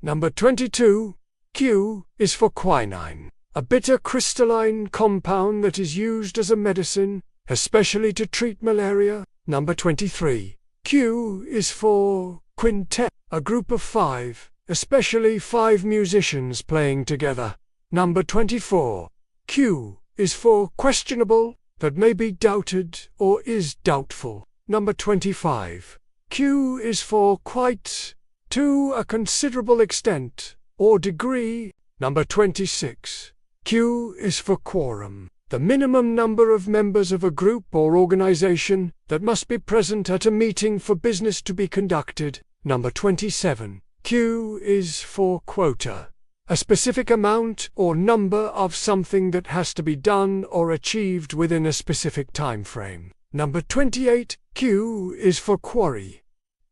Speaker 1: Number 22. Q is for quinine, a bitter crystalline compound that is used as a medicine, especially to treat malaria. Number 23. Q is for quintet, a group of 5, especially 5 musicians playing together. Number 24. Q is for questionable, that may be doubted or is doubtful. Number 25. Q is for quite, to a considerable extent, or degree. Number 26. Q is for quorum, the minimum number of members of a group or organization that must be present at a meeting for business to be conducted. Number 27. Q is for quota, a specific amount or number of something that has to be done or achieved within a specific time frame. Number 28. Q is for quarry,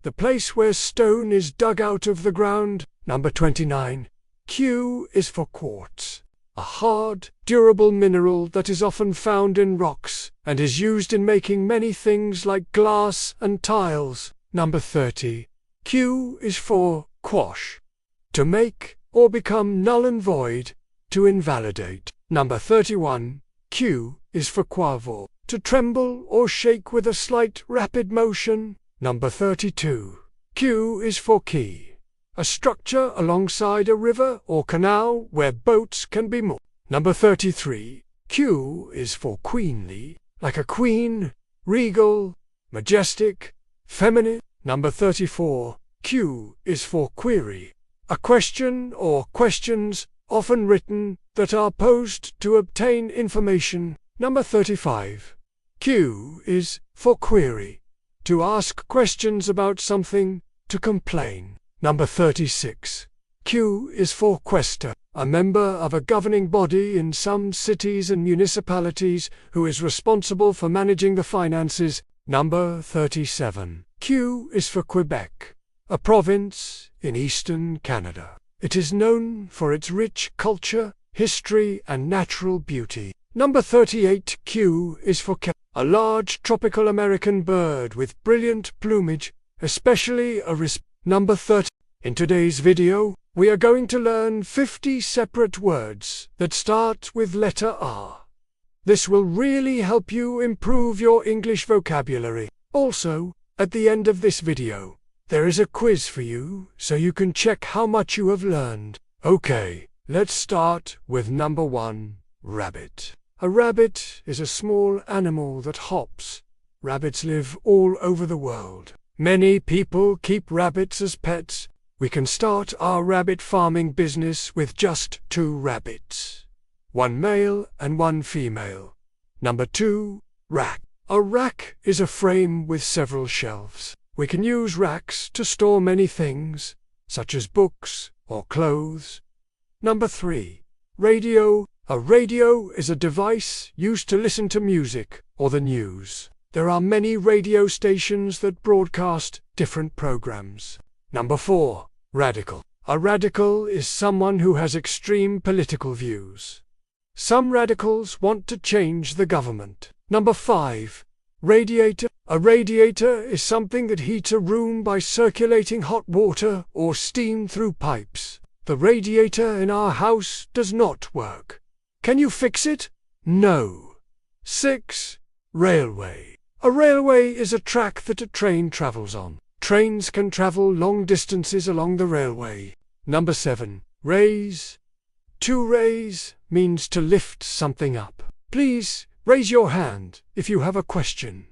Speaker 1: the place where stone is dug out of the ground. Number 29. Q is for quartz, a hard, durable mineral that is often found in rocks and is used in making many things like glass and tiles. Number 30. Q is for quash, to make or become null and void, to invalidate. Number 31. Q is for quaver, to tremble or shake with a slight rapid motion. Number 32. Q is for quay, a structure alongside a river or canal where boats can be moored. Number 33. Q is for queenly, like a queen, regal, majestic, feminine. Number 34. Q is for query, a question or questions, often written, that are posed to obtain information. Number 35. Q is for query, to ask questions about something, to complain. Number 36. Q is for quaestor, a member of a governing body in some cities and municipalities who is responsible for managing the finances. Number 37. Q is for Quebec, a province in eastern Canada. It is known for its rich culture, history, and natural beauty. Number 38. Q is for Quebec, a large tropical American bird with brilliant plumage, especially a Number 30. In today's video, we are going to learn 50 separate words that start with letter R. This will really help you improve your English vocabulary. Also, at the end of this video, there is a quiz for you, so you can check how much you have learned. Okay, let's start with number 1, rabbit. A rabbit is a small animal that hops. Rabbits live all over the world. Many people keep rabbits as pets. We can start our rabbit farming business with just 2 rabbits. 1 male and 1 female. Number 2, rack. A rack is a frame with several shelves. We can use racks to store many things, such as books or clothes. Number 3, radio. A radio is a device used to listen to music or the news. There are many radio stations that broadcast different programs. Number 4, radical. A radical is someone who has extreme political views. Some radicals want to change the government. Number 5, radiator. A radiator is something that heats a room by circulating hot water or steam through pipes. The radiator in our house does not work. Can you fix it? No. 6, railway. A railway is a track that a train travels on. Trains can travel long distances along the railway. Number 7, raise. To raise means to lift something up. Please raise your hand if you have a question.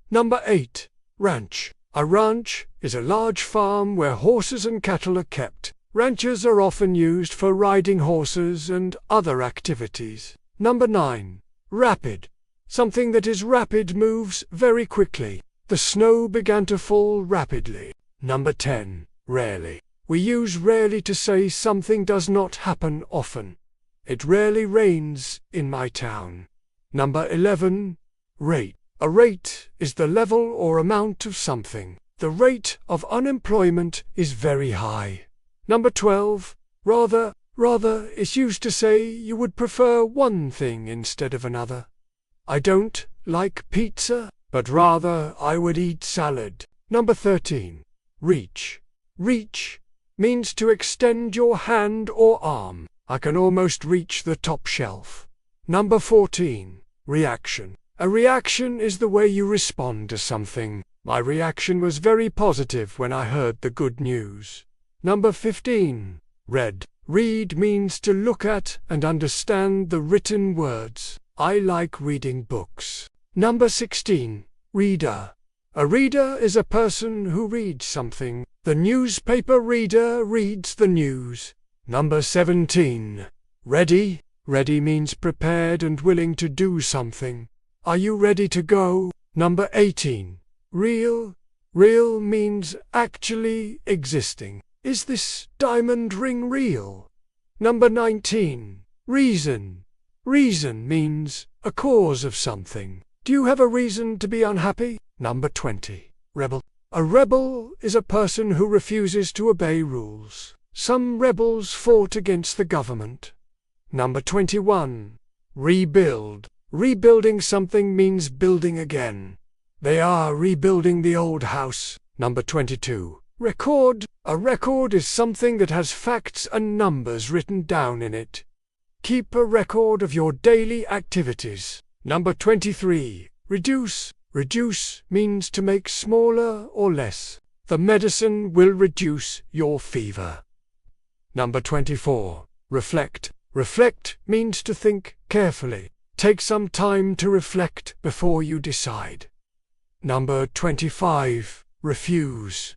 Speaker 1: Number 8, ranch. A ranch is a large farm where horses and cattle are kept. Ranches are often used for riding horses and other activities. Number 9, rapid. Something that is rapid moves very quickly. The snow began to fall rapidly. Number 10, rarely. We use rarely to say something does not happen often. It rarely rains in my town. Number 11, rate. A rate is the level or amount of something. The rate of unemployment is very high. Number 12, rather. Rather is used to say you would prefer one thing instead of another. I don't like pizza, but rather I would eat salad. Number 13, reach. Reach means to extend your hand or arm. I can almost reach the top shelf. Number 14, reaction. A reaction is the way you respond to something. My reaction was very positive when I heard the good news. Number 15, read. Read means to look at and understand the written words. I like reading books. Number 16, reader. A reader is a person who reads something. The newspaper reader reads the news. Number 17, ready. Ready means prepared and willing to do something. Are you ready to go? Number 18, real. Real means actually existing. Is this diamond ring real? Number 19, reason. Reason means a cause of something. Do you have a reason to be unhappy? Number 20, rebel. A rebel is a person who refuses to obey rules. Some rebels fought against the government. Number 21, rebuild. Rebuilding something means building again. They are rebuilding the old house. Number 22, Record. A record is something that has facts and numbers written down in it. Keep a record of your daily activities. Number 23. Reduce. Reduce means to make smaller or less. The medicine will reduce your fever. Number 24. Reflect. Reflect means to think carefully. Take some time to reflect before you decide. Number 25. Refuse.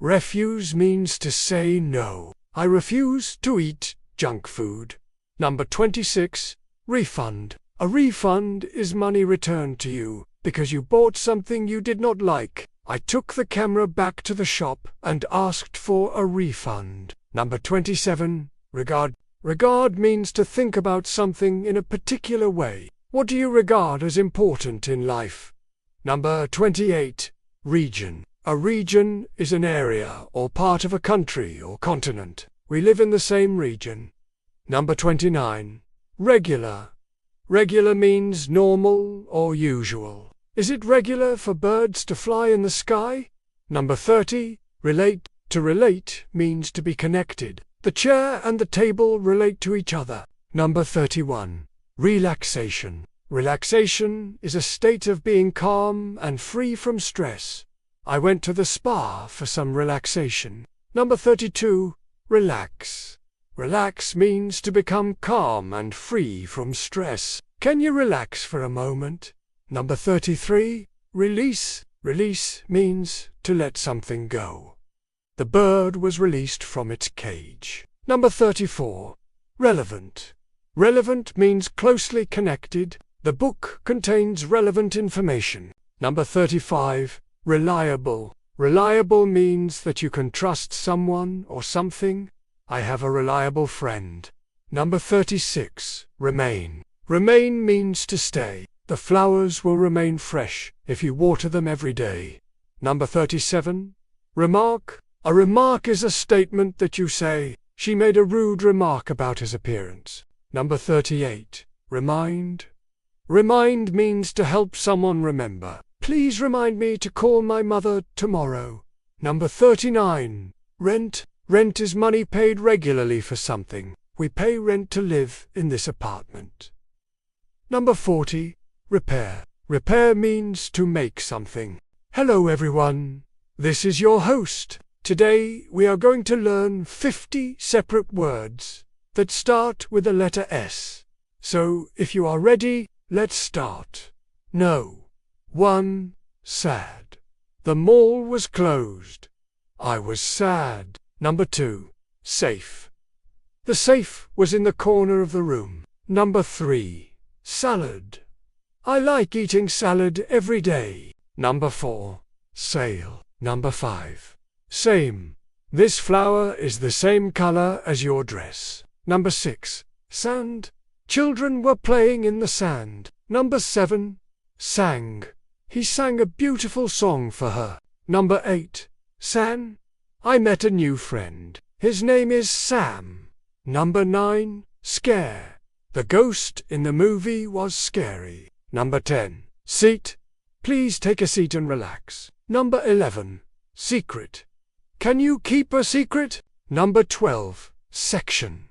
Speaker 1: Refuse means to say no. I refuse to eat junk food. Number 26. Refund. A refund is money returned to you because you bought something you did not like. I took the camera back to the shop and asked for a refund. Number 27. Regard. Regard means to think about something in a particular way. What do you regard as important in life? Number 28. Region. A region is an area or part of a country or continent. We live in the same region. Number 29. Regular. Regular means normal or usual. Is it regular for birds to fly in the sky? Number 30. Relate. To relate means to be connected. The chair and the table relate to each other. Number 31. Relaxation. Relaxation is a state of being calm and free from stress. I went to the spa for some relaxation. Number 32. Relax. Relax means to become calm and free from stress. Can you relax for a moment? Number 33. Release. Release means to let something go. The bird was released from its cage. Number 34. Relevant. Relevant means closely connected. The book contains relevant information. Number 35. Reliable. Reliable means that you can trust someone or something. I have a reliable friend. Number 36. Remain. Remain means to stay. The flowers will remain fresh if you water them every day. Number 37. Remark. A remark is a statement that you say. She made a rude remark about his appearance. Number 38. Remind. Remind means to help someone remember. Please remind me to call my mother tomorrow. Number 39. Rent. Rent is money paid regularly for something. We pay rent to live in this apartment. Number 40. Repair. Repair means to make something. Hello everyone. This is your host. Today we are going to learn 50 separate words that start with the letter S. So if you are ready, let's start. No. 1. Sad. The mall was closed. I was sad. Number 2. Safe. The safe was in the corner of the room. Number 3. Salad. I like eating salad every day. Number 4. Sale. Number 5. Same. This flower is the same color as your dress. Number 6. Sand. Children were playing in the sand. Number 7. Sang. He sang a beautiful song for her. Number 8. San. I met a new friend. His name is Sam. Number 9. Scare. The ghost in the movie was scary. Number 10. Seat. Please take a seat and relax. Number 11. Secret. Can you keep a secret? Number 12. Section.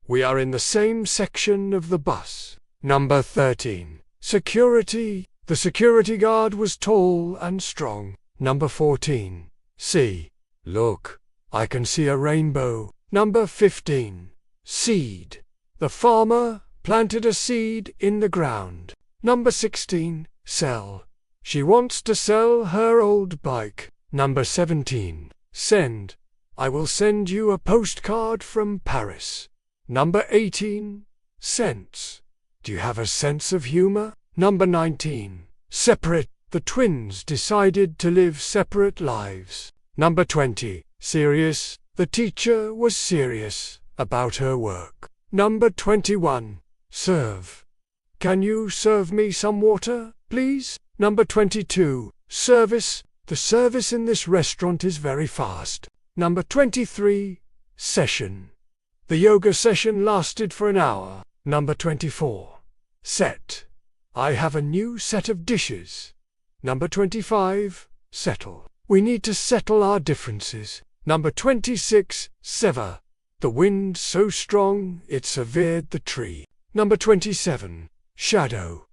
Speaker 1: We are in the same section of the bus. Number 13. Security. The security guard was tall and strong. Number 14. See. Look. I can see a rainbow. Number 15. Seed. The farmer planted a seed in the ground. Number 16. Sell. She wants to sell her old bike. Number 17. Send. I will send you a postcard from Paris. Number 18. Sense. Do you have a sense of humor? Number 19. Separate. The twins decided to live separate lives. Number 20. Serious. The teacher was serious about her work. Number 21. Serve. Can you serve me some water, please? Number 22. Service. The service in this restaurant is very fast. Number 23. Session. The yoga session lasted for an hour. Number 24. Set. I have a new set of dishes. Number 25. Settle. We need to settle our differences. Number 26, sever. The wind so strong it severed the tree. Number 27, shadow.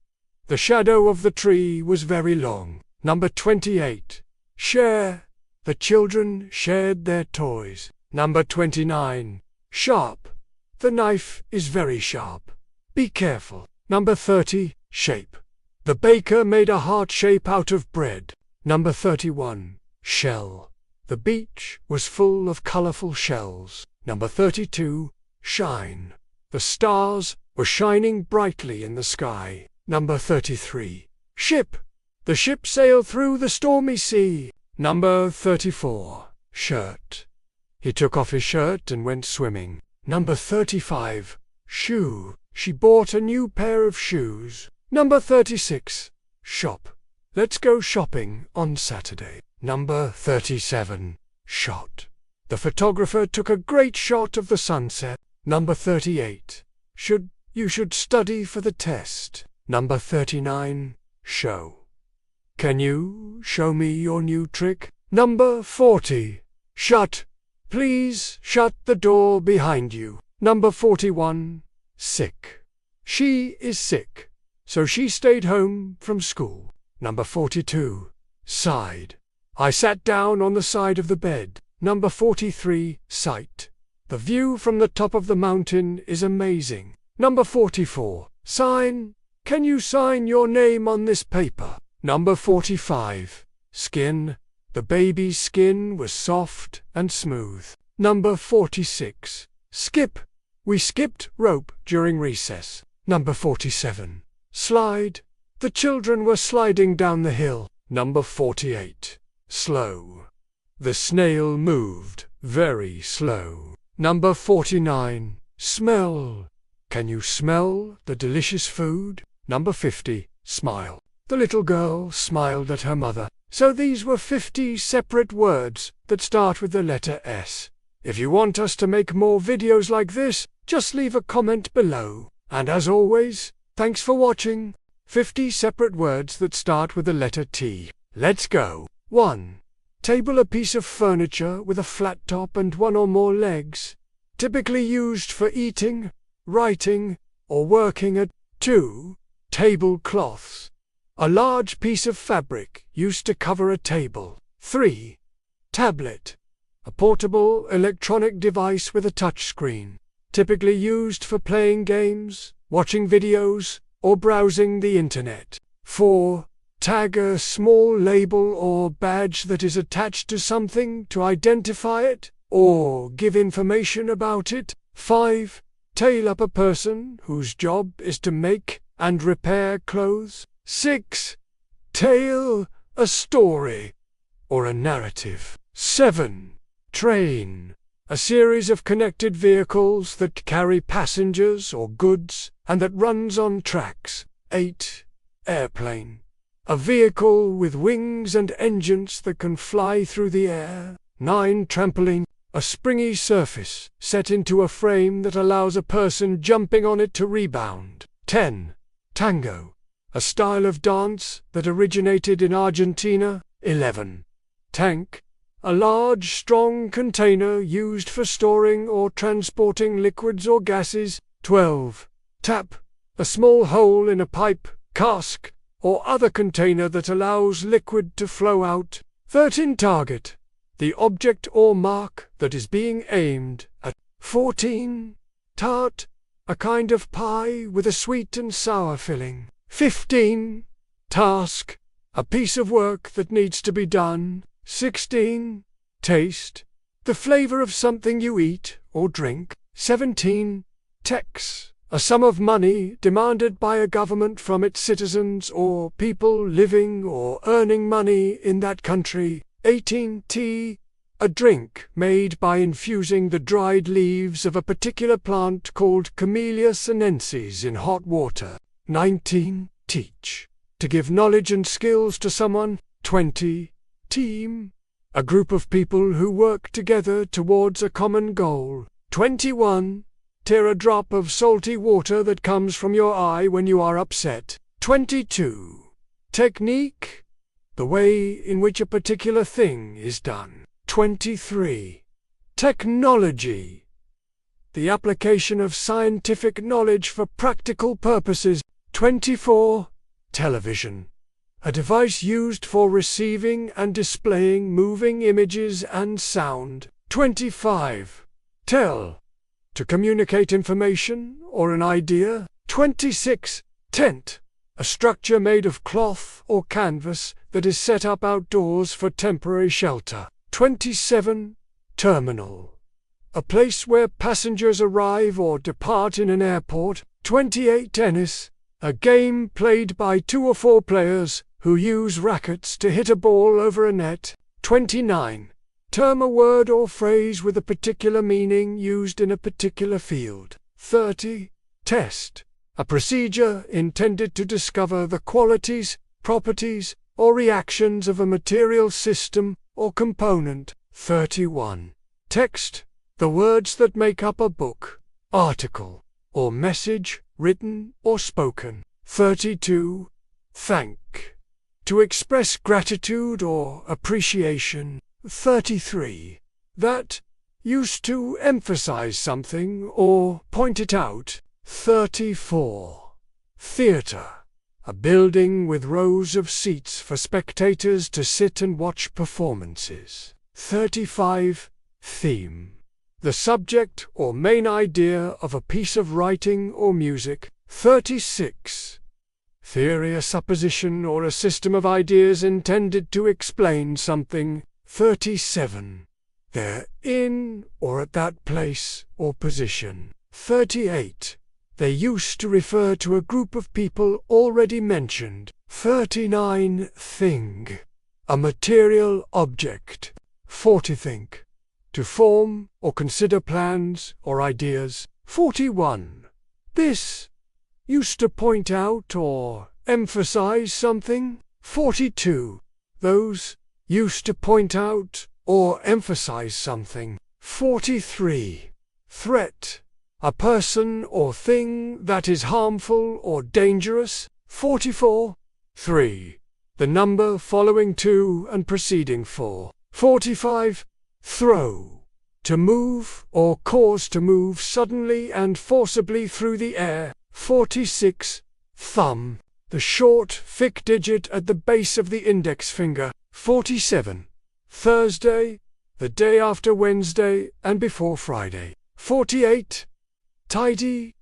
Speaker 1: The shadow of the tree was very long. Number 28, share. The children shared their toys. Number 29, sharp. The knife is very sharp. Be careful. Number 30, shape. The baker made a heart shape out of bread. Number 31, shell. The beach was full of colorful shells. Number 32, shine. The stars were shining brightly in the sky. Number 33, ship. The ship sailed through the stormy sea. Number 34, shirt. He took off his shirt and went swimming. Number 35, shoe. She bought a new pair of shoes. Number 36, shop. Let's go shopping on Saturday. Number 37, shot. The photographer took a great shot of the sunset. Number 38, you should study for the test. Number 39, show. Can you show me your new trick? Number 40, shut. Please shut the door behind you. Number 41, sick. She is sick, so she stayed home from school. Number 42, side. I sat down on the side of the bed. Number 43, sight. The view from the top of the mountain is amazing. Number 44, sign. Can you sign your name on this paper? Number 45, skin. The baby's skin was soft and smooth. Number 46, skip. We skipped rope during recess. Number 47, slide. The children were sliding down the hill. Number 48, slow. The snail moved very slow. Number 49, smell. Can you smell the delicious food? Number 50, smile. The little girl smiled at her mother. So these were 50 separate words that start with the letter S. If you want us to make more videos like this, just leave a comment below. And as always, thanks for watching. 50 separate words that start with the letter T. Let's go. 1. Table. A piece of furniture with a flat top and one or more legs, typically used for eating, writing, or working at. 2. Tablecloths. A large piece of fabric used to cover a table. 3. Tablet. A portable electronic device with a touchscreen, typically used for playing games, watching videos, or browsing the internet. 4. Tag. A small label or badge that is attached to something to identify it, or give information about it. 5. Tail up. A person whose job is to make and repair clothes. 6. Tale. A story or a narrative. 7. Train. A series of connected vehicles that carry passengers or goods and that runs on tracks. 8. Airplane. A vehicle with wings and engines that can fly through the air. 9. Trampoline. A springy surface set into a frame that allows a person jumping on it to rebound. 10. Tango. A style of dance that originated in Argentina. 11. Tank. A large, strong container used for storing or transporting liquids or gases. 12. Tap. A small hole in a pipe, cask, or other container that allows liquid to flow out. 13. Target. The object or mark that is being aimed at. 14. Tart. A kind of pie with a sweet and sour filling. 15. Task. A piece of work that needs to be done. 16. Taste. The flavor of something you eat or drink. 17. Tax. A sum of money demanded by a government from its citizens or people living or earning money in that country. 18. Tea. A drink made by infusing the dried leaves of a particular plant called Camellia sinensis in hot water. 19. Teach. To give knowledge and skills to someone. 20. Team. A group of people who work together towards a common goal. 21. Tear. A drop of salty water that comes from your eye when you are upset. 22. Technique. The way in which a particular thing is done. 23. Technology. The application of scientific knowledge for practical purposes. 24. Television. A device used for receiving and displaying moving images and sound. 25. Tell. To communicate information or an idea. 26. Tent. A structure made of cloth or canvas that is set up outdoors for temporary shelter. 27. Terminal. A place where passengers arrive or depart in an airport. 28. Tennis. A game played by 2 or 4 players who use rackets to hit a ball over a net. 29. Term. A word or phrase with a particular meaning used in a particular field. 30. Test. A procedure intended to discover the qualities, properties, or reactions of a material system or component. 31. Text. The words that make up a book, article, or message, written or spoken. 32. Thank. To express gratitude or appreciation. 33. That. Used to emphasize something or point it out. 34. Theater. A building with rows of seats for spectators to sit and watch performances. 35. Theme. The subject or main idea of a piece of writing or music. 36. Theory. A supposition or a system of ideas intended to explain something. 37. They're in or at that place or position. 38. They used to refer to a group of people already mentioned. 39. Thing. A material object. 40. Think. To form or consider plans or ideas. 41. This. Used to point out or emphasize something. 42. Those. Used to point out or emphasize something. 43. Threat. A person or thing that is harmful or dangerous. 44. 3. The number following 2 and preceding 4. 45. Throw. To move or cause to move suddenly and forcibly through the air. 46. Thumb. The short, thick digit at the base of the index finger. 47. Thursday. The day after Wednesday and before Friday. 48. Tidy.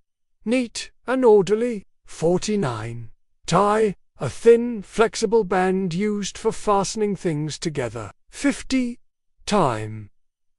Speaker 1: Neat and orderly. 49. Tie. A thin, flexible band used for fastening things together. 50. Time.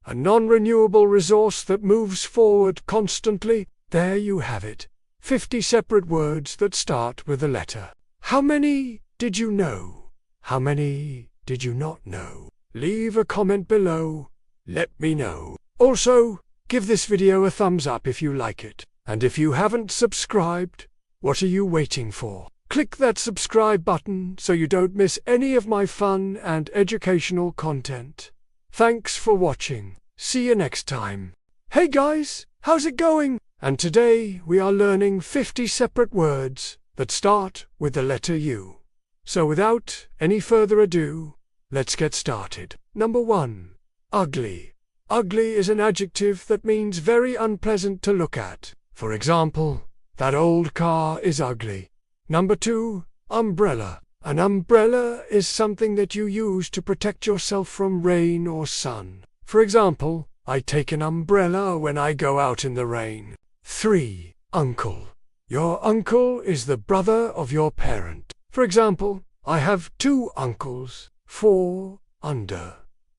Speaker 1: A non-renewable resource that moves forward constantly. There you have it. 50 separate words that start with a letter. How many did you know? How many did you not know? Leave a comment below. Let me know. Also, give this video a thumbs up if you like it. And if you haven't subscribed, what are you waiting for? Click that subscribe button so you don't miss any of my fun and educational content. Thanks for watching. See you next time. Hey guys, how's it going? And today we are learning 50 separate words that start with the letter U. So without any further ado, let's get started. Number 1. Ugly. Ugly is an adjective that means very unpleasant to look at. For example, that old car is ugly. Number 2. Umbrella. An umbrella is something that you use to protect yourself from rain or sun. For example, I take an umbrella when I go out in the rain. 3. Uncle. Your uncle is the brother of your parent. For example, I have 2 uncles. 4. Under.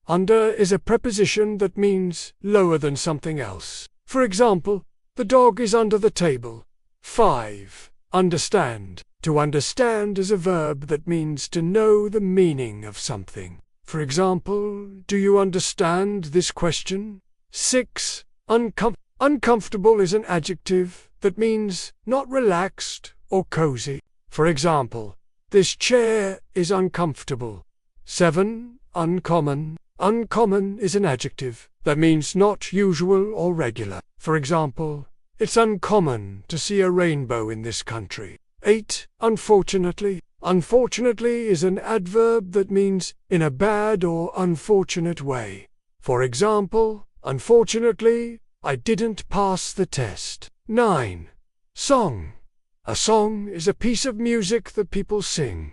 Speaker 1: Under is a preposition that means lower than something else. For example, the dog is under the table. 5. Understand. To understand is a verb that means to know the meaning of something. For example, do you understand this question? 6. Uncomfortable is an adjective that means not relaxed or cozy. For example, this chair is uncomfortable. 7. Uncommon. Uncommon is an adjective that means not usual or regular. For example, it's uncommon to see a rainbow in this country. 8. Unfortunately. Unfortunately is an adverb that means in a bad or unfortunate way. For example, Unfortunately, I didn't pass the test. 9. Song. A song is a piece of music that people sing.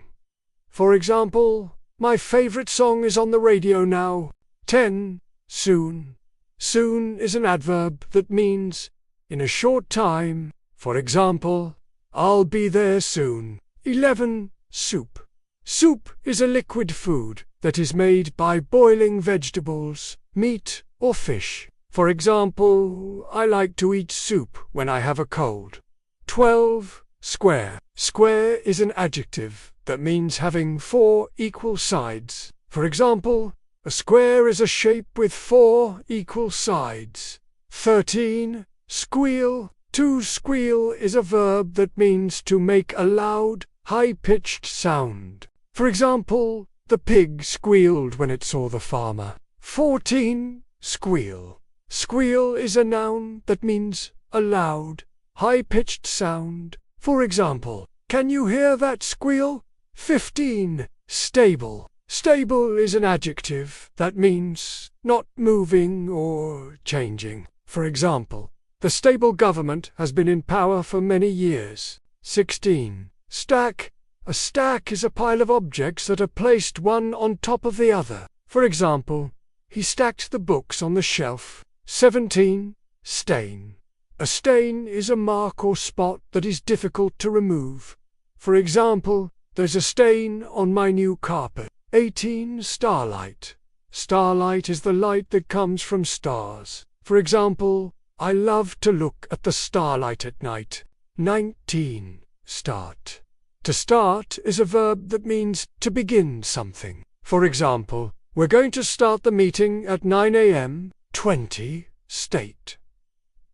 Speaker 1: For example, my favorite song is on the radio now. 10. Soon. Soon is an adverb that means in a short time. For example, I'll be there soon. 11. Soup. Soup is a liquid food that is made by boiling vegetables, meat, or fish. For example, I like to eat soup when I have a cold. 12. Square. Square is an adjective that means having 4 equal sides. For example, a square is a shape with 4 equal sides. 13. Squeal. To squeal is a verb that means to make a loud, high-pitched sound. For example, the pig squealed when it saw the farmer. 14. Squeal. Squeal is a noun that means a loud, high-pitched sound. For example, can you hear that squeal? 15. Stable. Stable is an adjective that means not moving or changing. For example, the stable government has been in power for many years. 16. Stack. A stack is a pile of objects that are placed one on top of the other. For example, he stacked the books on the shelf. 17. Stain. A stain is a mark or spot that is difficult to remove. For example, there's a stain on my new carpet. 18. Starlight. Starlight is the light that comes from stars. For example, I love to look at the starlight at night. 19. Start. To start is a verb that means to begin something. For example, we're going to start the meeting at 9 a.m. 20. State.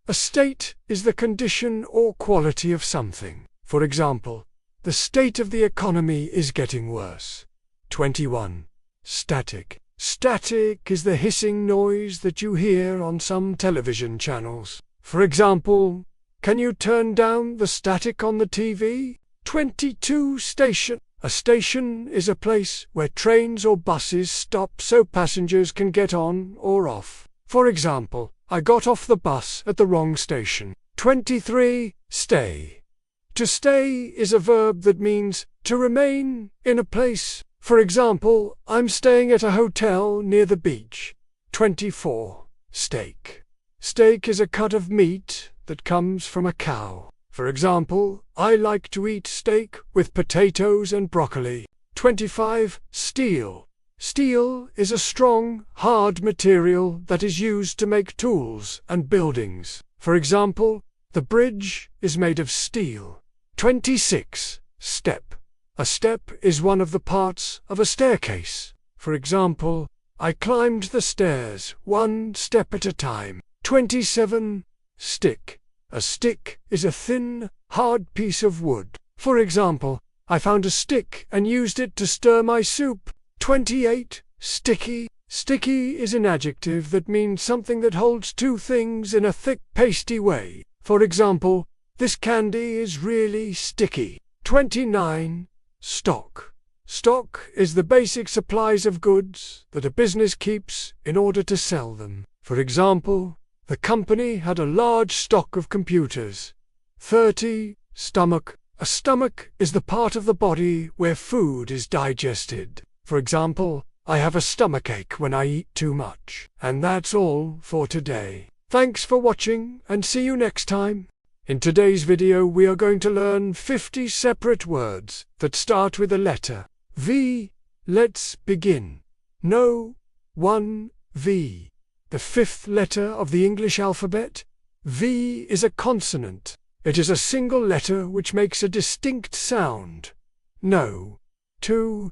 Speaker 1: A state is the condition or quality of something. For example, the state of the economy is getting worse. 21. Static. Static is the hissing noise that you hear on some television channels. For example, can you turn down the static on the TV? 22. Station. A station is a place where trains or buses stop so passengers can get on or off. For example, I got off the bus at the wrong station. 23. Stay. To stay is a verb that means to remain in a place. For example, I'm staying at a hotel near the beach. 24. Steak. Steak is a cut of meat that comes from a cow. For example, I like to eat steak with potatoes and broccoli. 25. Steel. Steel is a strong, hard material that is used to make tools and buildings. For example, the bridge is made of steel. 26. Step. A step is one of the parts of a staircase. For example, I climbed the stairs 1 step at a time. 27. Stick. A stick is a thin, hard piece of wood. For example, I found a stick and used it to stir my soup. 28. Sticky. Sticky is an adjective that means something that holds two things in a thick, pasty way. For example, this candy is really sticky. 29. Stock. Stock is the basic supplies of goods that a business keeps in order to sell them. For example, the company had a large stock of computers. 30. Stomach. A stomach is the part of the body where food is digested. For example, I have a stomachache when I eat too much. And that's all for today. Thanks for watching and see you next time. In today's video we are going to learn 50 separate words that start with the letter V. Let's begin. No. 1. V. The fifth letter of the English alphabet. V is a consonant. It is a single letter which makes a distinct sound. No. 2.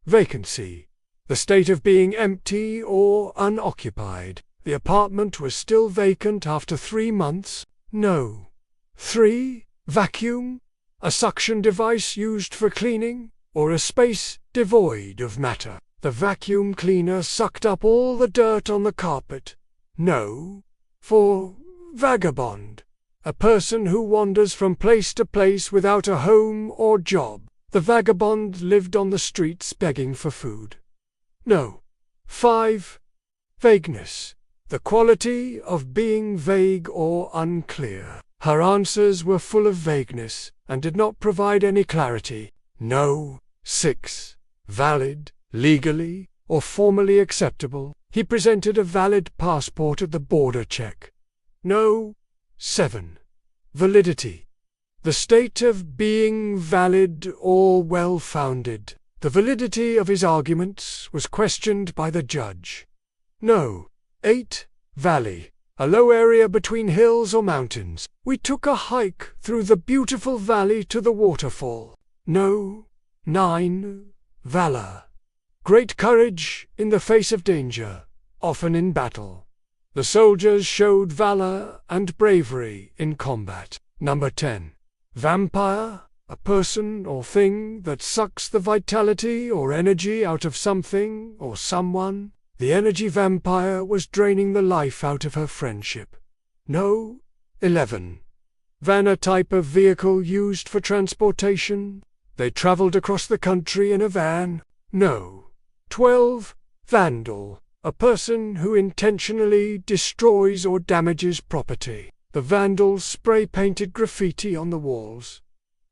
Speaker 1: Vacancy. The state of being empty or unoccupied. The apartment was still vacant after 3 months. No. 3. Vacuum. A suction device used for cleaning, or a space devoid of matter. The vacuum cleaner sucked up all the dirt on the carpet. No. 4. Vagabond. A person who wanders from place to place without a home or job. The vagabond lived on the streets begging for food. No. 5. Vagueness. The quality of being vague or unclear. Her answers were full of vagueness, and did not provide any clarity. No. 6. Valid, legally, or formally acceptable. He presented a valid passport at the border check. No. 7. Validity. The state of being valid or well-founded. The validity of his arguments was questioned by the judge. No. 8. Valley. A low area between hills or mountains. We took a hike through the beautiful valley to the waterfall. No. 9. Valor. Great courage in the face of danger, often in battle. The soldiers showed valor and bravery in combat. Number 10. Vampire. A person or thing that sucks the vitality or energy out of something or someone. The energy vampire was draining the life out of her friendship. No. 11. Van. A type of vehicle used for transportation. They traveled across the country in a van. No. 12. Vandal. A person who intentionally destroys or damages property. The vandals spray-painted graffiti on the walls.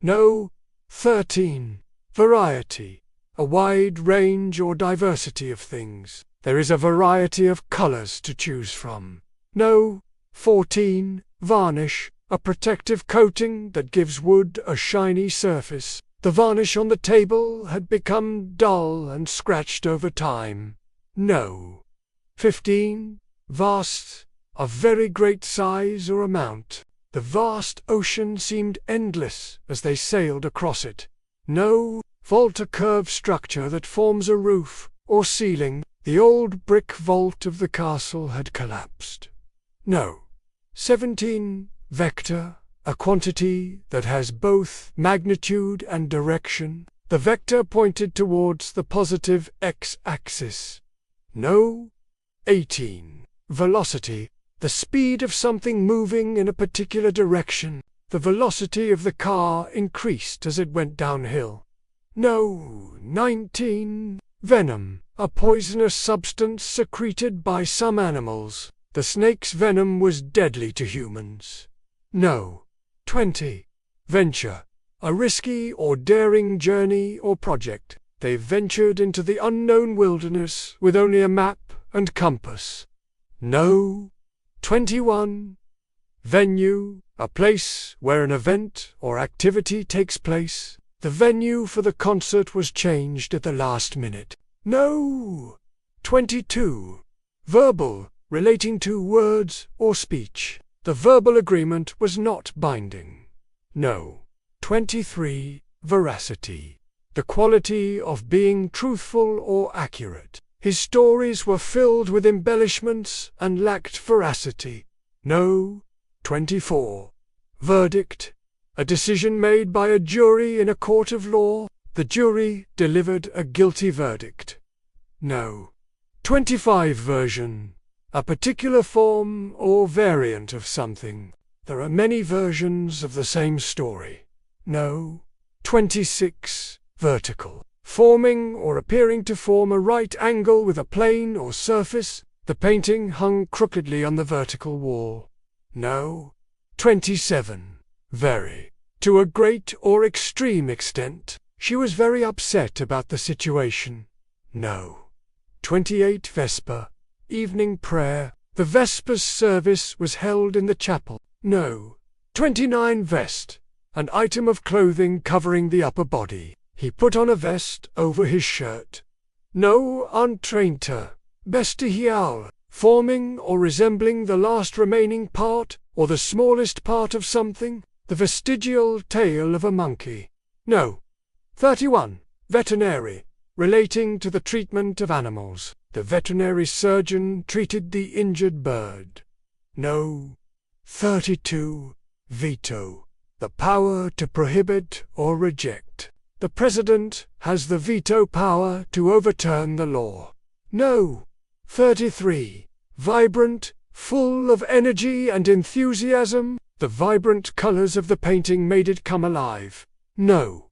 Speaker 1: No. 13. Variety. A wide range or diversity of things. There is a variety of colors to choose from. No. 14. Varnish. A protective coating that gives wood a shiny surface. The varnish on the table had become dull and scratched over time. No. 15. Vast. Of very great size or amount. The vast ocean seemed endless as they sailed across it. No. Vault. A curved structure that forms a roof or ceiling. The old brick vault of the castle had collapsed. No. 17. Vector. A quantity that has both magnitude and direction. The vector pointed towards the positive x-axis. No. 18. Velocity. The speed of something moving in a particular direction. The velocity of the car increased as it went downhill. No. 19. Venom. A poisonous substance secreted by some animals. The snake's venom was deadly to humans. No. 20. Venture. A risky or daring journey or project. They ventured into the unknown wilderness with only a map and compass. No. 21. Venue. A place where an event or activity takes place. The venue for the concert was changed at the last minute. No. 22. Verbal. Relating to words or speech. The verbal agreement was not binding. No. 23. Veracity. The quality of being truthful or accurate. His stories were filled with embellishments and lacked veracity. No. 24. Verdict. A decision made by a jury in a court of law. The jury delivered a guilty verdict. No. 25. Version. A particular form or variant of something. There are many versions of the same story. No. 26. Vertical. Forming or appearing to form a right angle with a plane or surface. The painting hung crookedly on the vertical wall. No. 27. Very. To a great or extreme extent. She was very upset about the situation. No. 28. Vesper. Evening prayer. The Vespers service was held in the chapel. No. 29. Vest. An item of clothing covering the upper body. He put on a vest over his shirt. No. Entrainter. Bestial. Forming or resembling the last remaining part, or the smallest part of something. The vestigial tail of a monkey. No. 31. Veterinary. Relating to the treatment of animals. The veterinary surgeon treated the injured bird. No. 32. Veto. The power to prohibit or reject. The president has the veto power to overturn the law. No. 33. Vibrant, full of energy and enthusiasm. The vibrant colors of the painting made it come alive. No.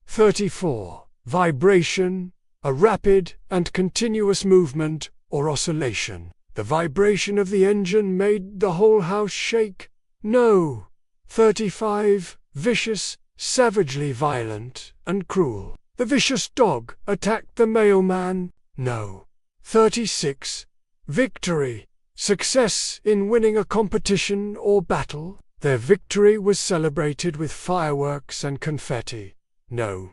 Speaker 1: 34. Vibration. A rapid and continuous movement or oscillation. The vibration of the engine made the whole house shake. No. 35. Vicious, savagely violent, and cruel. The vicious dog attacked the mailman. No. 36. Victory, success in winning a competition or battle. Their victory was celebrated with fireworks and confetti. No.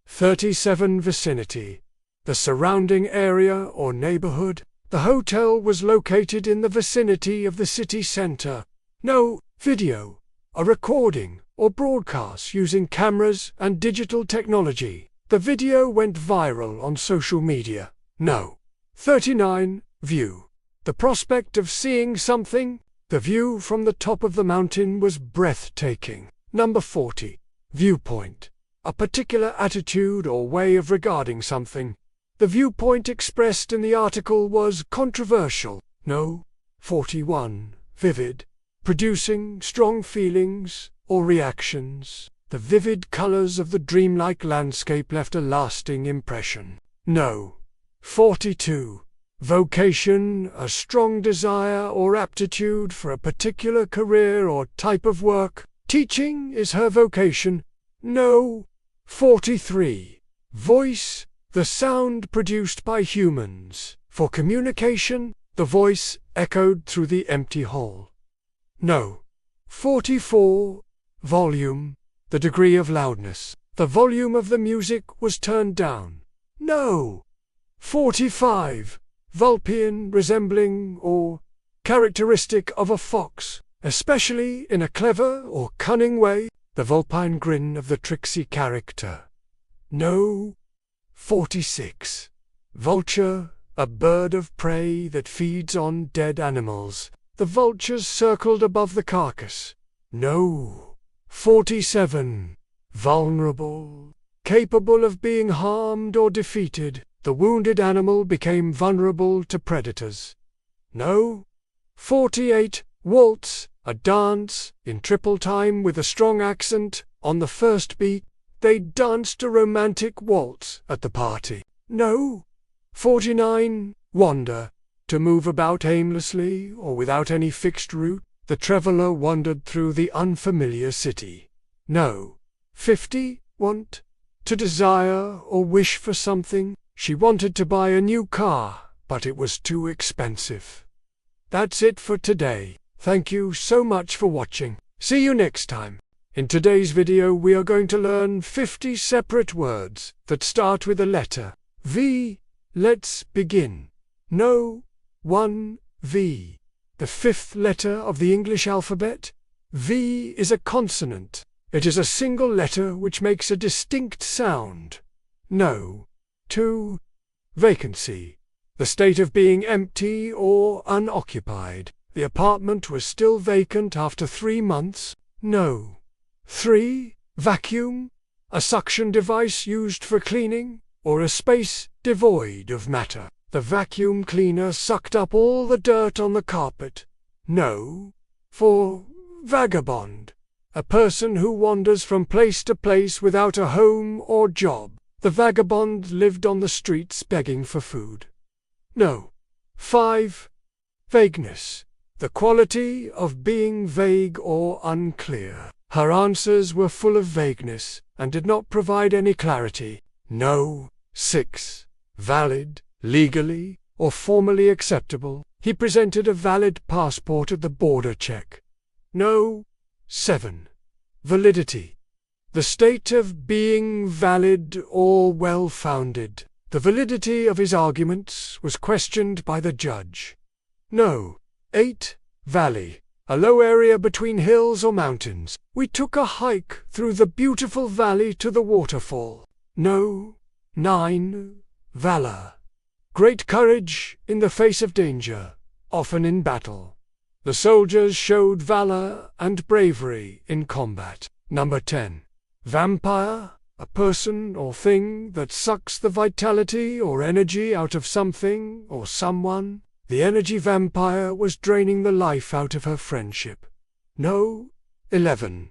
Speaker 1: 37. Vicinity, the surrounding area or neighborhood. The hotel was located in the vicinity of the city center. No. Video, a recording or broadcast using cameras and digital technology. The video went viral on social media. No. 39. View, the prospect of seeing something. The view from the top of the mountain was breathtaking. Number 40. Viewpoint, a particular attitude or way of regarding something. The viewpoint expressed in the article was controversial. No. 41. Vivid, producing strong feelings or reactions. The vivid colors of the dreamlike landscape left a lasting impression. No. 42. Vocation, a strong desire or aptitude for a particular career or type of work. Teaching is her vocation. No. 43. Voice, the sound produced by humans. For communication, the voice echoed through the empty hall. No. 44. Volume, the degree of loudness. The volume of the music was turned down. No. 45. Vulpian, resembling or characteristic of a fox, especially in a clever or cunning way. The vulpine grin of the tricksy character. No. 46. Vulture, a bird of prey that feeds on dead animals. The vultures circled above the carcass. No. 47. Vulnerable, capable of being harmed or defeated. The wounded animal became vulnerable to predators. No. 48. Waltz, a dance, in triple time with a strong accent. On the first beat, they danced a romantic waltz at the party. No. 49. Wander, to move about aimlessly or without any fixed route. The traveler wandered through the unfamiliar city. No. 50. Want, to desire or wish for something. She wanted to buy a new car, but it was too expensive. That's it for today. Thank you so much for watching. See you next time. In today's video we are going to learn 50 separate words that start with a letter V. Let's begin. No. 1. V. The fifth letter of the English alphabet. V is a consonant. It is a single letter which makes a distinct sound. No. 2. Vacancy, the state of being empty or unoccupied. The apartment was still vacant after 3 months. No. 3. Vacuum, a suction device used for cleaning, or a space devoid of matter. The vacuum cleaner sucked up all the dirt on the carpet. No. 4. Vagabond, a person who wanders from place to place without a home or job. The vagabond lived on the streets begging for food. No. 5. Vagueness, the quality of being vague or unclear. Her answers were full of vagueness and did not provide any clarity. No. 6. Valid, legally or formally acceptable. He presented a valid passport at the border check. No. 7. Validity, the state of being valid or well-founded. The validity of his arguments was questioned by the judge. No. 8. Valley, a low area between hills or mountains. We took a hike through the beautiful valley to the waterfall. No. 9. Valor, great courage in the face of danger, often in battle. The soldiers showed valor and bravery in combat. Number 10. Vampire, a person or thing that sucks the vitality or energy out of something or someone. The energy vampire was draining the life out of her friendship. No. 11.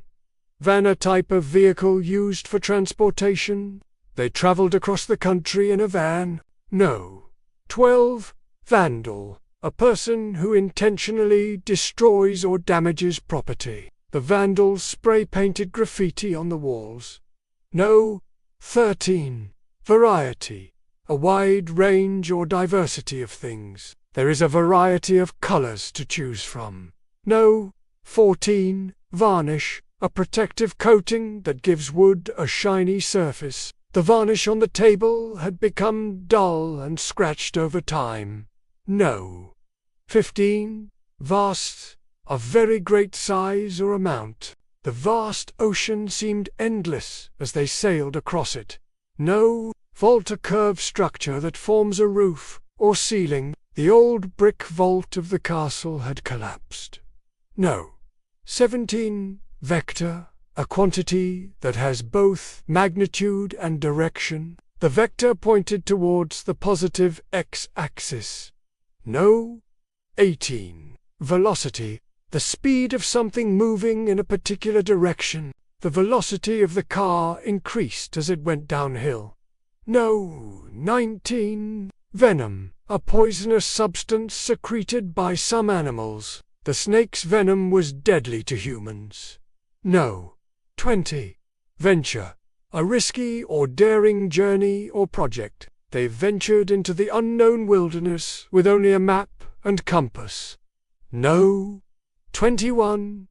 Speaker 1: Van, a type of vehicle used for transportation. They traveled across the country in a van. No. 12. Vandal, a person who intentionally destroys or damages property. The vandals spray-painted graffiti on the walls. No. 13. Variety, a wide range or diversity of things. There is a variety of colors to choose from. No. 14. Varnish, a protective coating that gives wood a shiny surface. The varnish on the table had become dull and scratched over time. No. 15. Vast, of very great size or amount. The vast ocean seemed endless as they sailed across it. No. Vault, a curved structure that forms a roof or ceiling. The old brick vault of the castle had collapsed. No. 17. Vector, a quantity that has both magnitude and direction. The vector pointed towards the positive x-axis. No. 18. Velocity, the speed of something moving in a particular direction. The velocity of the car increased as it went downhill. No. 19. Venom, a poisonous substance secreted by some animals. The snake's venom was deadly to humans. No. 20. Venture, a risky or daring journey or project. They ventured into the unknown wilderness with only a map and compass. No. 21.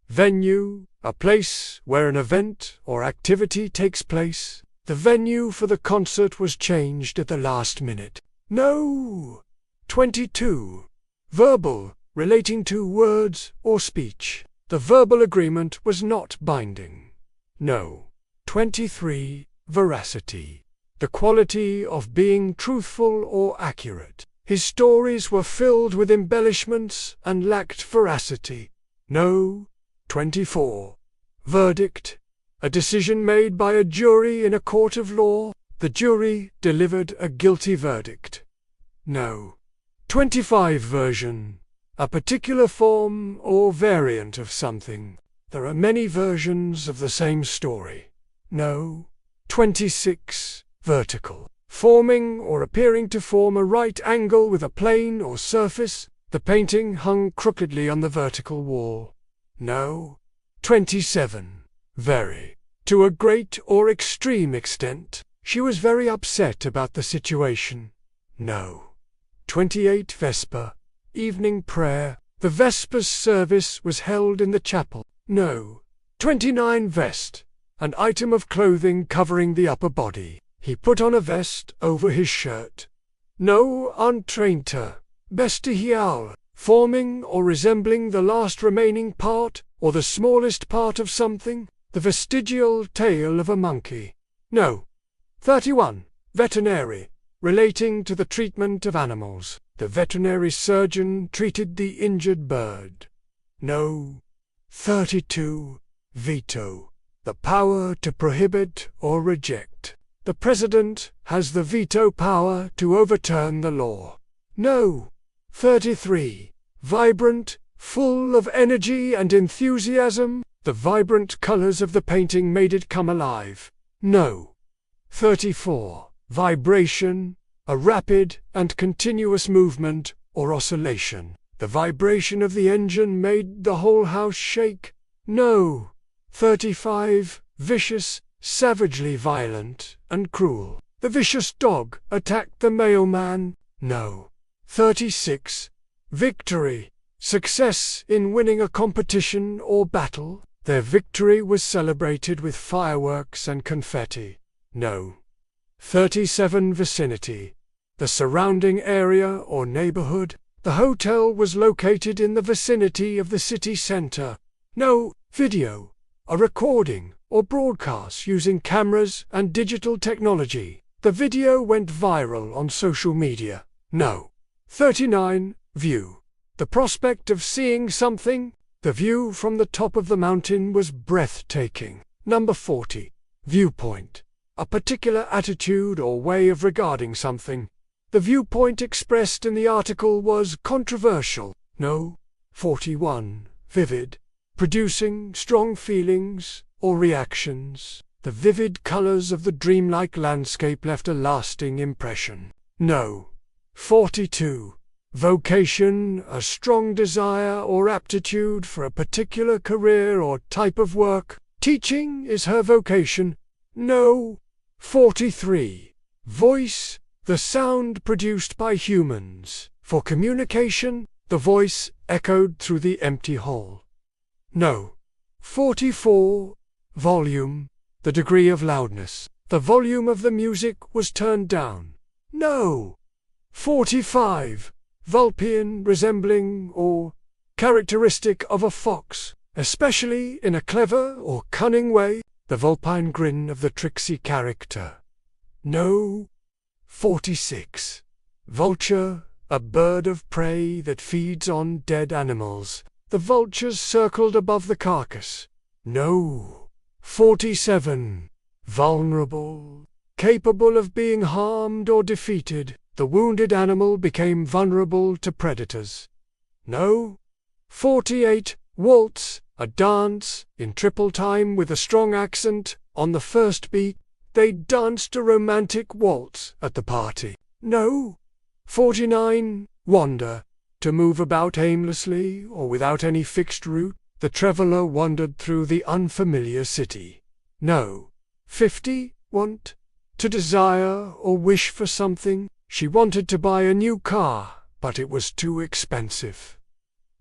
Speaker 1: Venue, a place where an event or activity takes place. The venue for the concert was changed at the last minute. No. 22. Verbal, relating to words or speech. The verbal agreement was not binding. No. 23. Veracity, the quality of being truthful or accurate. His stories were filled with embellishments and lacked veracity. No. 24. Verdict, a decision made by a jury in a court of law. The jury delivered a guilty verdict. No. 25. Version, a particular form or variant of something. There are many versions of the same story. No. 26. Vertical, forming or appearing to form a right angle with a plane or surface. The painting hung crookedly on the vertical wall. No. 27. Very, to a great or extreme extent. She was very upset about the situation. No. 28. Vesper, evening prayer. The Vespers service was held in the chapel. No. 29. Vest, an item of clothing covering the upper body. He put on a vest over his shirt. No. Entrainter, bestial, forming or resembling the last remaining part or the smallest part of something. The vestigial tail of a monkey. No. 31. Veterinary, relating to the treatment of animals. The veterinary surgeon treated the injured bird. No. 32. Veto, the power to prohibit or reject. The president has the veto power to overturn the law. No. 33. Vibrant, full of energy and enthusiasm. The vibrant colors of the painting made it come alive. No. 34. Vibration, a rapid and continuous movement or oscillation. The vibration of the engine made the whole house shake. No. 35. Vicious, savagely violent and cruel. The vicious dog attacked the mailman. No. 36. Victory, success in winning a competition or battle. Their victory was celebrated with fireworks and confetti. No. 37. Vicinity, the surrounding area or neighborhood. The hotel was located in the vicinity of the city center. No. Video, a recording or broadcast using cameras and digital technology. The video went viral on social media. No. 39. View, the prospect of seeing something. The view from the top of the mountain was breathtaking. Number 40. Viewpoint, a particular attitude or way of regarding something. The viewpoint expressed in the article was controversial. No. 41. Vivid, producing strong feelings or reactions. The vivid colors of the dreamlike landscape left a lasting impression. No. 42. Vocation, a strong desire or aptitude for a particular career or type of work. Teaching is her vocation. No. 43. Voice, the sound produced by humans. For communication, the voice echoed through the empty hall. No. 44. Volume, the degree of loudness. The volume of the music was turned down. No. 45. Vulpian, resembling or characteristic of a fox, especially in a clever or cunning way, the vulpine grin of the tricksy character. No. 46. Vulture, a bird of prey that feeds on dead animals. The vultures circled above the carcass. No. 47. Vulnerable, capable of being harmed or defeated. The wounded animal became vulnerable to predators. No. 48. Waltz, a dance, in triple time with a strong accent. On the first beat, they danced a romantic waltz at the party. No. 49. Wander, to move about aimlessly or without any fixed route. The traveler wandered through the unfamiliar city. No. 50. Want, to desire or wish for something. She wanted to buy a new car, but it was too expensive.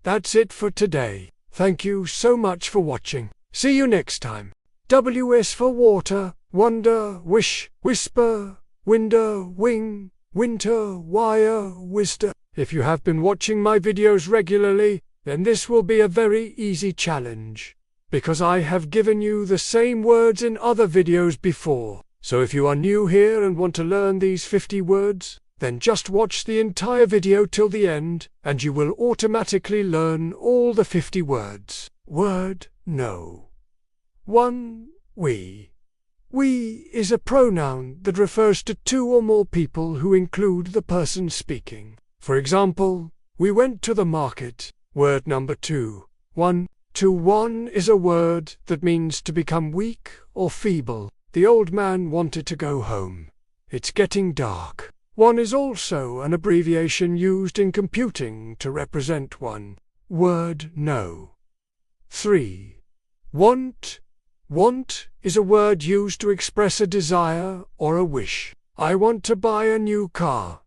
Speaker 1: That's it for today. Thank you so much for watching. See you next time. WS for water, wonder, wish, whisper, winder, wing, winter, wire, wisdom. If you have been watching my videos regularly, then this will be a very easy challenge, because I have given you the same words in other videos before. So if you are new here and want to learn these 50 words, then just watch the entire video till the end, and you will automatically learn all the 50 words. Word, no. 1. We. We is a pronoun that refers to two or more people who include the person speaking. For example, we went to the market. Word number 2. 1. To one is a word that means to become weak or feeble. The old man wanted to go home. It's getting dark. One is also an abbreviation used in computing to represent one. Word no. 3. Want. Want is a word used to express a desire or a wish. I want to buy a new car.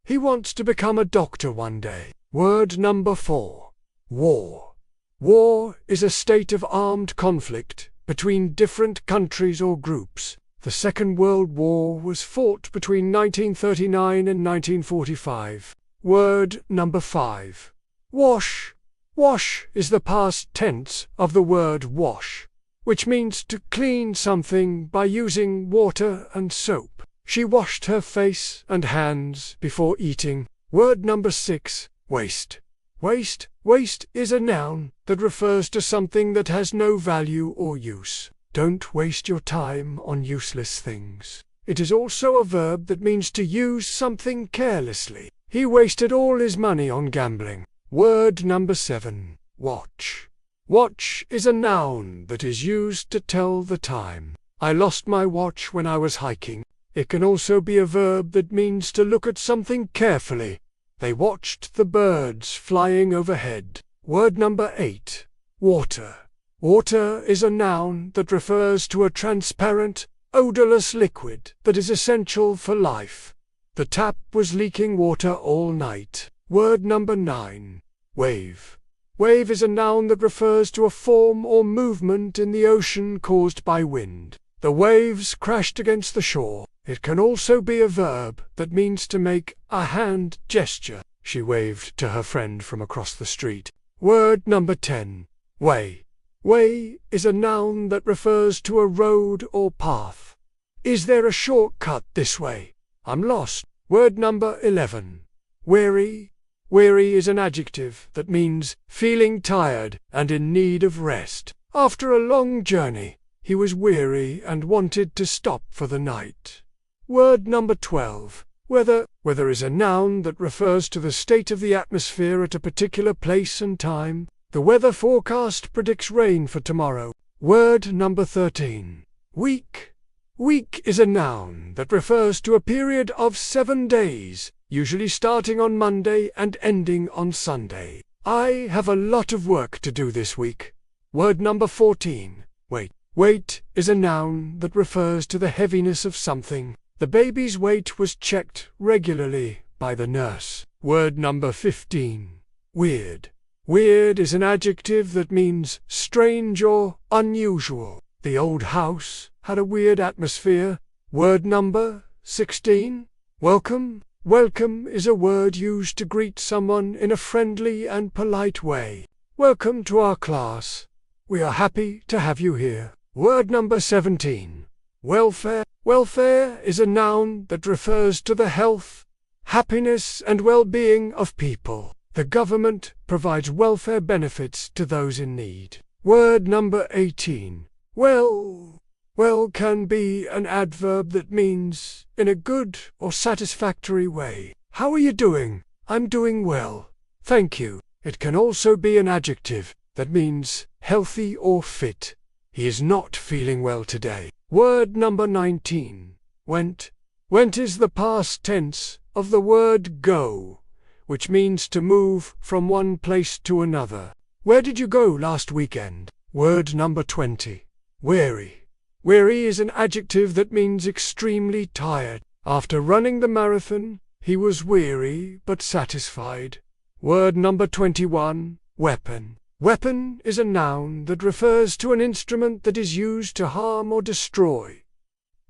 Speaker 1: He wants to become a doctor one day. Word number 4. War. War is a state of armed conflict between different countries or groups. The Second World War was fought between 1939 and 1945. Word number 5. Wash. Wash is the past tense of the word wash, which means to clean something by using water and soap. She washed her face and hands before eating. Word number 6. Waste. Waste. Waste is a noun that refers to something that has no value or use. Don't waste your time on useless things. It is also a verb that means to use something carelessly. He wasted all his money on gambling. Word number 7. Watch. Watch is a noun that is used to tell the time. I lost my watch when I was hiking. It can also be a verb that means to look at something carefully. They watched the birds flying overhead. Word number 8. Water. Water is a noun that refers to a transparent, odorless liquid that is essential for life. The tap was leaking water all night. Word number 9. Wave. Wave is a noun that refers to a form or movement in the ocean caused by wind. The waves crashed against the shore. It can also be a verb that means to make a hand gesture. She waved to her friend from across the street. Word number 10. Way. Way is a noun that refers to a road or path. Is there a shortcut this way? I'm lost. Word number 11. Weary. Weary is an adjective that means feeling tired and in need of rest. After a long journey, he was weary and wanted to stop for the night. Word number 12. Weather. Weather is a noun that refers to the state of the atmosphere at a particular place and time. The weather forecast predicts rain for tomorrow. Word number 13. Week. Week is a noun that refers to a period of 7 days, usually starting on Monday and ending on Sunday. I have a lot of work to do this week. Word number 14. Weight. Weight is a noun that refers to the heaviness of something. The baby's weight was checked regularly by the nurse. Word number 15. Weird. Weird is an adjective that means strange or unusual. The old house had a weird atmosphere. Word number 16. Welcome. Welcome is a word used to greet someone in a friendly and polite way. Welcome to our class. We are happy to have you here. Word number 17. Welfare. Welfare is a noun that refers to the health, happiness and well-being of people. The government provides welfare benefits to those in need. Word number 18. Well. Well can be an adverb that means in a good or satisfactory way. How are you doing? I'm doing well. Thank you. It can also be an adjective that means healthy or fit. He is not feeling well today. Word number 19. Went. Went is the past tense of the word go, which means to move from one place to another. Where did you go last weekend? Word number 20. Weary. Weary is an adjective that means extremely tired. After running the marathon, he was weary but satisfied. Word number 21. Weapon. Weapon is a noun that refers to an instrument that is used to harm or destroy.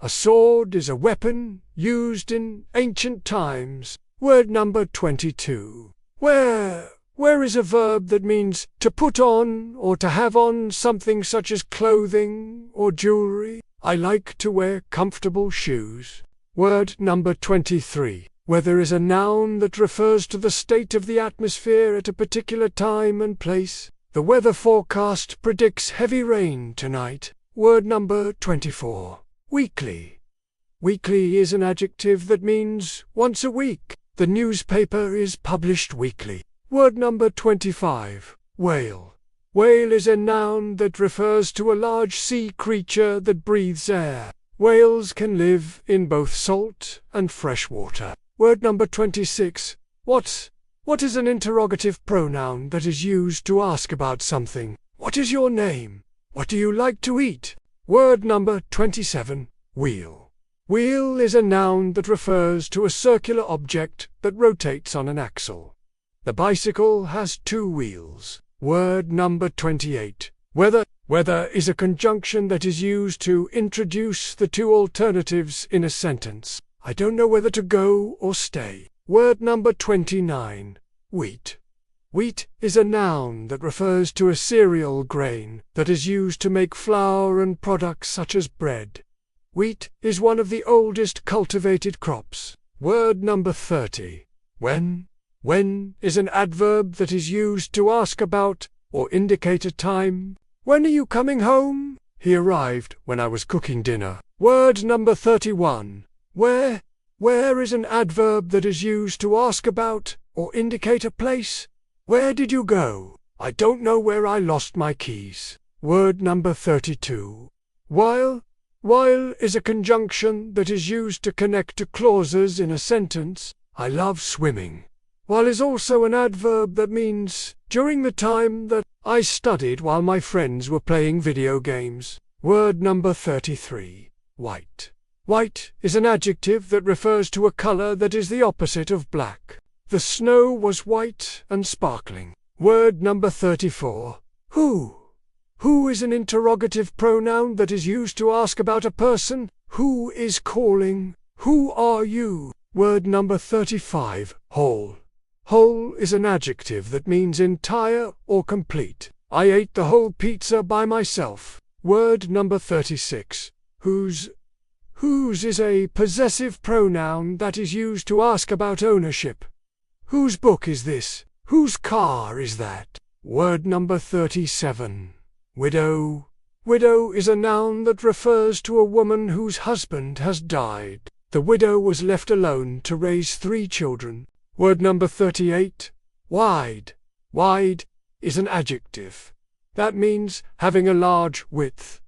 Speaker 1: A sword is a weapon used in ancient times. Word number 22. Wear. Wear is a verb that means to put on or to have on something such as clothing or jewelry. I like to wear comfortable shoes. Word number 23. Weather is a noun that refers to the state of the atmosphere at a particular time and place. The weather forecast predicts heavy rain tonight. Word number 24. Weekly. Weekly is an adjective that means once a week. The newspaper is published weekly. Word number 25. Whale. Whale is a noun that refers to a large sea creature that breathes air. Whales can live in both salt and fresh water. Word number 26. What is an interrogative pronoun that is used to ask about something? What is your name? What do you like to eat? Word number 27. Wheel. Wheel is a noun that refers to a circular object that rotates on an axle. The bicycle has 2 wheels. Word number 28. Whether. Whether is a conjunction that is used to introduce the 2 alternatives in a sentence. I don't know whether to go or stay. Word number 29. Wheat. Wheat is a noun that refers to a cereal grain that is used to make flour and products such as bread. Wheat is one of the oldest cultivated crops. Word number 30. When. When is an adverb that is used to ask about or indicate a time. When are you coming home? He arrived when I was cooking dinner. Word number 31. Where. Where is an adverb that is used to ask about or indicate a place. Where did you go? I don't know where I lost my keys. Word number 32. While. While is a conjunction that is used to connect to clauses in a sentence. I love swimming. While is also an adverb that means during the time that I studied while my friends were playing video games. Word number 33. White. White is an adjective that refers to a color that is the opposite of black. The snow was white and sparkling. Word number 34. Who. Who is an interrogative pronoun that is used to ask about a person. Who is calling? Who are you? Word number 35. Whole. Whole is an adjective that means entire or complete. I ate the whole pizza by myself. Word number 36. Whose. Whose is a possessive pronoun that is used to ask about ownership. Whose book is this? Whose car is that? Word number 37. Widow. Widow is a noun that refers to a woman whose husband has died. The widow was left alone to raise 3 children. Word number 38. Wide. Wide is an adjective. That means having a large width.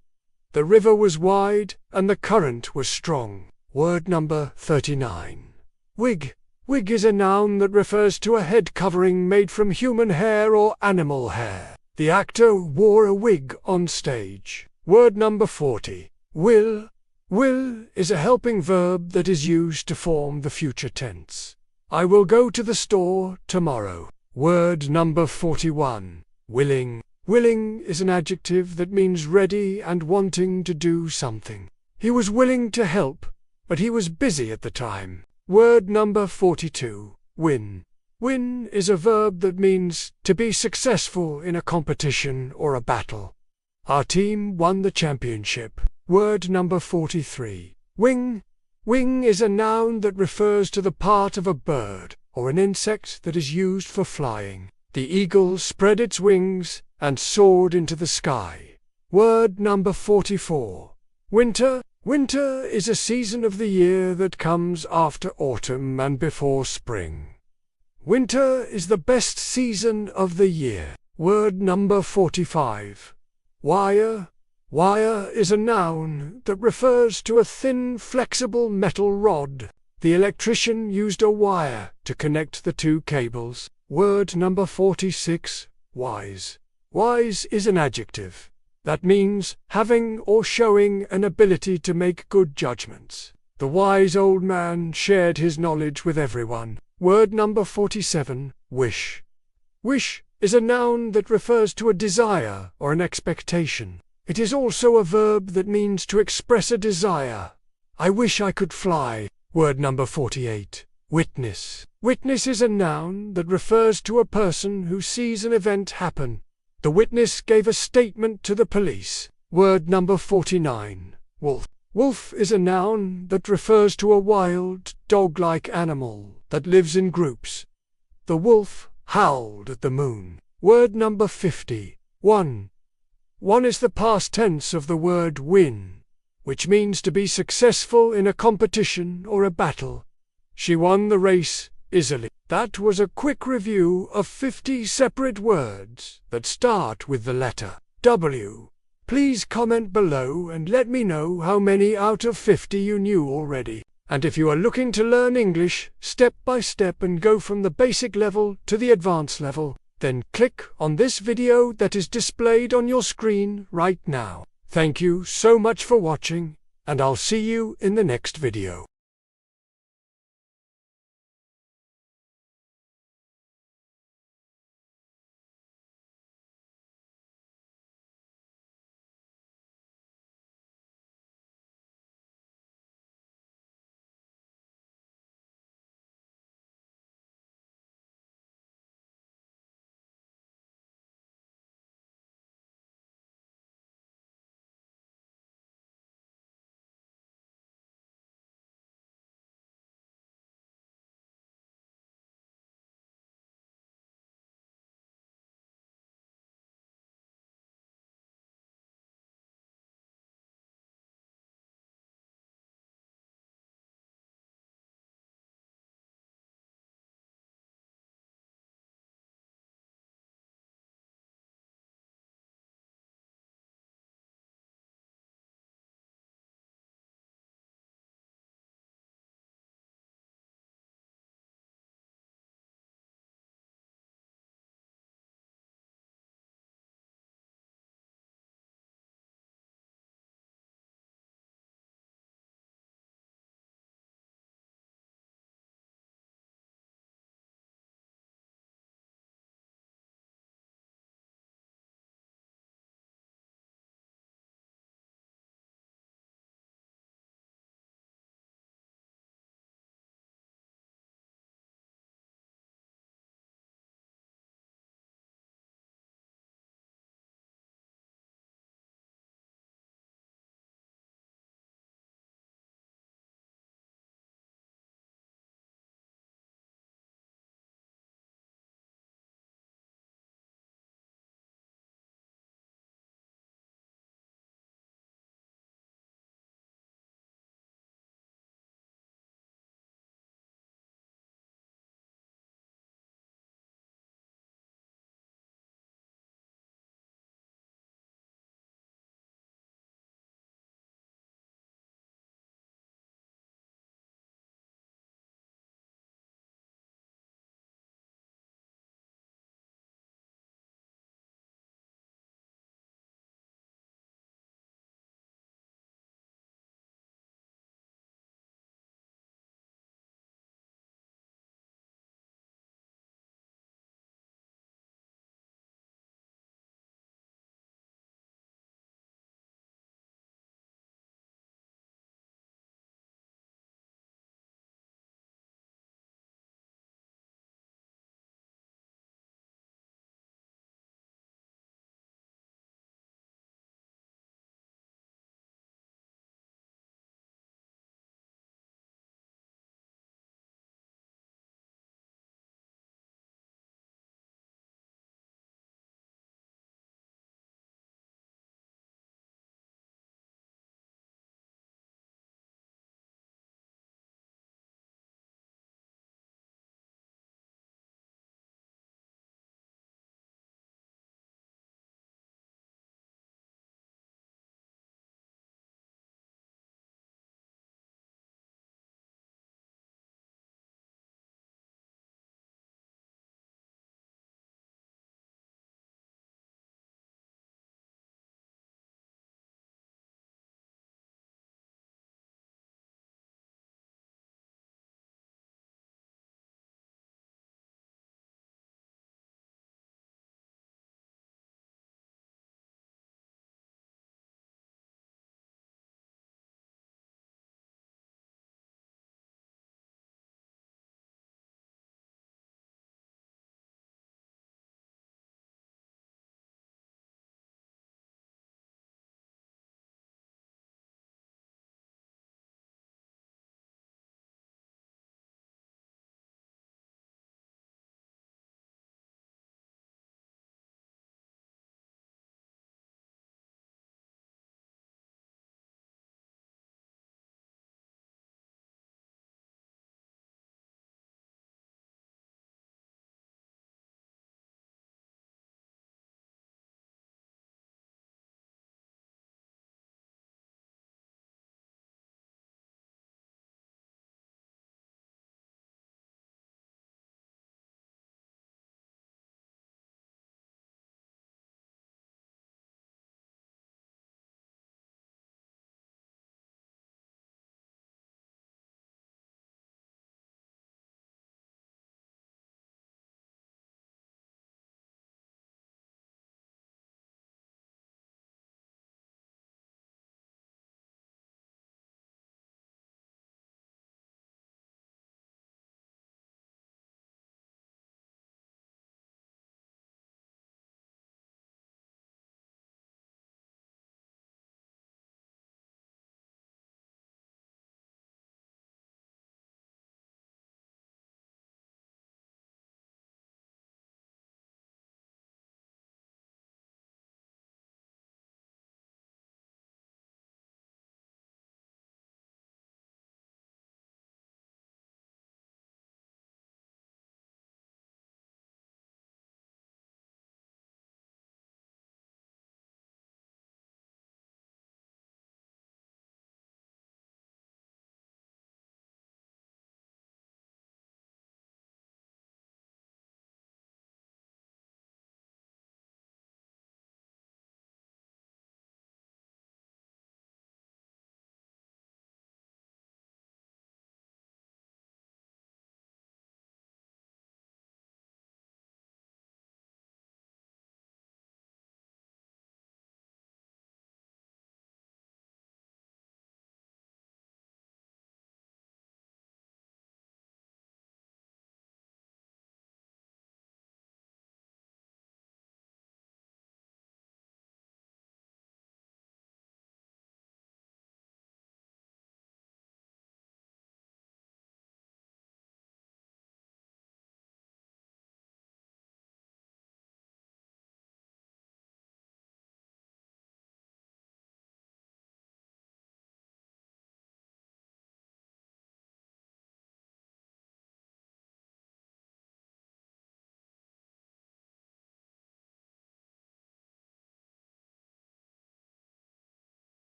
Speaker 1: The river was wide, and the current was strong. Word number 39. Wig. Wig is a noun that refers to a head covering made from human hair or animal hair. The actor wore a wig on stage. Word number 40. Will. Will is a helping verb that is used to form the future tense. I will go to the store tomorrow. Word number 41. Willing. Willing is an adjective that means ready and wanting to do something. He was willing to help, but he was busy at the time. Word number 42. Win. Win is a verb that means to be successful in a competition or a battle. Our team won the championship. Word number 43. Wing. Wing is a noun that refers to the part of a bird or an insect that is used for flying. The eagle spread its wings and soared into the sky. Word number 44. Winter. Winter is a season of the year that comes after autumn and before spring. Winter is the best season of the year. Word number 45. Wire. Wire is a noun that refers to a thin, flexible metal rod. The electrician used a wire to connect the two cables. Word number 46. Wise. Wise is an adjective that means having or showing an ability to make good judgments. The wise old man shared his knowledge with everyone. Word number 47. Wish. Wish is a noun that refers to a desire or an expectation. It is also a verb that means to express a desire. I wish I could fly. Word number 48. Witness. Witness is a noun that refers to a person who sees an event happen. The witness gave a statement to the police. Word number 49. Wolf. Wolf is a noun that refers to a wild, dog-like animal that lives in groups. The wolf howled at the moon. Word number 50. Won. Won is the past tense of the word win, which means to be successful in a competition or a battle. She won the race easily. That was a quick review of 50 separate words that start with the letter W. Please comment below and let me know how many out of 50 you knew already. And if you are looking to learn English step by step and go from the basic level to the advanced level, then click on this video that is displayed on your screen right now. Thank you so much for watching, and I'll see you in the next video.